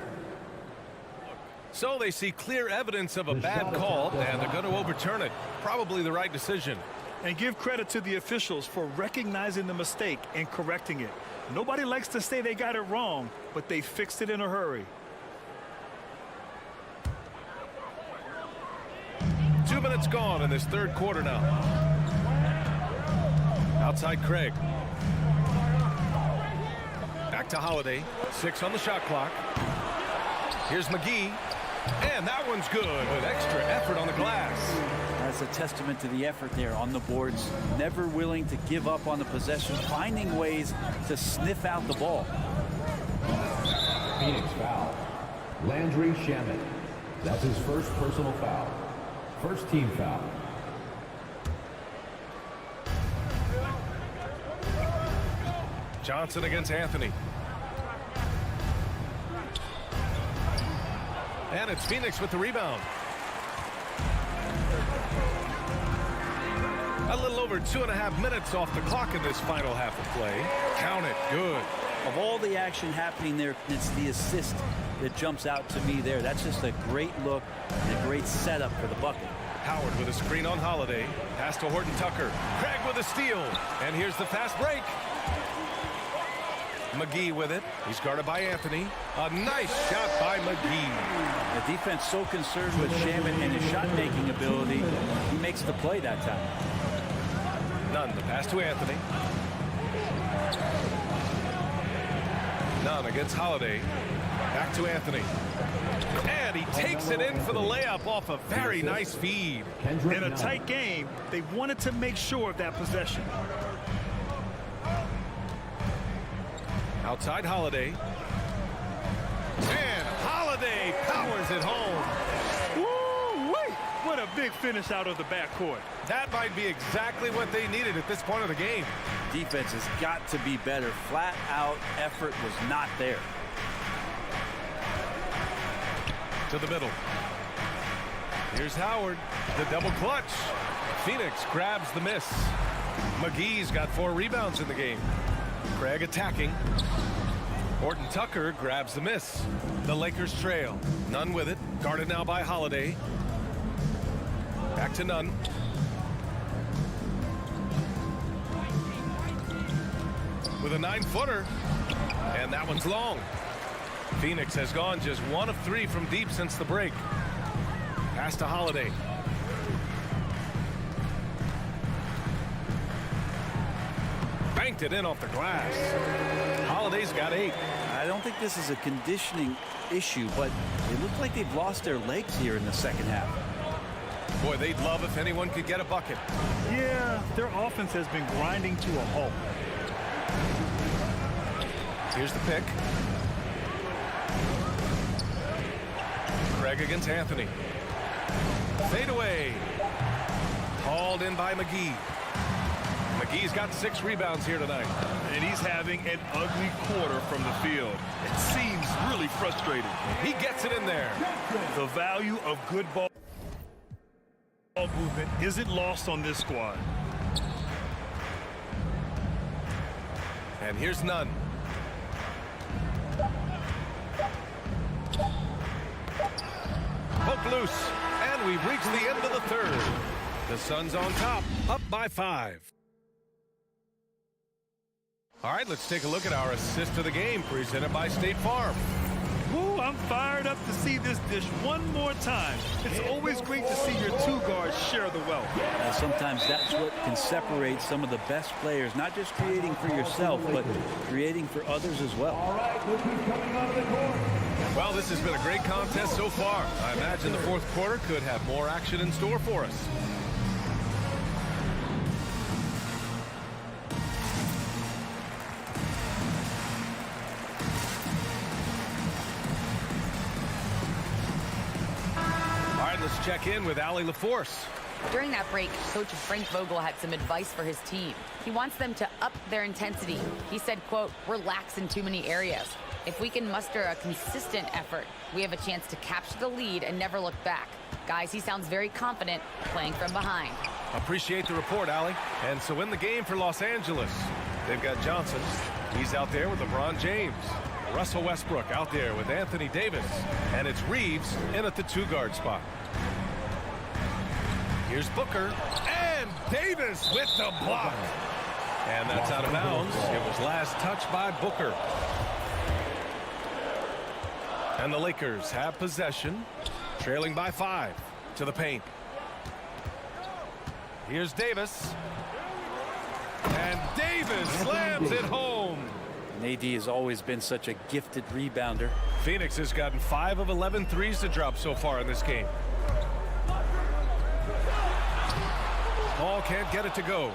So they see clear evidence of a bad call, and they're going to overturn it. Probably the right decision. And give credit to the officials for recognizing the mistake and correcting it. Nobody likes to say they got it wrong, but they fixed it in a hurry. 2 minutes gone in this third quarter now. Outside Craig. Back to Holiday. 6 on the shot clock. Here's McGee. And that one's good with extra effort on the glass. That's a testament to the effort there on the boards. Never willing to give up on the possession, finding ways to sniff out the ball. Phoenix foul. Landry Shamet. That's his first personal foul. First team foul. Johnson against Anthony. And it's Phoenix with the rebound. A little over 2.5 minutes off the clock in this final half of play. Count it. Good. Of all the action happening there, it's the assist that jumps out to me there. That's just a great look and a great setup for the bucket. Howard with a screen on Holiday. Pass to Horton Tucker. Craig with a steal. And here's the fast break. McGee with it. He's guarded by Anthony. A nice shot by McGee. The defense so concerned with Shamet and his shot-making ability, he makes the play that time. Nunn, the pass to Anthony. Nunn against Holiday. Back to Anthony. And he takes it in for the layup off a very nice feed. In a tight game, they wanted to make sure of that possession. Outside Holiday. And Holiday powers it home. Woo-wee! What a big finish out of the backcourt. That might be exactly what they needed at this point of the game. Defense has got to be better. Flat out effort was not there. To the middle. Here's Howard. The double clutch. Phoenix grabs the miss. McGee's got 4 rebounds in the game. Craig attacking. Horton Tucker grabs the miss. The Lakers trail. Nunn with it. Guarded now by Holiday. Back to Nunn. With a 9-footer. And that one's long. Phoenix has gone just 1 of 3 from deep since the break. Pass to Holiday. Banked it in off the glass. Holiday's got 8. I don't think this is a conditioning issue, but it looked like they've lost their legs here in the second half. Boy, they'd love if anyone could get a bucket. Yeah, their offense has been grinding to a halt. Here's the pick. Craig against Anthony. Fade away. Hauled in by McGee. McGee's got 6 rebounds here tonight. And he's having an ugly quarter from the field. It seems really frustrating. He gets it in there. The value of good ball movement isn't lost on this squad. And here's Nunn. Poke loose. And we've reached the end of the third. The Suns on top, up by 5. All right, let's take a look at our assist of the game presented by State Farm. Ooh, I'm fired up to see this dish one more time. It's always great to see your 2 guards share the wealth. Sometimes that's what can separate some of the best players, not just creating for yourself, but creating for others as well. All right, look who's coming onto the court. Well, this has been a great contest so far. I imagine the fourth quarter could have more action in store for us. Let's check in with Allie LaForce. During that break, Coach Frank Vogel had some advice for his team. He wants them to up their intensity. He said, quote, "We're lax in too many areas. If we can muster a consistent effort, we have a chance to capture the lead and never look back." Guys, he sounds very confident playing from behind. Appreciate the report, Allie. And so in the game for Los Angeles, they've got Johnson. He's out there with LeBron James. Russell Westbrook out there with Anthony Davis. And it's Reeves in at the 2-guard spot. Here's Booker, and Davis with the block. And that's out of bounds. It was last touched by Booker. And the Lakers have possession, trailing by 5 to the paint. Here's Davis. And Davis slams it home. And AD has always been such a gifted rebounder. Phoenix has gotten 5 of 11 threes to drop so far in this game. Paul can't get it to go.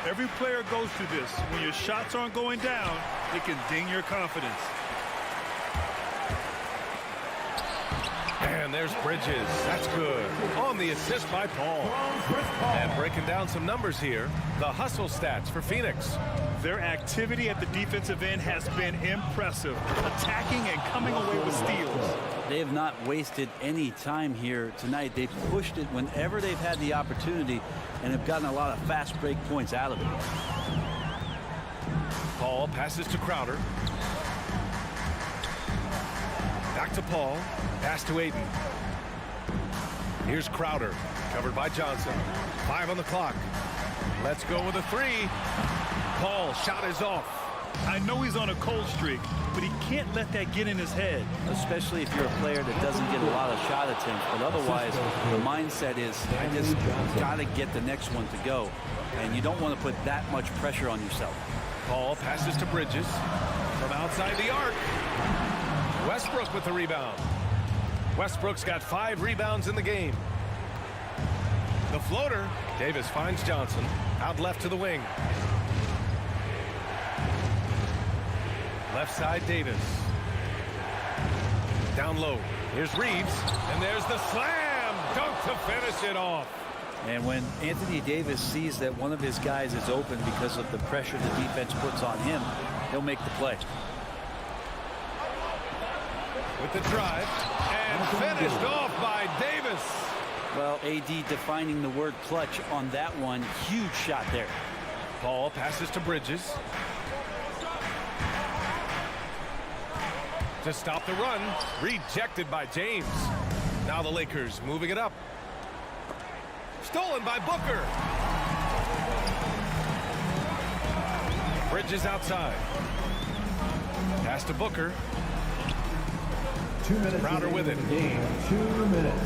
Every player goes through this. When your shots aren't going down, it can ding your confidence. And there's Bridges. That's good. On the assist by Paul. And breaking down some numbers here, the hustle stats for Phoenix. Their activity at the defensive end has been impressive, attacking and coming away with steals. They have not wasted any time here tonight. They've pushed it whenever they've had the opportunity and have gotten a lot of fast break points out of it. Paul passes to Crowder. Back to Paul. Pass to Aiden. Here's Crowder, covered by Johnson. 5 on the clock. Let's go with a 3. Paul, shot is off. I know he's on a cold streak, but he can't let that get in his head. Especially if you're a player that doesn't get a lot of shot attempts. But otherwise, the mindset is, I just got to get the next one to go. And you don't want to put that much pressure on yourself. Paul passes to Bridges from outside the arc. Westbrook with the rebound. Westbrook's got 5 rebounds in the game. The floater. Davis finds Johnson. Out left to the wing. Left side, Davis. Down low. Here's Reeves. And there's the slam dunk to finish it off. And when Anthony Davis sees that one of his guys is open because of the pressure the defense puts on him, he'll make the play. With the drive. And finished off by Davis. Well, AD defining the word clutch on that one. Huge shot there. Paul passes to Bridges. To stop the run. Rejected by James. Now the Lakers moving it up. Stolen by Booker. Bridges outside. Pass to Booker. 2 minutes. Crowder with it. Game. 2 minutes.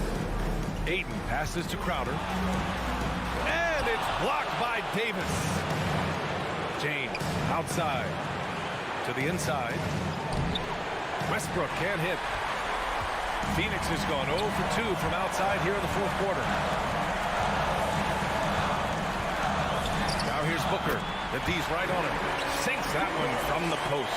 Ayton passes to Crowder. And it's blocked by Davis. James outside. To the inside. Westbrook can't hit. Phoenix has gone 0 for 2 from outside here in the fourth quarter. Now here's Booker. The D's right on him. Sinks that one from the post.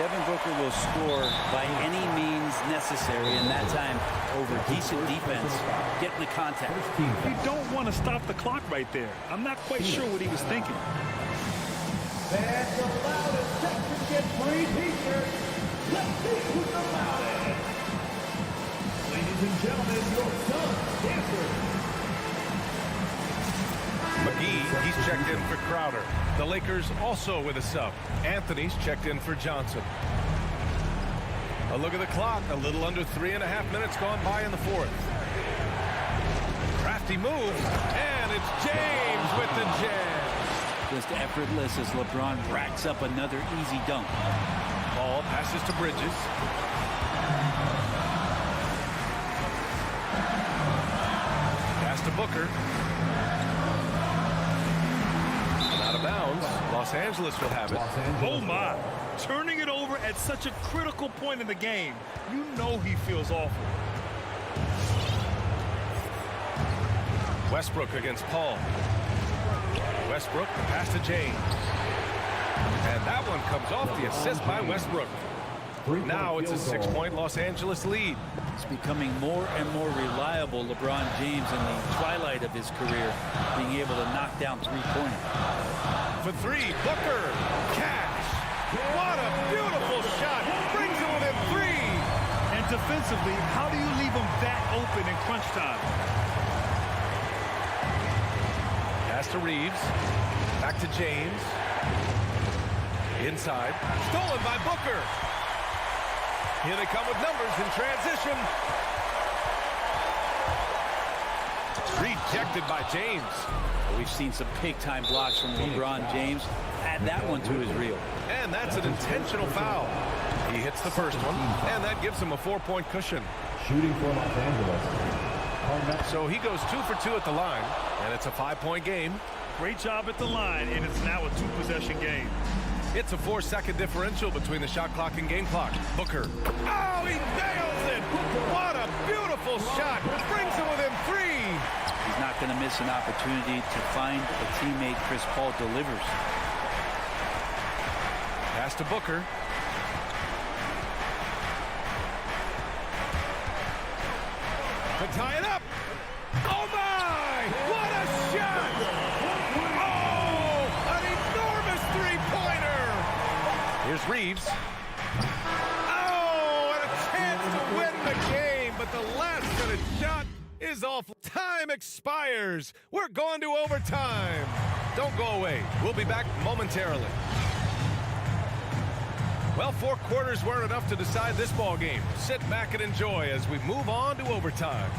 Devin Booker will score by any means necessary, and that time over decent defense, getting the contact. You don't want to stop the clock right there. I'm not quite sure what he was thinking. That's the loudest section get free t-shirts. Let's see who's the loudest. Ladies and gentlemen, your son, dancer. McGee, he's checked in for Crowder. The Lakers also with a sub. Anthony's checked in for Johnson. A look at the clock. A little under 3.5 minutes gone by in the fourth. Crafty move. And it's James with the jam. Just effortless as LeBron racks up another easy dunk. Paul passes to Bridges. Pass to Booker. Out of bounds. Los Angeles will have it. Oh my. Turning it over at such a critical point in the game. You know he feels awful. Westbrook against Paul. Westbrook, the pass to James. And that one comes off the assist by Westbrook. Now it's a 6-point Los Angeles lead. It's becoming more and more reliable, LeBron James, in the twilight of his career, being able to knock down three-pointers. For 3, Booker. Cash. What a beautiful shot. Brings it within 3. And defensively, how do you leave him that open in crunch time? Pass to Reeves. Back to James. Inside. Stolen by Booker. Here they come with numbers in transition. Rejected by James. We've seen some big-time blocks from LeBron James. Add that one to his reel. And that's an intentional foul. He hits the first one, and that gives him a 4-point cushion. Shooting for Los Angeles. So he goes 2 for 2 at the line, and it's a 5-point game. Great job at the line, and it's now a 2-possession game. It's a 4-second differential between the shot clock and game clock. Booker. Oh, he nails it! What a beautiful shot! Brings him within 3. He's not going to miss an opportunity to find a teammate. Chris Paul delivers. Pass to Booker. To tie it up. Oh my! What a shot! Oh, an enormous three-pointer! Here's Reeves. Oh, and a chance to win the game, but the last-minute shot is off. Time expires. We're going to overtime. Don't go away. We'll be back momentarily. Well, 4 quarters weren't enough to decide this ball game. Sit back and enjoy as we move on to overtime.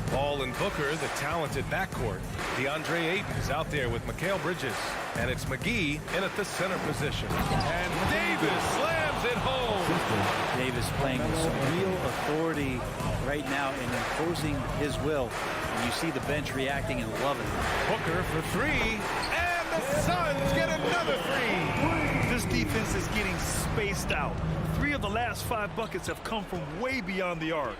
Paul and Booker, the talented backcourt. DeAndre Ayton is out there with Mikal Bridges. And it's McGee in at the center position. And Davis slams it home. Davis playing with some real authority right now and imposing his will. And you see the bench reacting and loving it. Booker for 3. And the Suns get another 3. This defense is getting spaced out. 3 of the last 5 buckets have come from way beyond the arc.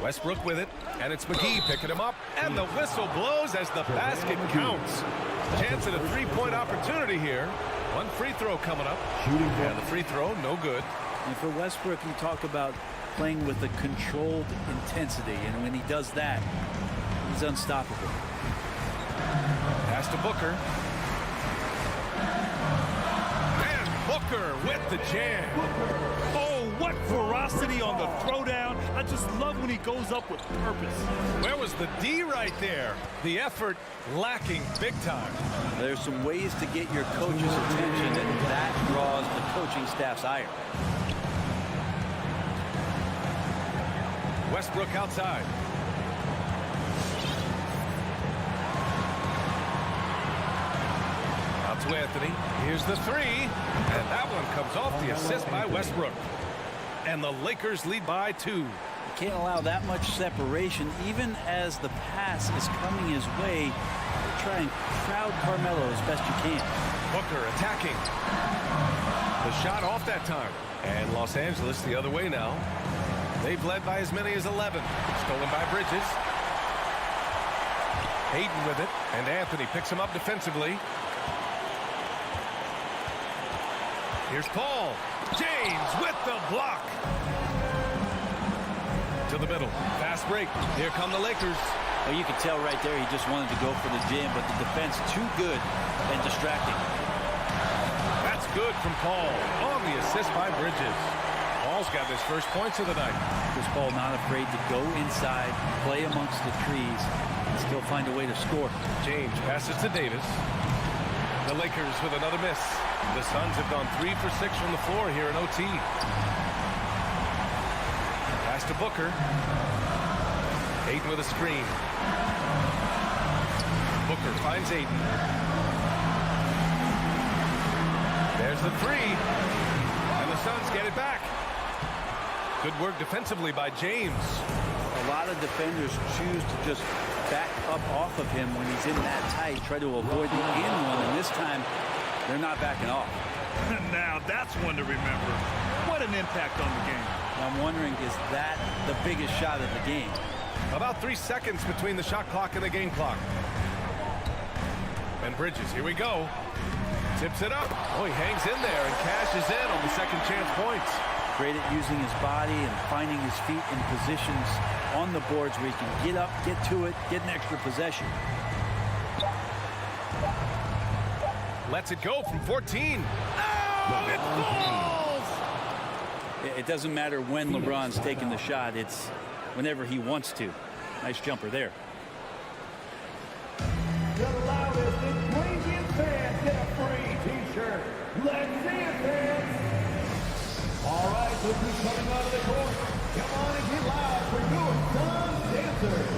Westbrook with it, and it's McGee picking him up, and the whistle blows as the basket counts. Chance at a 3-point opportunity here. 1 free throw coming up. And the free throw, no good. And for Westbrook, you talk about playing with a controlled intensity, and when he does that, he's unstoppable. Pass to Booker. And Booker with the jam. Oh, what ferocity on the throwdown. I just love when he goes up with purpose. Where was the D right there? The effort lacking big time. There's some ways to get your coach's attention, and that draws the coaching staff's ire. Westbrook outside. Out to Anthony. Here's the 3. And that one comes off the assist by Westbrook. And the Lakers lead by 2. You can't allow that much separation, even as the pass is coming his way. Try and crowd Carmelo as best you can. Booker attacking. The shot off that time. And Los Angeles the other way now. They've led by as many as 11. Stolen by Bridges. Hayden with it. And Anthony picks him up defensively. Here's Paul. James with the block. To the middle. Fast break. Here come the Lakers. Well, you can tell right there he just wanted to go for the jam, but the defense too good and distracting. That's good from Paul on the assist by Bridges. Paul's got his first points of the night. Chris Paul not afraid to go inside, play amongst the trees, and still find a way to score. James passes to Davis. The Lakers with another miss. The Suns have gone 3 for 6 from the floor here in OT. Pass to Booker. Ayton with a screen. Booker finds Ayton. There's the 3. And the Suns get it back. Good work defensively by James. A lot of defenders choose to just back up off of him when he's in that tight, try to avoid the in one, and this time they're not backing off. Now that's one to remember. What an impact on the game. I'm wondering, is that the biggest shot of the game? About 3 seconds between the shot clock and the game clock. And Bridges, here we go. Tips it up. Oh, he hangs in there and cashes in on the second chance points. Great at using his body and finding his feet in positions on the boards where he can get up, get to it, get an extra possession. Lets it go from 14. Oh, it falls! It doesn't matter when LeBron's taking the shot. It's whenever he wants to. Nice jumper there. The loudest and craziest fans get a free T-shirt. Let's see it, fans! All right, look who's coming out of the court. Come on and get loud for your Suns dancers.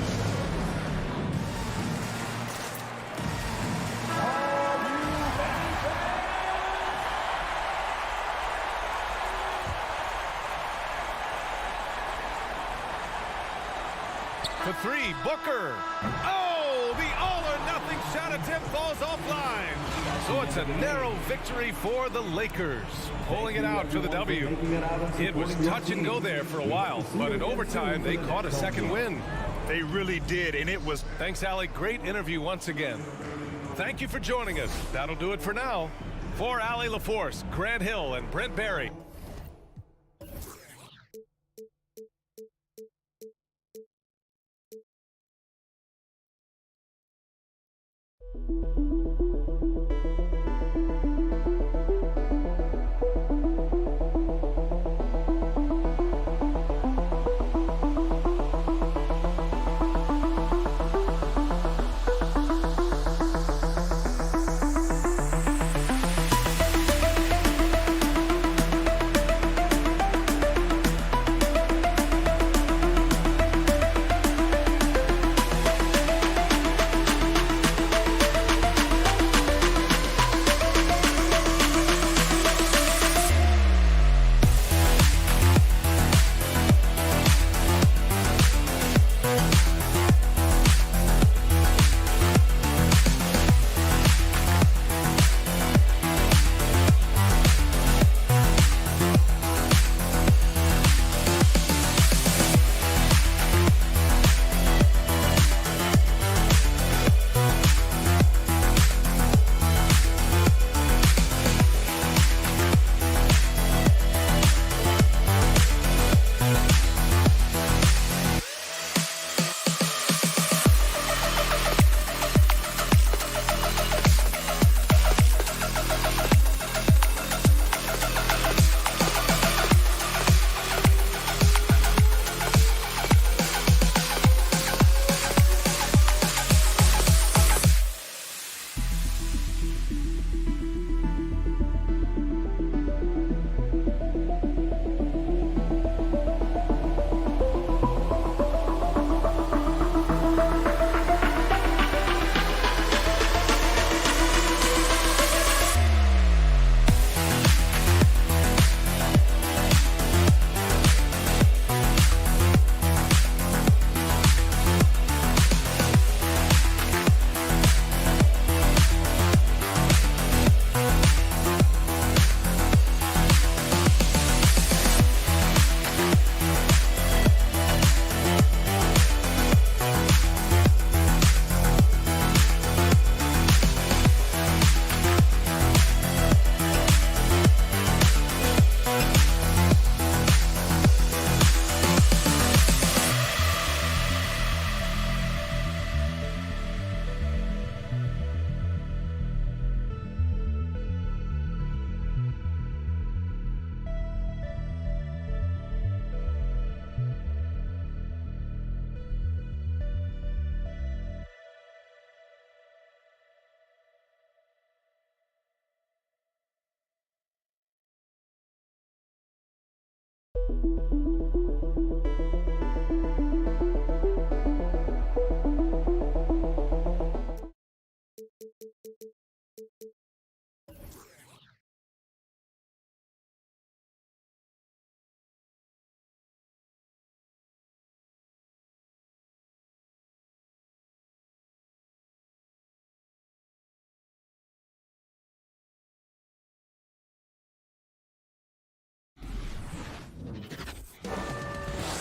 Are you ready, For 3, Booker. Oh, the all-or-nothing shot attempt falls offline. So it's a narrow victory for the Lakers, pulling it out for the W. It was touch and go there for a while, but in overtime, they caught a second win. They really did, and it was... Thanks, Allie. Great interview once again. Thank you for joining us. That'll do it for now. For Allie LaForce, Grant Hill, and Brent Barry.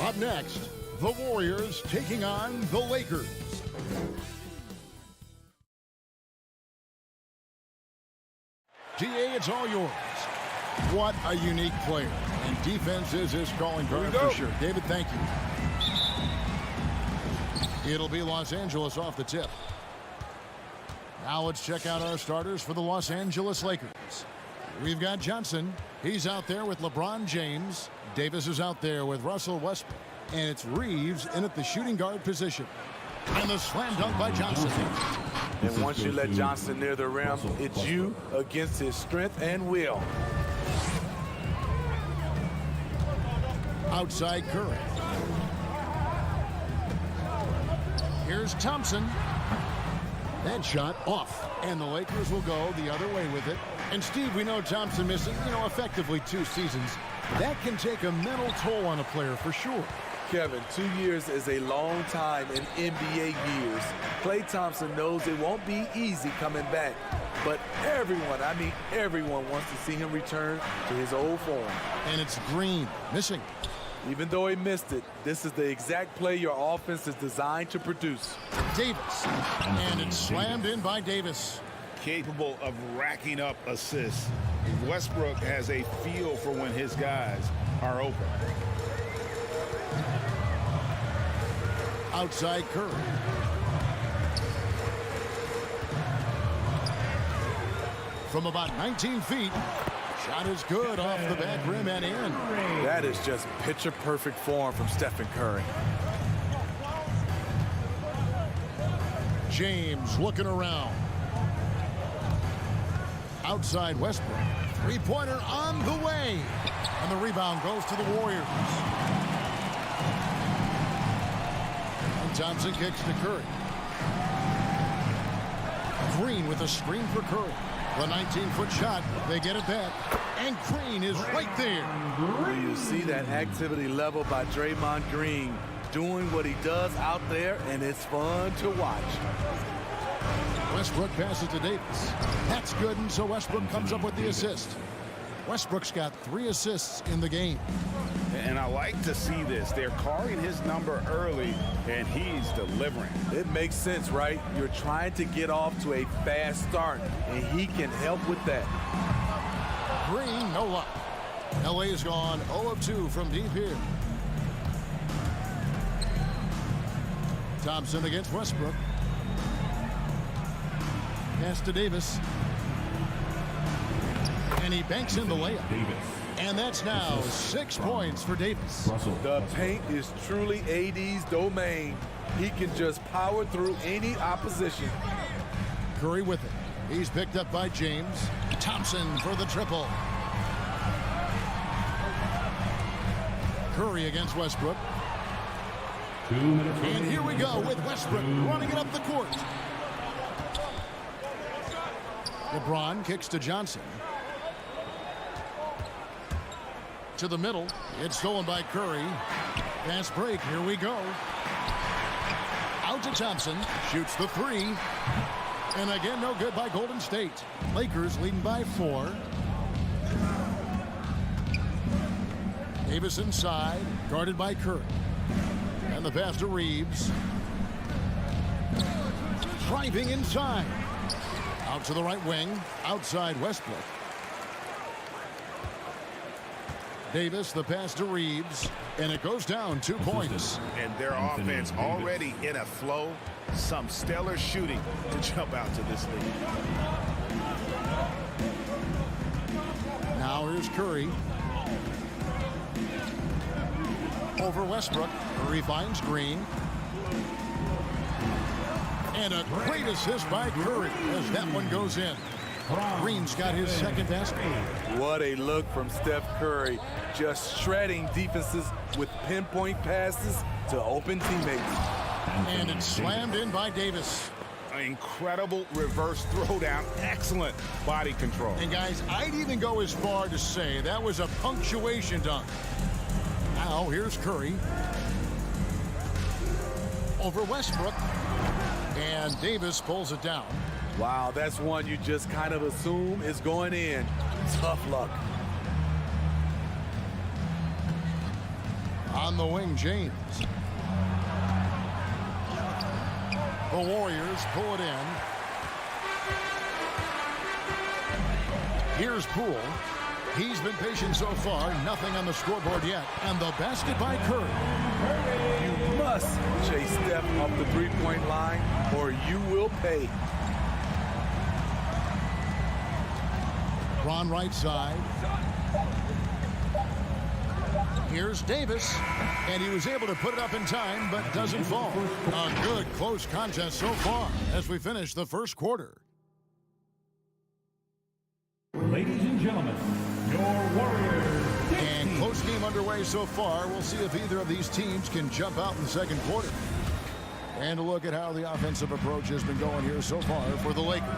Up next, the Warriors taking on the Lakers. GA, it's all yours. What a unique player. And defense is his calling card for sure. David, thank you. It'll be Los Angeles off the tip. Now let's check out our starters for the Los Angeles Lakers. We've got Johnson. He's out there with LeBron James. Davis is out there with Russell Westbrook. And it's Reeves in at the shooting guard position. And the slam dunk by Johnson. And once you let Johnson near the rim, it's you against his strength and will. Outside Curry. Here's Thompson. That shot off. And the Lakers will go the other way with it. And Steve, we know Thompson missing, effectively 2 seasons. That can take a mental toll on a player for sure. Kevin, 2 years is a long time in NBA years. Klay Thompson knows it won't be easy coming back, but everyone, I mean everyone, wants to see him return to his old form. And it's Green missing. Even though he missed it, this is the exact play your offense is designed to produce. Davis, and it's slammed in by Davis. Capable of racking up assists. Westbrook has a feel for when his guys are open. Outside Curry. From about 19 feet, shot is good off the back rim and in. That is just picture-perfect form from Stephen Curry. James looking around. Outside Westbrook. Three-pointer on the way. And the rebound goes to the Warriors. And Thompson kicks to Curry. Green with a screen for Curry. The 19-foot shot. They get it back. And Green is right there. You see that activity level by Draymond Green doing what he does out there, and it's fun to watch. Westbrook passes to Davis. That's good, and so Westbrook comes up with the assist. Westbrook's got 3 assists in the game. And I like to see this. They're calling his number early, and he's delivering. It makes sense, right? You're trying to get off to a fast start, and he can help with that. Green, no luck. LA's gone 0 of 2 from deep here. Thompson against Westbrook. Pass to Davis. And he banks in the layup. And that's now 6 points for Davis. The paint is truly AD's domain. He can just power through any opposition. Curry with it. He's picked up by James. Thompson for the triple. Curry against Westbrook. 2 minutes. And here we go with Westbrook running it up the court. LeBron kicks to Johnson. To the middle. It's stolen by Curry. Fast break. Here we go. Out to Thompson. Shoots the 3. And again, no good by Golden State. Lakers leading by 4. Davis inside. Guarded by Curry. And the pass to Reeves. Driving inside. Out to the right wing. Outside Westbrook. Davis, the pass to Reeves. And it goes down 2 points. And their offense already in a flow. Some stellar shooting to jump out to this lead. Now here's Curry. Over Westbrook. Curry finds Green. And a great assist by Curry as that one goes in. Green's got his second basket. What a look from Steph Curry. Just shredding defenses with pinpoint passes to open teammates. And it's slammed in by Davis. An incredible reverse throwdown. Excellent body control. And guys, I'd even go as far to say that was a punctuation dunk. Now here's Curry. Over Westbrook. And Davis pulls it down. Wow, that's one you just kind of assume is going in. Tough luck. On the wing, James. The Warriors pull it in. Here's Poole. He's been patient so far. Nothing on the scoreboard yet. And the basket by Curry. You must chase Steph off the three-point line or you will pay. Ron right side. Here's Davis. And he was able to put it up in time, but doesn't fall. A good close contest so far as we finish the first quarter. Ladies and gentlemen, your Warriors. And close game underway so far. We'll see if either of these teams can jump out in the second quarter. And a look at how the offensive approach has been going here so far for the Lakers.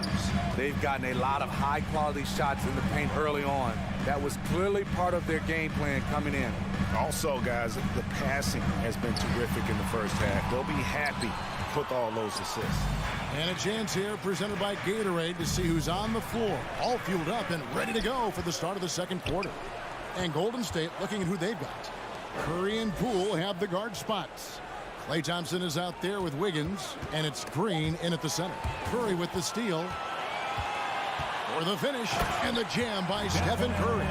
They've gotten a lot of high-quality shots in the paint early on. That was clearly part of their game plan coming in. Also, guys, the passing has been terrific in the first half. They'll be happy with all those assists. And a chance here presented by Gatorade to see who's on the floor. All fueled up and ready to go for the start of the second quarter. And Golden State looking at who they've got. Curry and Poole have the guard spots. Klay Thompson is out there with Wiggins, and it's Green in at the center. Curry with the steal. For the finish, and the jam by Stephen Curry.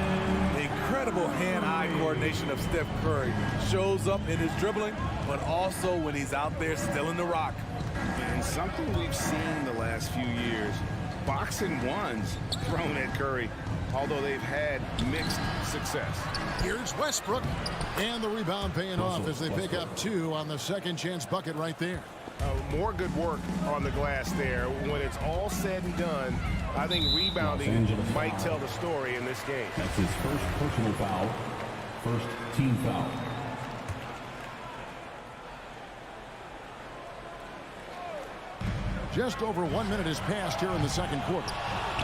The incredible hand-eye coordination of Steph Curry shows up in his dribbling, but also when he's out there stealing the rock. And something we've seen the last few years, boxing ones thrown at Curry, although they've had mixed success. Here's Westbrook, and the rebound paying off as they pick up 2 on the second chance bucket right there. More good work on the glass there. When it's all said and done, I think rebounding might tell the story in this game. That's his first personal foul, first team foul. Just over 1 minute has passed here in the second quarter.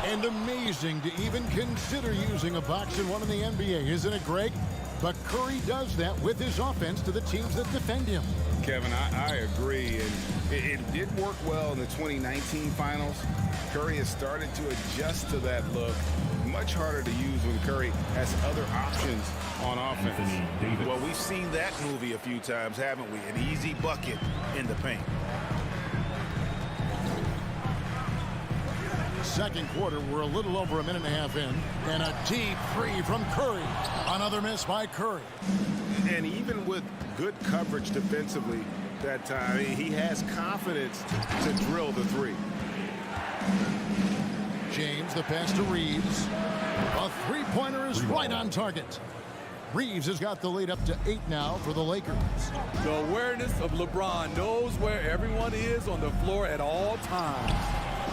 And amazing to even consider using a box and one in the NBA, isn't it, Greg? But Curry does that with his offense to the teams that defend him. Kevin, I agree, and it did work well in the 2019 finals. Curry has started to adjust to that look. Much harder to use when Curry has other options on offense. Well, we've seen that movie a few times, haven't we? An easy bucket in the paint. Second quarter, we're a little over a minute and a half in, and a deep three from Curry. Another miss by Curry. And even with good coverage defensively that time, he has confidence to drill the three. James, the pass to Reeves. A three-pointer is right on target. Reeves has got the lead up to 8 now for the Lakers. The awareness of LeBron knows where everyone is on the floor at all times.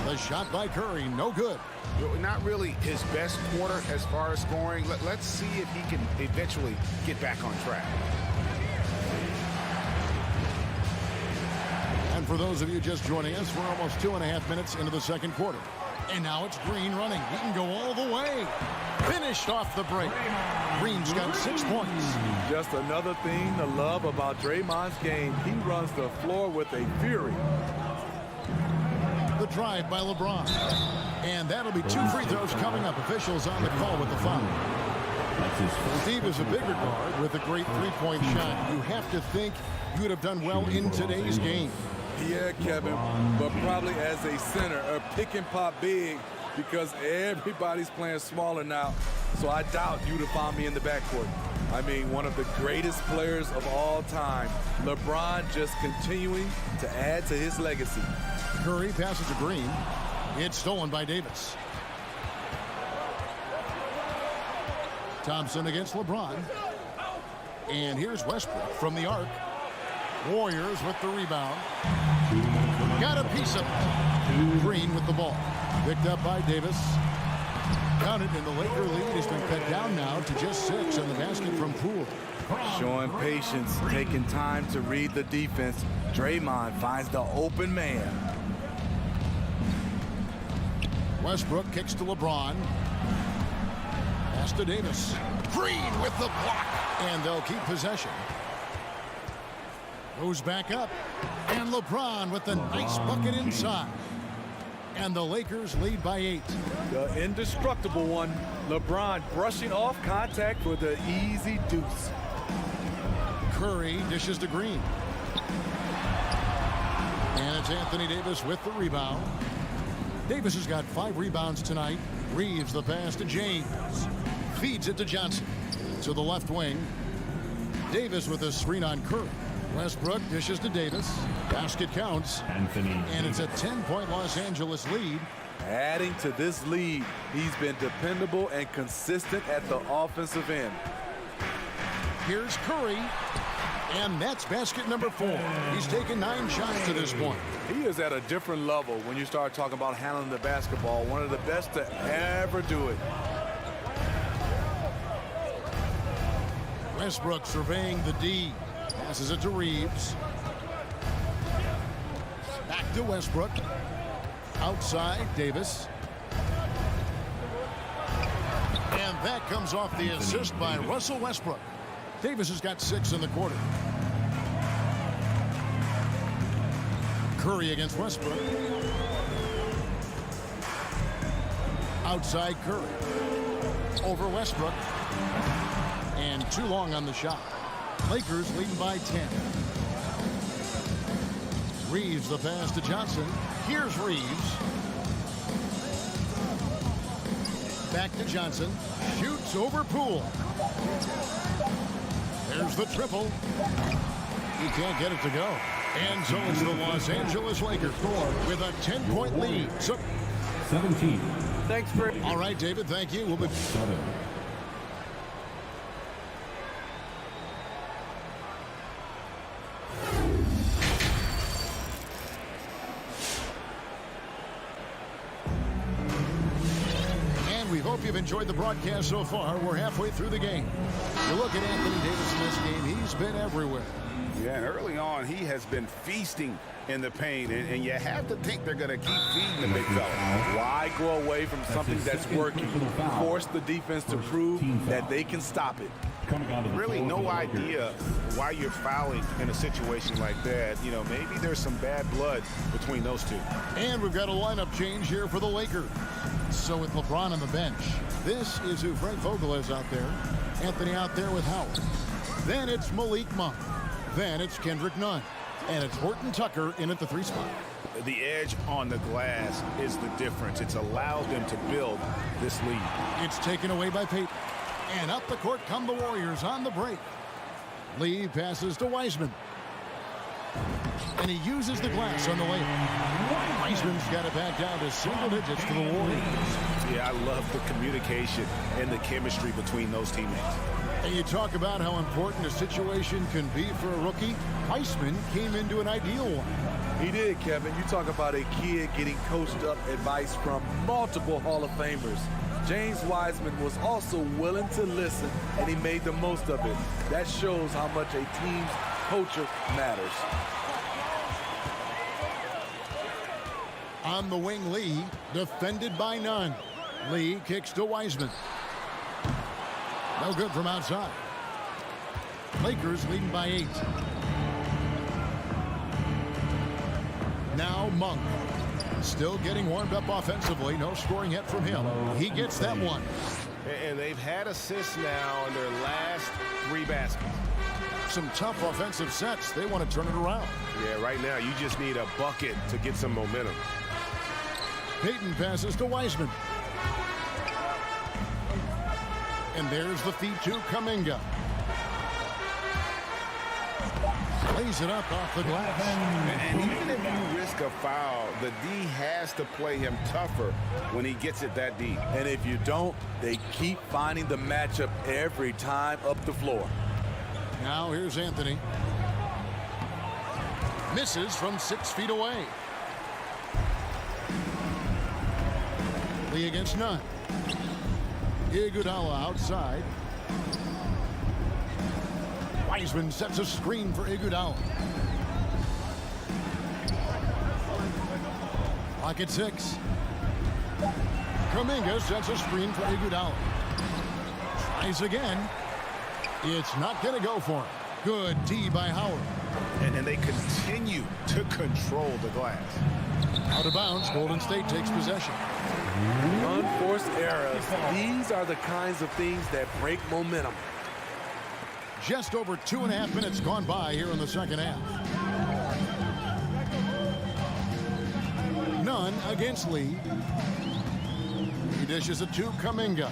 The shot by Curry, no good. Not really his best quarter as far as scoring. Let's see if he can eventually get back on track. And for those of you just joining us, we're almost 2.5 minutes into the second quarter. And now it's Green running. He can go all the way. Finished off the break. Green's got 6 points. Just another thing to love about Draymond's game. He runs the floor with a fury. The drive by LeBron. And that'll be 2 free throws coming up. Officials on the call with the foul. Steve is a bigger guard with a great three-point shot. You have to think you would have done well in today's game. Yeah, Kevin, but probably as a center, a pick and pop big, because everybody's playing smaller now. So I doubt you'd have found me in the backcourt. I mean, one of the greatest players of all time. LeBron just continuing to add to his legacy. Curry passes to Green. It's stolen by Davis. Thompson against LeBron. And here's Westbrook from the arc. Warriors with the rebound. Got a piece of it. Green with the ball. Picked up by Davis. Counted, and the Laker lead has been cut down now to just 6 on the basket from Poole. Showing patience, taking time to read the defense. Draymond finds the open man. Westbrook kicks to LeBron. Pass to Davis. Green with the block. And they'll keep possession. Goes back up. And LeBron with the nice bucket inside. And the Lakers lead by 8. The indestructible one. LeBron brushing off contact for the easy deuce. Curry dishes to Green. And it's Anthony Davis with the rebound. Davis has got 5 rebounds tonight. Reeves the pass to James. Feeds it to Johnson. To the left wing. Davis with a screen on Curry. Westbrook dishes to Davis. Basket counts. And it's a 10-point Los Angeles lead. Adding to this lead, he's been dependable and consistent at the offensive end. Here's Curry. And that's basket number 4. He's taken 9 shots to this point. He is at a different level when you start talking about handling the basketball. One of the best to ever do it. Westbrook surveying the D. Passes it to Reeves. Back to Westbrook. Outside, Davis. And that comes off the assist by Russell Westbrook. Davis has got 6 in the quarter. Curry against Westbrook. Outside Curry. Over Westbrook. And too long on the shot. Lakers leading by 10. Reeves the pass to Johnson. Here's Reeves. Back to Johnson. Shoots over Poole. There's the triple. He can't get it to go. And so it's the Los Angeles Lakers with a 10-point lead. So 17. Thanks for... All right, David, thank you. We'll be... 7. We hope you've enjoyed the broadcast so far. We're halfway through the game. You look at Anthony Davis in this game, he's been everywhere. Yeah, and early on, he has been feasting in the paint, and you have to think they're going to keep feeding the big fella. Why go away from something that's working? Force the defense to prove that they can stop it. Really no idea why you're fouling in a situation like that. You know, maybe there's some bad blood between those two. And we've got a lineup change here for the Lakers. So with LeBron on the bench, this is who Frank Vogel is out there. Anthony out there with Howard. Then it's Malik Monk. Then it's Kendrick Nunn. And it's Horton Tucker in at the 3 spot. The edge on the glass is the difference. It's allowed them to build this lead. It's taken away by Payton. And up the court come the Warriors on the break. Lee passes to Wiseman. And he uses the glass on the layup. Wiseman's got it back down to single digits to the Warriors. Yeah, I love the communication and the chemistry between those teammates. And you talk about how important a situation can be for a rookie. Wiseman came into an ideal one. He did, Kevin. You talk about a kid getting coached up advice from multiple Hall of Famers. James Wiseman was also willing to listen, and he made the most of it. That shows how much a team's culture matters. On the wing, Lee, defended by Nunn. Lee kicks to Wiseman. No good from outside. Lakers leading by 8. Now Monk. Still getting warmed up offensively. No scoring yet from him. He gets that one. And they've had assists now in their last 3 baskets. Some tough offensive sets. They want to turn it around. Yeah, right now you just need a bucket to get some momentum. Payton passes to Wiseman. And there's the feed to Kuminga. Lays it up off the glass. And even if you risk a foul, the D has to play him tougher when he gets it that deep. And if you don't, they keep finding the matchup every time up the floor. Now here's Anthony. Misses from 6 feet away. Lee against Nunn. Iguodala outside. Wiseman sets a screen for Iguodala. Clock at 6. Kuminga sets a screen for Iguodala. Tries again. It's not going to go for him. Good D by Howard. And they continue to control the glass. Out of bounds, Golden State takes possession. Unforced errors. These are the kinds of things that break momentum. Just over 2.5 minutes gone by here in the second half. Nunn against Lee. He dishes it to Kuminga.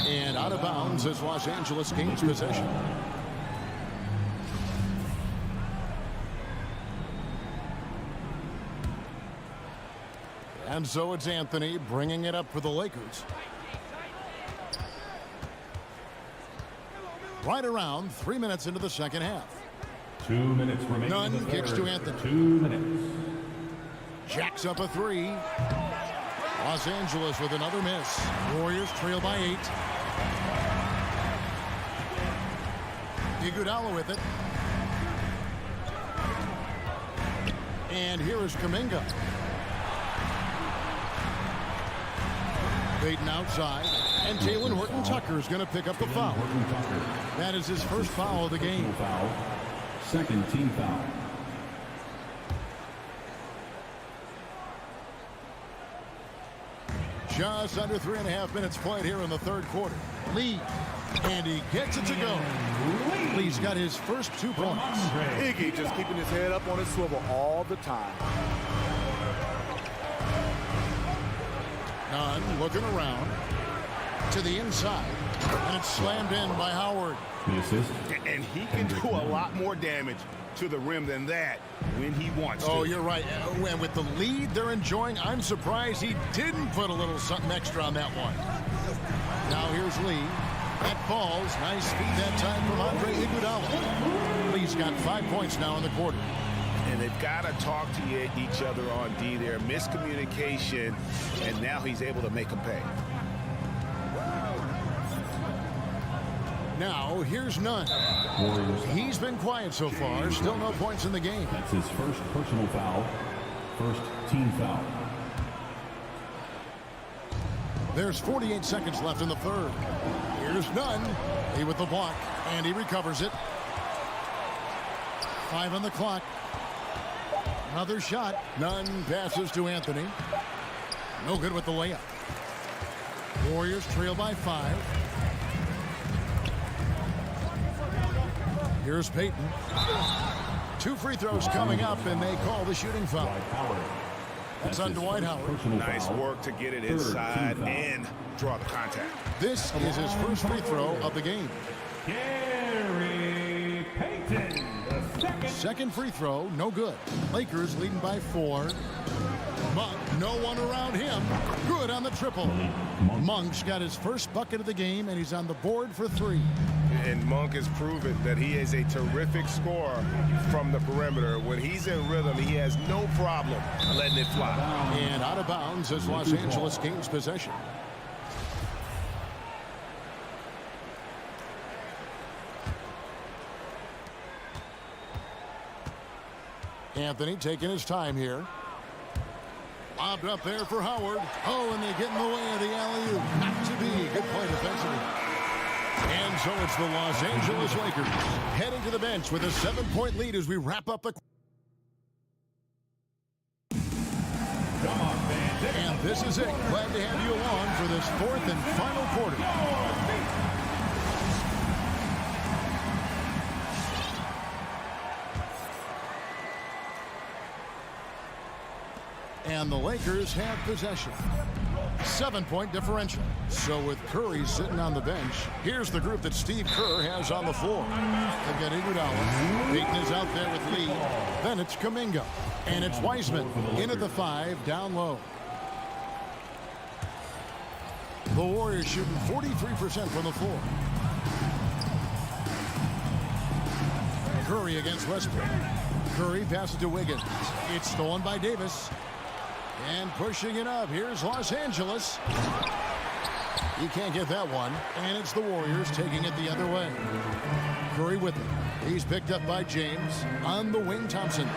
And out of bounds as Los Angeles gains possession. And so it's Anthony bringing it up for the Lakers. Right around 3 minutes into the second half. 2 minutes remaining. Nunn kicks to Anthony. 2 minutes. Jacks up a 3. Los Angeles with another miss. Warriors trail by 8. Iguodala with it. And here is Kuminga. Payton outside, and Jalen Horton-Tucker is going to pick up the foul. That is his first foul of the game. Second team foul. Just under 3.5 minutes played here in the third quarter. Lee, and he gets it to go. Lee's got his first 2 points. Iggy just keeping his head up on his swivel all the time. Nunn looking around to the inside, and it's slammed in by Howard. The assist. And he can do a lot more damage to the rim than that when he wants to. Oh, you're right. And with the lead they're enjoying, I'm surprised he didn't put a little something extra on that one. Now here's Lee. That falls. Nice feed that time from Andre Iguodala. Lee's got 5 points now in the quarter. And they've got to talk to each other on D there. Miscommunication, and now he's able to make them pay. Now, here's Nunn. He's been quiet so far. Still no points in the game. That's his first personal foul. First team foul. There's 48 seconds left in the third. Here's Nunn. He with the block, and he recovers it. 5 on the clock. Another shot. Nunn passes to Anthony. No good with the layup. Warriors trail by 5. Here's Payton. 2 free throws coming up, and they call the shooting foul. That's on Dwight Howard. Nice work to get it inside and draw the contact. This is his first free throw of the game. Gary Payton, the Second free throw, no good. Lakers leading by 4. Monk, no one around him. Good on the triple. Monk's got his first bucket of the game, and he's on the board for 3. And Monk has proven that he is a terrific scorer from the perimeter. When he's in rhythm, he has no problem letting it fly. And out of bounds as Los Angeles gains possession. Anthony taking his time here. Lobbed up there for Howard. Oh, and they get in the way of the alley-oop. Not to be. Good play defensively. And so it's the Los Angeles Lakers heading to the bench with a 7-point lead as we wrap up the... And this is it. Glad to have you along for this 4th and final quarter. And the Lakers have possession. 7-point differential. So with Curry sitting on the bench, here's the group that Steve Kerr has on the floor. They've got Iguodala. Payton is out there with Lee. Then it's Kuminga. And it's Wiseman in at the 5, down low. The Warriors shooting 43% from the floor. Curry against Westbrook. Curry passes to Wiggins. It's stolen by Davis. And pushing it up. Here's Los Angeles. He can't get that one. And it's the Warriors taking it the other way. Curry with it. He's picked up by James. On the wing, Thompson.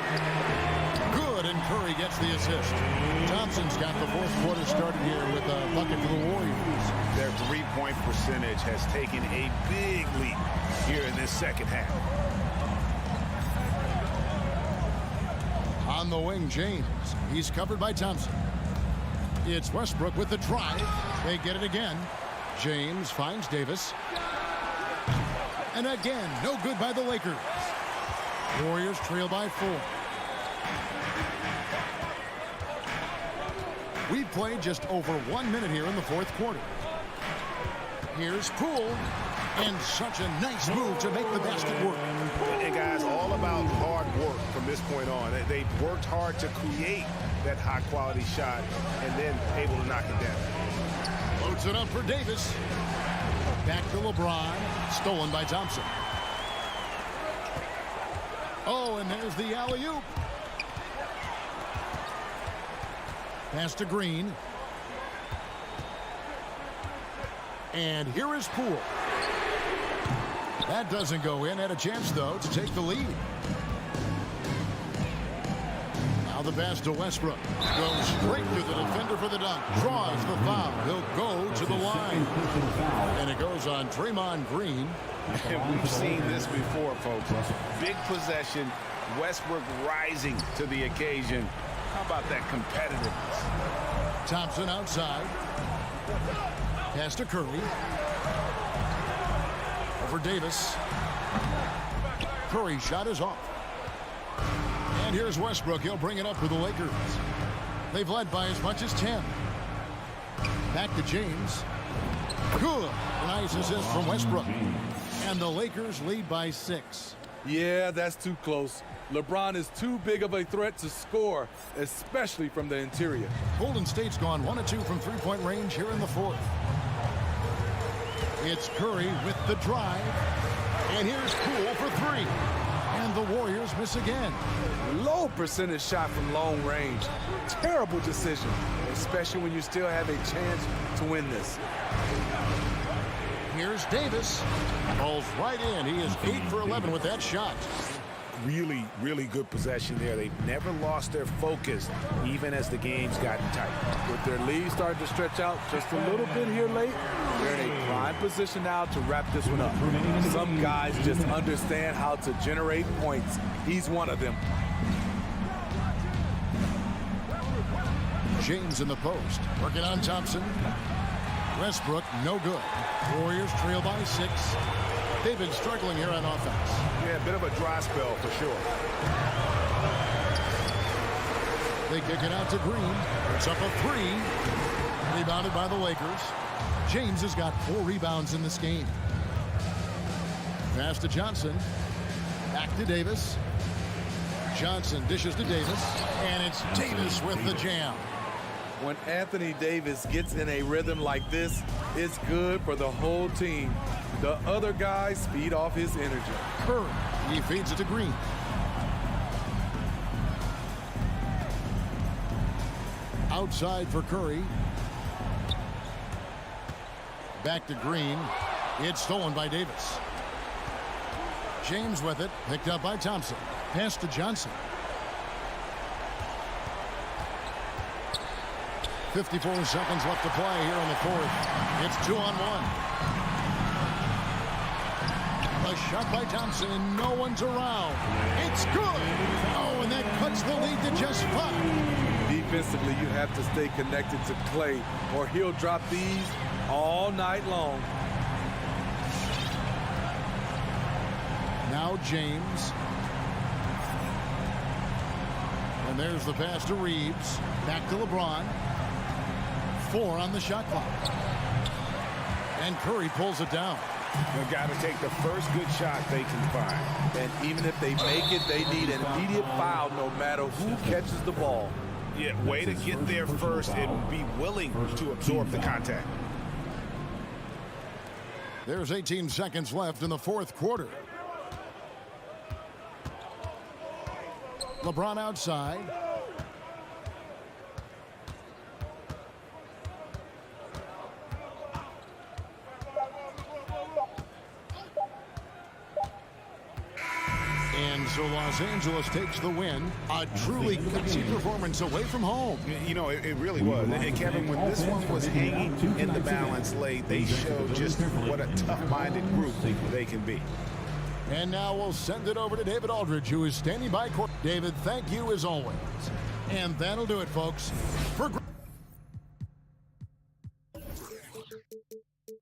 Good, and Curry gets the assist. Thompson's got the 4th quarter started here with a bucket for the Warriors. Their 3-point percentage has taken a big leap here in this second half. On the wing, James. He's covered by Thompson. It's Westbrook with the drive. They get it again. James finds Davis. And again, no good by the Lakers. Warriors trail by 4. We've played just over 1 minute here in the 4th quarter. Here's Poole. And such a nice move to make the basket work. And guys, all about hard work from this point on. They've worked hard to create that high-quality shot and then able to knock it down. Loads it up for Davis. Back to LeBron. Stolen by Thompson. Oh, and there's the alley-oop. Pass to Green. And here is Poole. That doesn't go in. Had a chance, though, to take the lead. Now the pass to Westbrook. Goes straight to the defender for the dunk. Draws the foul. He'll go to the line. And it goes on Draymond Green. And we've seen this before, folks. Big possession. Westbrook rising to the occasion. How about that competitiveness? Thompson outside. Pass to Curry. Over Davis. Curry shot is off. And here's Westbrook. He'll bring it up for the Lakers. They've led by as much as 10. Back to James. Good. Nice assist from Westbrook. And the Lakers lead by 6. Yeah, that's too close. LeBron is too big of a threat to score, especially from the interior. Golden State's gone 1 of 2 from three-point range here in the 4th. It's Curry with the drive. And here's Poole for 3. And the Warriors miss again. Low percentage shot from long range. Terrible decision, especially when you still have a chance to win this. Here's Davis. Falls right in. He is 8 for 11 with that shot. Really, really good possession there. They've never lost their focus, even as the game's gotten tight. With their lead starting to stretch out just a little bit here late, they're in a prime position now to wrap this one up. Some guys just understand how to generate points. He's one of them. James in the post. Working on Thompson. Westbrook, no good. Warriors trail by 6. They've been struggling here on offense. Yeah, a bit of a dry spell for sure. They kick it out to Green. It's up a 3. Rebounded by the Lakers. James has got 4 rebounds in this game. Pass to Johnson. Back to Davis. Johnson dishes to Davis. And it's Davis with the jam. When Anthony Davis gets in a rhythm like this, it's good for the whole team. The other guys feed off his energy. Curry, he feeds it to Green. Outside for Curry. Back to Green. It's stolen by Davis. James with it, picked up by Thompson. Pass to Johnson. 54 seconds left to play here in the 4th. It's 2-on-1. A shot by Thompson, and no one's around. It's good. Oh, and that cuts the lead to just 5. Defensively, you have to stay connected to Clay, or he'll drop these all night long. Now James. And there's the pass to Reeves. Back to LeBron. 4 on the shot clock. And Curry pulls it down. They've got to take the first good shot they can find. And even if they make it, they need an immediate foul no matter who catches the ball. Yeah, way to get there first and be willing to absorb the contact. There's 18 seconds left in the 4th quarter. LeBron outside. And so Los Angeles takes the win. A truly gutsy performance away from home. You know, it really was. And Kevin, when this one was hanging in the balance late, they showed just what a tough-minded group they can be. And now we'll send it over to David Aldridge, who is standing by court. David, thank you as always. And that'll do it, folks. For